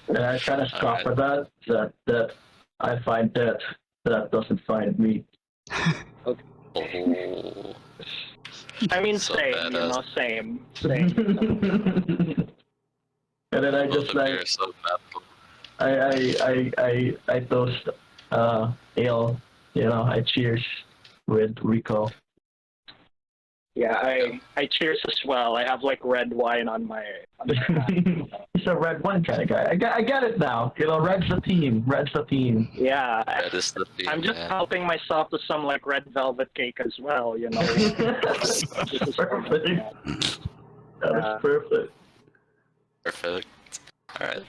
And I kind of scoff at that I find that doesn't find me. Oh. I mean, So same. badass. You know, same. And then I Both just of like you are so bad. I toast ale, you know, I cheers with Rico. Yeah, I cheers as well. I have like red wine on my hand. He's a red one kind of guy. I get it now. You know, red's the team. Red's the team. Yeah, That is the theme, I'm just man. helping myself to some like red velvet cake as well. You know. That's perfect. That is perfect. Perfect. Alright.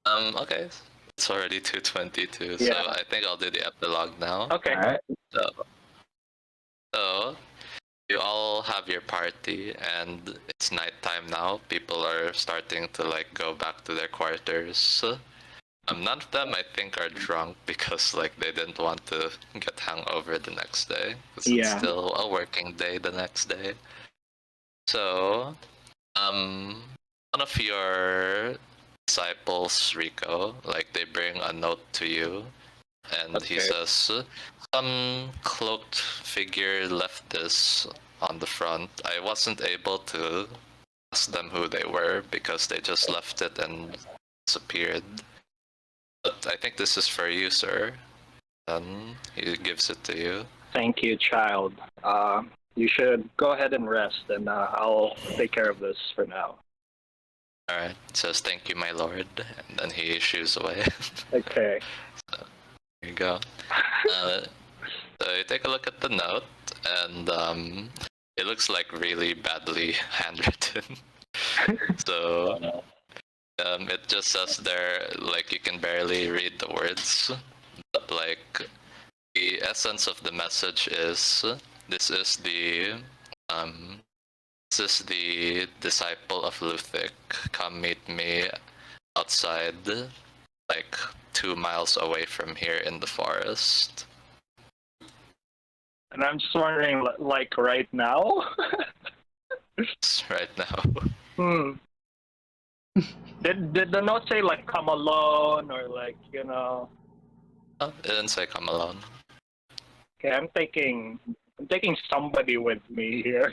Okay. It's already 2:22, so Yeah. I think I'll do the epilogue now. Okay. Alright. So, you all have your party, and it's nighttime now. People are starting to like go back to their quarters. None of them, I think, are drunk because like they didn't want to get hangover the next day. 'Cause it's Yeah. still a working day the next day. So, one of your disciples, Rico, like they bring a note to you, and he Okay. says, some cloaked figure left this on the front. I wasn't able to ask them who they were because they just left it and disappeared. But I think this is for you, sir. And he gives it to you. Thank you, child. You should go ahead and rest, and I'll take care of this for now. Alright, says thank you, my lord, and then he shoos away. Okay. Here you go. So you take a look at the note, and it looks like really badly handwritten. So it just says there, like you can barely read the words, but like the essence of the message is, this is the disciple of Luthic. Come meet me outside, like 2 miles away from here in the forest. And I'm just wondering, like right now? Right now. Did the note say like come alone or like, you know? Oh, it didn't say come alone. Okay, I'm taking somebody with me here.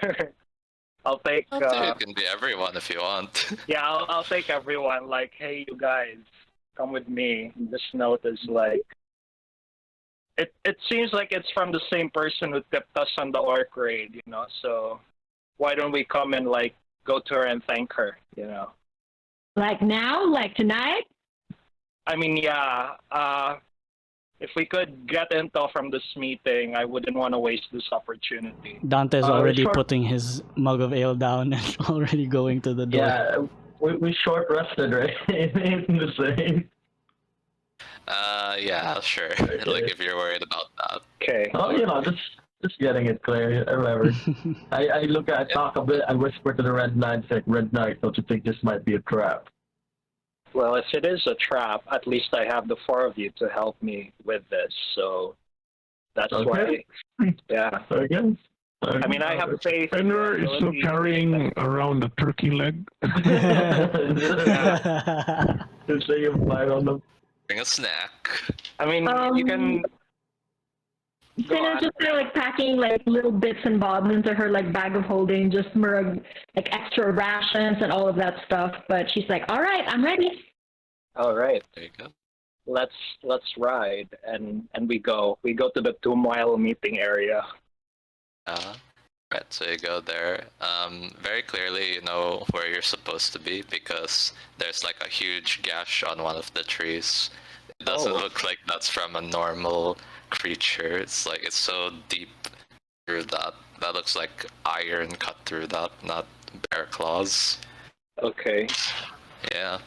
I'll take You can be everyone if you want. yeah, I'll take everyone. Like, hey, you guys, come with me. This note is like, it seems like it's from the same person who tipped us on the orc raid, you know. So why don't we come and like go to her and thank her, you know? Like now? Like tonight? I mean, yeah. If we could get intel from this meeting, I wouldn't want to waste this opportunity. Dante's already short- putting his mug of ale down and already going to the door. Yeah, we short rested, right? It's the same. Yeah, sure. Like if you're worried about that. Okay. Oh, you know, just getting it clear. I remember. I talk a bit. I whisper to the Red Knight, like, Red Knight, don't you think this might be a trap? Well, if it is a trap, at least I have the four of you to help me with this. So that's Okay. why. Yeah. Okay. I mean, I have faith. Fenrir is still carrying around a turkey leg. Just say you bite on them. Bring a snack. I mean, you can. Go Cinna's on. just kind of like packing like little bits and bobs into her like bag of holding, just more like extra rations and all of that stuff. But she's like, "All right, I'm ready." All right. There you go. Let's ride, and we go to the 2 mile meeting area. Right, so you go there. Very clearly you know where you're supposed to be because there's like a huge gash on one of the trees. It doesn't look like that's from a normal creature. It's like it's so deep through that. That looks like iron cut through that, not bear claws. Okay. Yeah.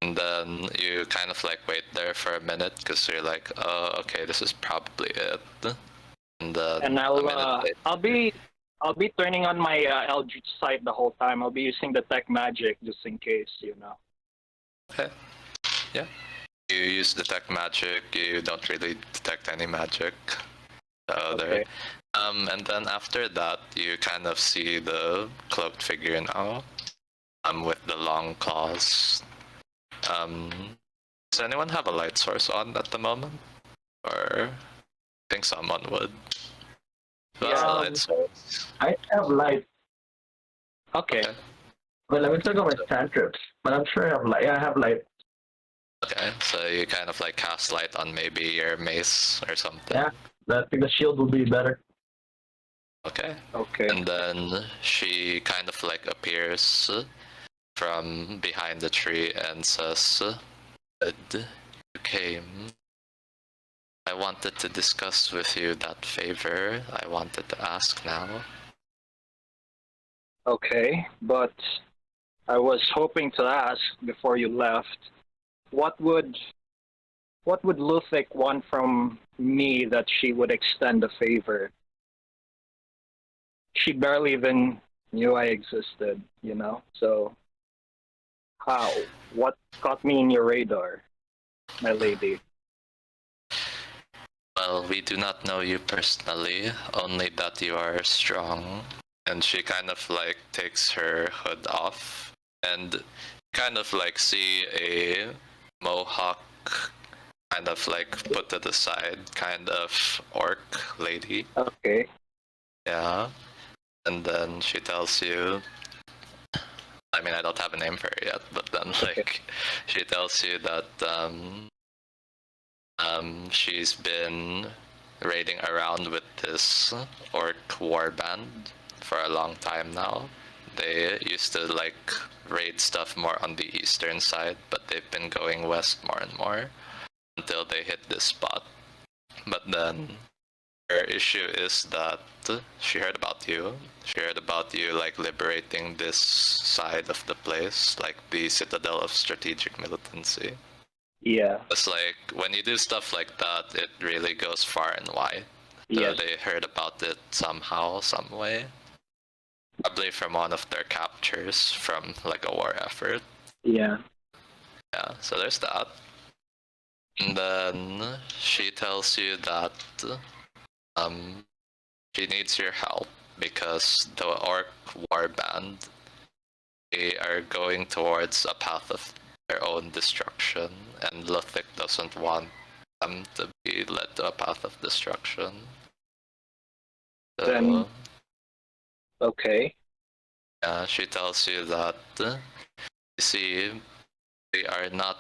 And then you kind of like wait there for a minute because you're like, oh, okay, this is probably it. And then And a minute later- I'll be turning on my Eldritch sight the whole time. I'll be using detect magic just in case, you know. Okay. Yeah. You use detect magic. You don't really detect any magic. Okay. And then after that, you kind of see the cloaked figure now. With the long claws. Does anyone have a light source on at the moment? Or I think someone would. Who has a Yeah, light source? I have light. Okay. Well, let me check on my cantrips. But I'm sure I have light. Yeah, I have light. Okay, so you kind of like cast light on maybe your mace or something. Yeah, I think the shield will be better. Okay. Okay. And then she kind of like appears from behind the tree and says, "Good, you came. I wanted to discuss with you that favor I wanted to ask now." Okay, but I was hoping to ask before you left, what would Luthic want from me that she would extend a favor? She barely even knew I existed, you know? So how? What caught me in your radar, my lady? Well, we do not know you personally, only that you are strong. And she kind of like takes her hood off and kind of like see a mohawk kind of like put to the side kind of orc lady. Okay. Yeah. And then she tells you, I mean, I don't have a name for her yet, but then like she tells you that she's been raiding around with this orc warband for a long time now. They used to like raid stuff more on the eastern side, but they've been going west more and more until they hit this spot. But then her issue is that she heard about you. She heard about you like liberating this side of the place, like the Citadel of Strategic Militancy. Yeah. It's like when you do stuff like that, it really goes far and wide. So Yes. they heard about it somehow, some way. Probably from one of their captures from like a war effort. Yeah. Yeah, so there's that. And then she tells you that she needs your help because the orc warband, they are going towards a path of their own destruction, and Luthic doesn't want them to be led to a path of destruction. So, Then- Okay. she tells you that, you see, we are not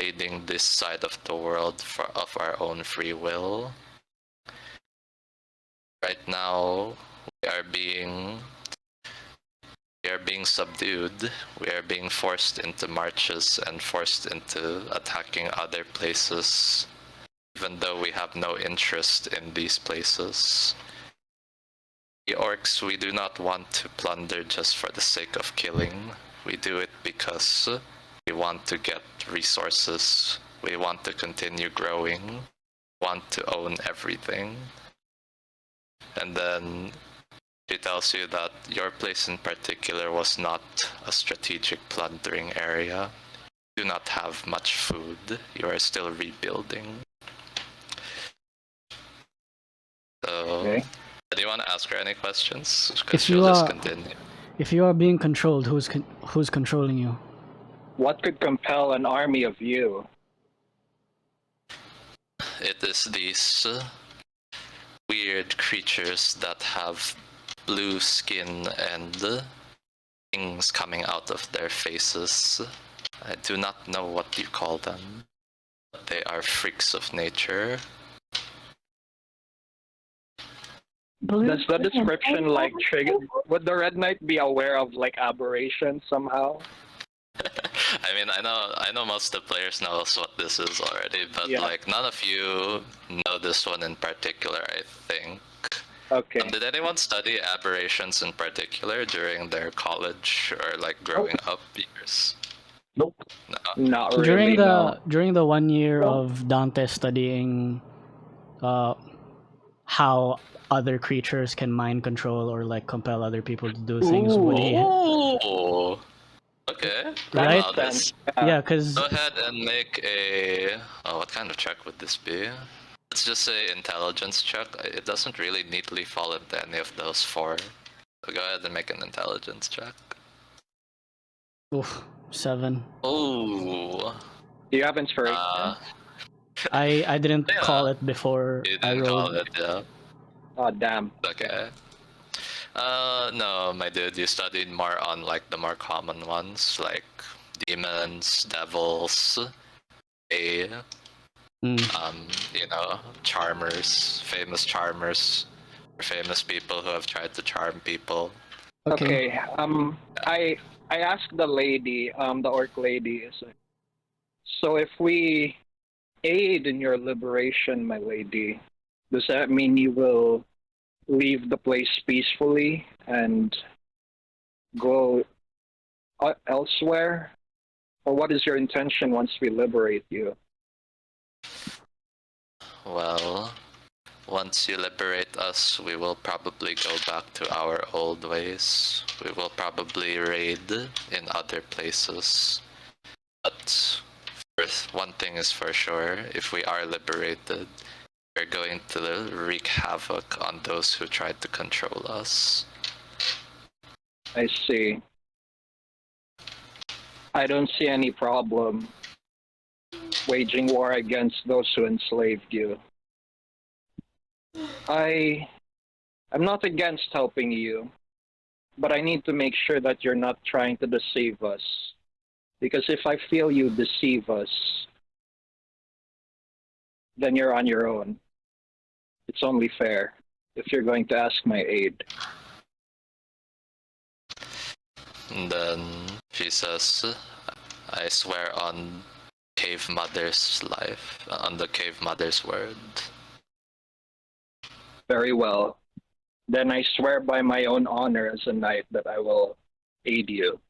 raiding this side of the world of our own free will. Right now, we are being subdued. We are being forced into marches and forced into attacking other places, even though we have no interest in these places. The orcs, we do not want to plunder just for the sake of killing. We do it because we want to get resources. We want to continue growing. We want to own everything. And then she tells you that your place in particular was not a strategic plundering area. You do not have much food. You are still rebuilding. So, Okay. do you want to ask her any questions? If Because you she'll just are- continue. If you are being controlled, who's controlling you? What could compel an army of you? It is these weird creatures that have blue skin and things coming out of their faces. I do not know what you call them, but they are freaks of nature. Does the description like trigger? Would the Red Knight be aware of like aberrations somehow? I mean, I know most of the players knows what this is already, but Yeah. like none of you know this one in particular, I think. Okay. Did anyone study aberrations in particular during their college or like growing up years? Nope. No. Not really. During no. the 1 year of Dante studying how other creatures can mind control or like compel other people to do things, would he? Oh, okay. Right? Wow, this. Yeah, because Go ahead and make a. Oh, what kind of check would this be? Let's just say intelligence check. It doesn't really neatly fall into any of those four. So go ahead and make an intelligence check. 7. Oh. Do you have inspiration? I didn't Yeah. call it before You I didn't rolled. call it, yeah. Oh damn. Okay. No, my dude, you studied more on like the more common ones, like demons, devils, you know, charmers, famous people who have tried to charm people. Okay. I asked the lady, the orc lady, so if we aid in your liberation, my lady, does that mean you will leave the place peacefully and go elsewhere? Or what is your intention once we liberate you? Well, once you liberate us, we will probably go back to our old ways. We will probably raid in other places. But first, one thing is for sure, if we are liberated, we're going to wreak havoc on those who tried to control us. I see. I don't see any problem waging war against those who enslaved you. I'm not against helping you, but I need to make sure that you're not trying to deceive us. Because if I feel you deceive us, then you're on your own. It's only fair if you're going to ask my aid. And then she says, I swear on Cave Mother's life, on the Cave Mother's word. Very well. Then I swear by my own honor as a knight that I will aid you.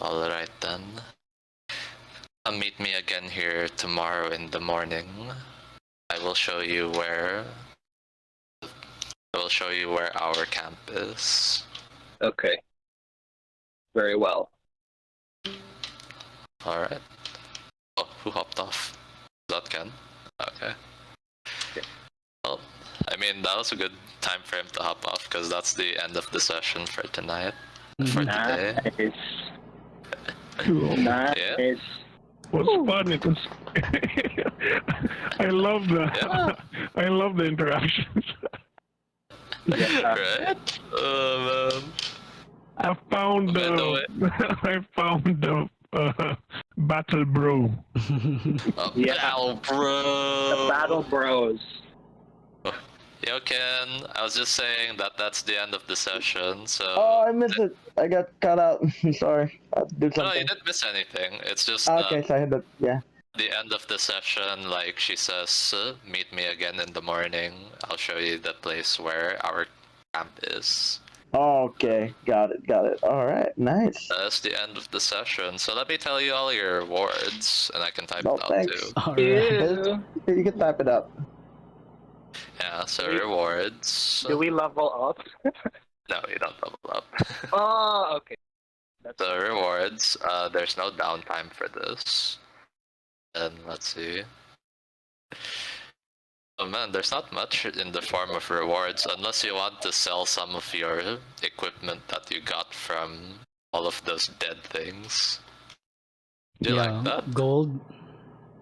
Alright then. Meet me again here tomorrow in the morning. I will show you where our camp is. Okay. Very well. Alright. Oh, who hopped off? Is that Khen? Okay. Well, I mean, that was a good time frame to hop off because that's the end of the session for tonight. For today. Nice. Cool. Nice. Yeah. Was fun. It was. I love the. Yeah. I love the interactions. Yeah. Right? Oh man. I found By the I found the battle bro. Oh, Yeah. Battle bro. The Battle Bros. Yo, Ken, I was just saying that that's the end of the session, so... Oh, I missed it. I got cut out. Sorry. I had to do No, something. you didn't miss anything. It's just Okay, sorry, but yeah. the end of the session, like she says, meet me again in the morning. I'll show you the place where our camp is. Okay, got it. All right, nice. That's the end of the session. So let me tell you all your rewards, and I can type No, it out thanks. too. All right. Ew. You can type it up. Yeah, so rewards. Do we level up? No, you don't level up. Oh, okay. That's So rewards, there's no downtime for this. And let's see. Oh man, there's not much in the form of rewards unless you want to sell some of your equipment that you got from all of those dead things. Do you like that? Gold.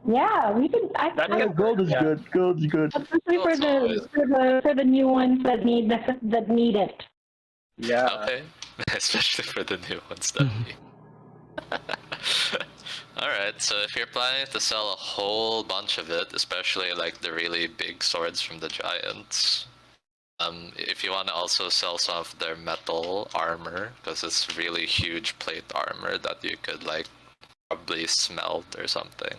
Yeah, we could. I That Yeah, can- gold is yeah. good. Gold's good. especially for Gold's the new ones that need it. Yeah. Okay. Especially for the new ones that we... Alright, so if you're planning to sell a whole bunch of it, especially like the really big swords from the giants, if you want to also sell some of their metal armor, because it's really huge plate armor that you could like probably smelt or something,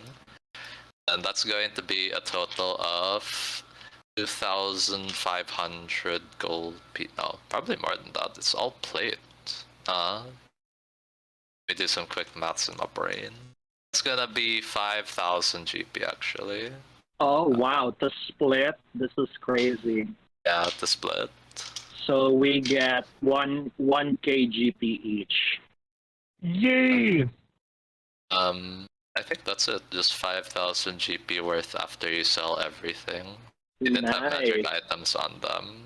and that's going to be a total of 2,500 gold. No, probably more than that. It's all plate. Let me do some quick maths in my brain. It's gonna be 5,000 GP actually. Oh wow, the split. This is crazy. Yeah, to split. So we get one KGP each. Yay! I think that's it. Just 5,000 GP worth after you sell everything. You didn't have magic Nice. items on them.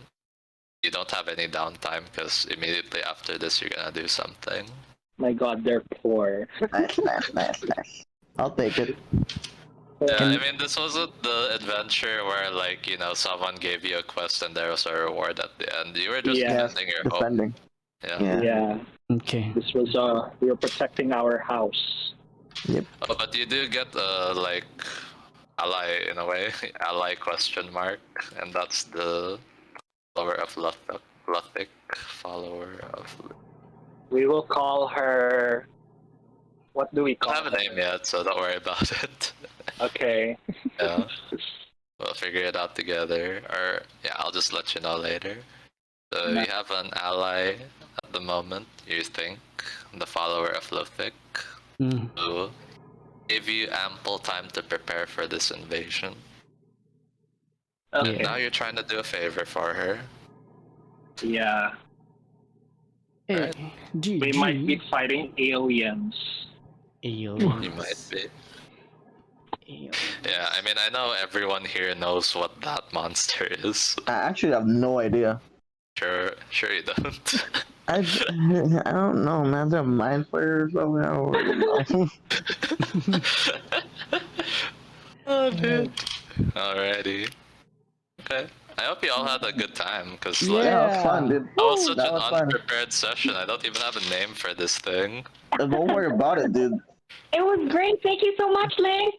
You don't have any downtime because immediately after this you're gonna do something. My God, they're poor. Nice. I'll take it. Yeah, I mean, this wasn't the adventure where, like, you know, someone gave you a quest and there was a reward at the end. You were just Yeah. defending your home. Defending. Yeah. Yeah, Okay. this was we were protecting our house. Oh, but you do get like ally in a way, ally question mark, and that's the follower of Luthic, follower of. We will call her. What do we I call don't have a name yet, so don't worry about it. Okay. Yeah, we'll figure it out together, or yeah, I'll just let you know later. So Nice. we have an ally at at the moment, you think, the follower of Lothic, who give you ample time to prepare for this invasion. Okay. And now you're trying to do a favor for her. Yeah. Hey, Right. We might be fighting aliens. You might be. Yeah, I mean, I know everyone here knows what that monster is. I actually have no idea. Sure you don't. I don't know, man. They're mind flayers over there. I don't really know. Oh, dude. Alrighty. Okay. I hope you all had a good time, because like, Yeah, it was fun, dude. that was such That an was fun. unprepared session. I don't even have a name for this thing. Don't worry about it, dude. It was great. Thank you so much, Linc.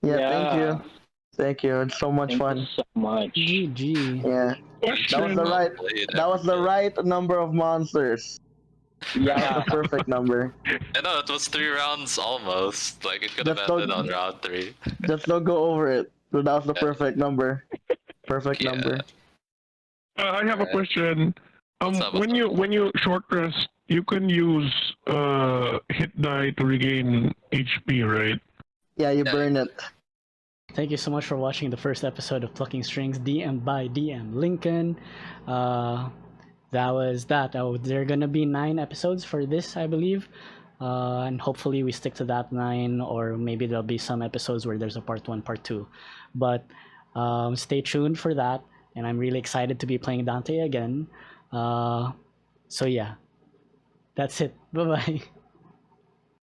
Yeah, Yeah. thank you. Thank you. It's so much Thank fun. you so much. GG. Yeah. That was the right number of monsters. Yeah. That was the perfect number. I know, it was 3 rounds almost. Like, it could have Just ended don't- on round 3. Just don't go over it. So that was the perfect number. Perfect Yeah. number. I have a question. What's up, When you short rest, you can use hit die to regain HP, right? Yeah, you burn it. Thank you so much for watching the first episode of Plucking Strings, DM by DM Lincoln. That was that. There are gonna be 9 episodes for this, I believe, and hopefully we stick to that 9, or maybe there'll be some episodes where there's a part 1, part 2. But stay tuned for that, and I'm really excited to be playing Dante again. So yeah, that's it. Bye bye.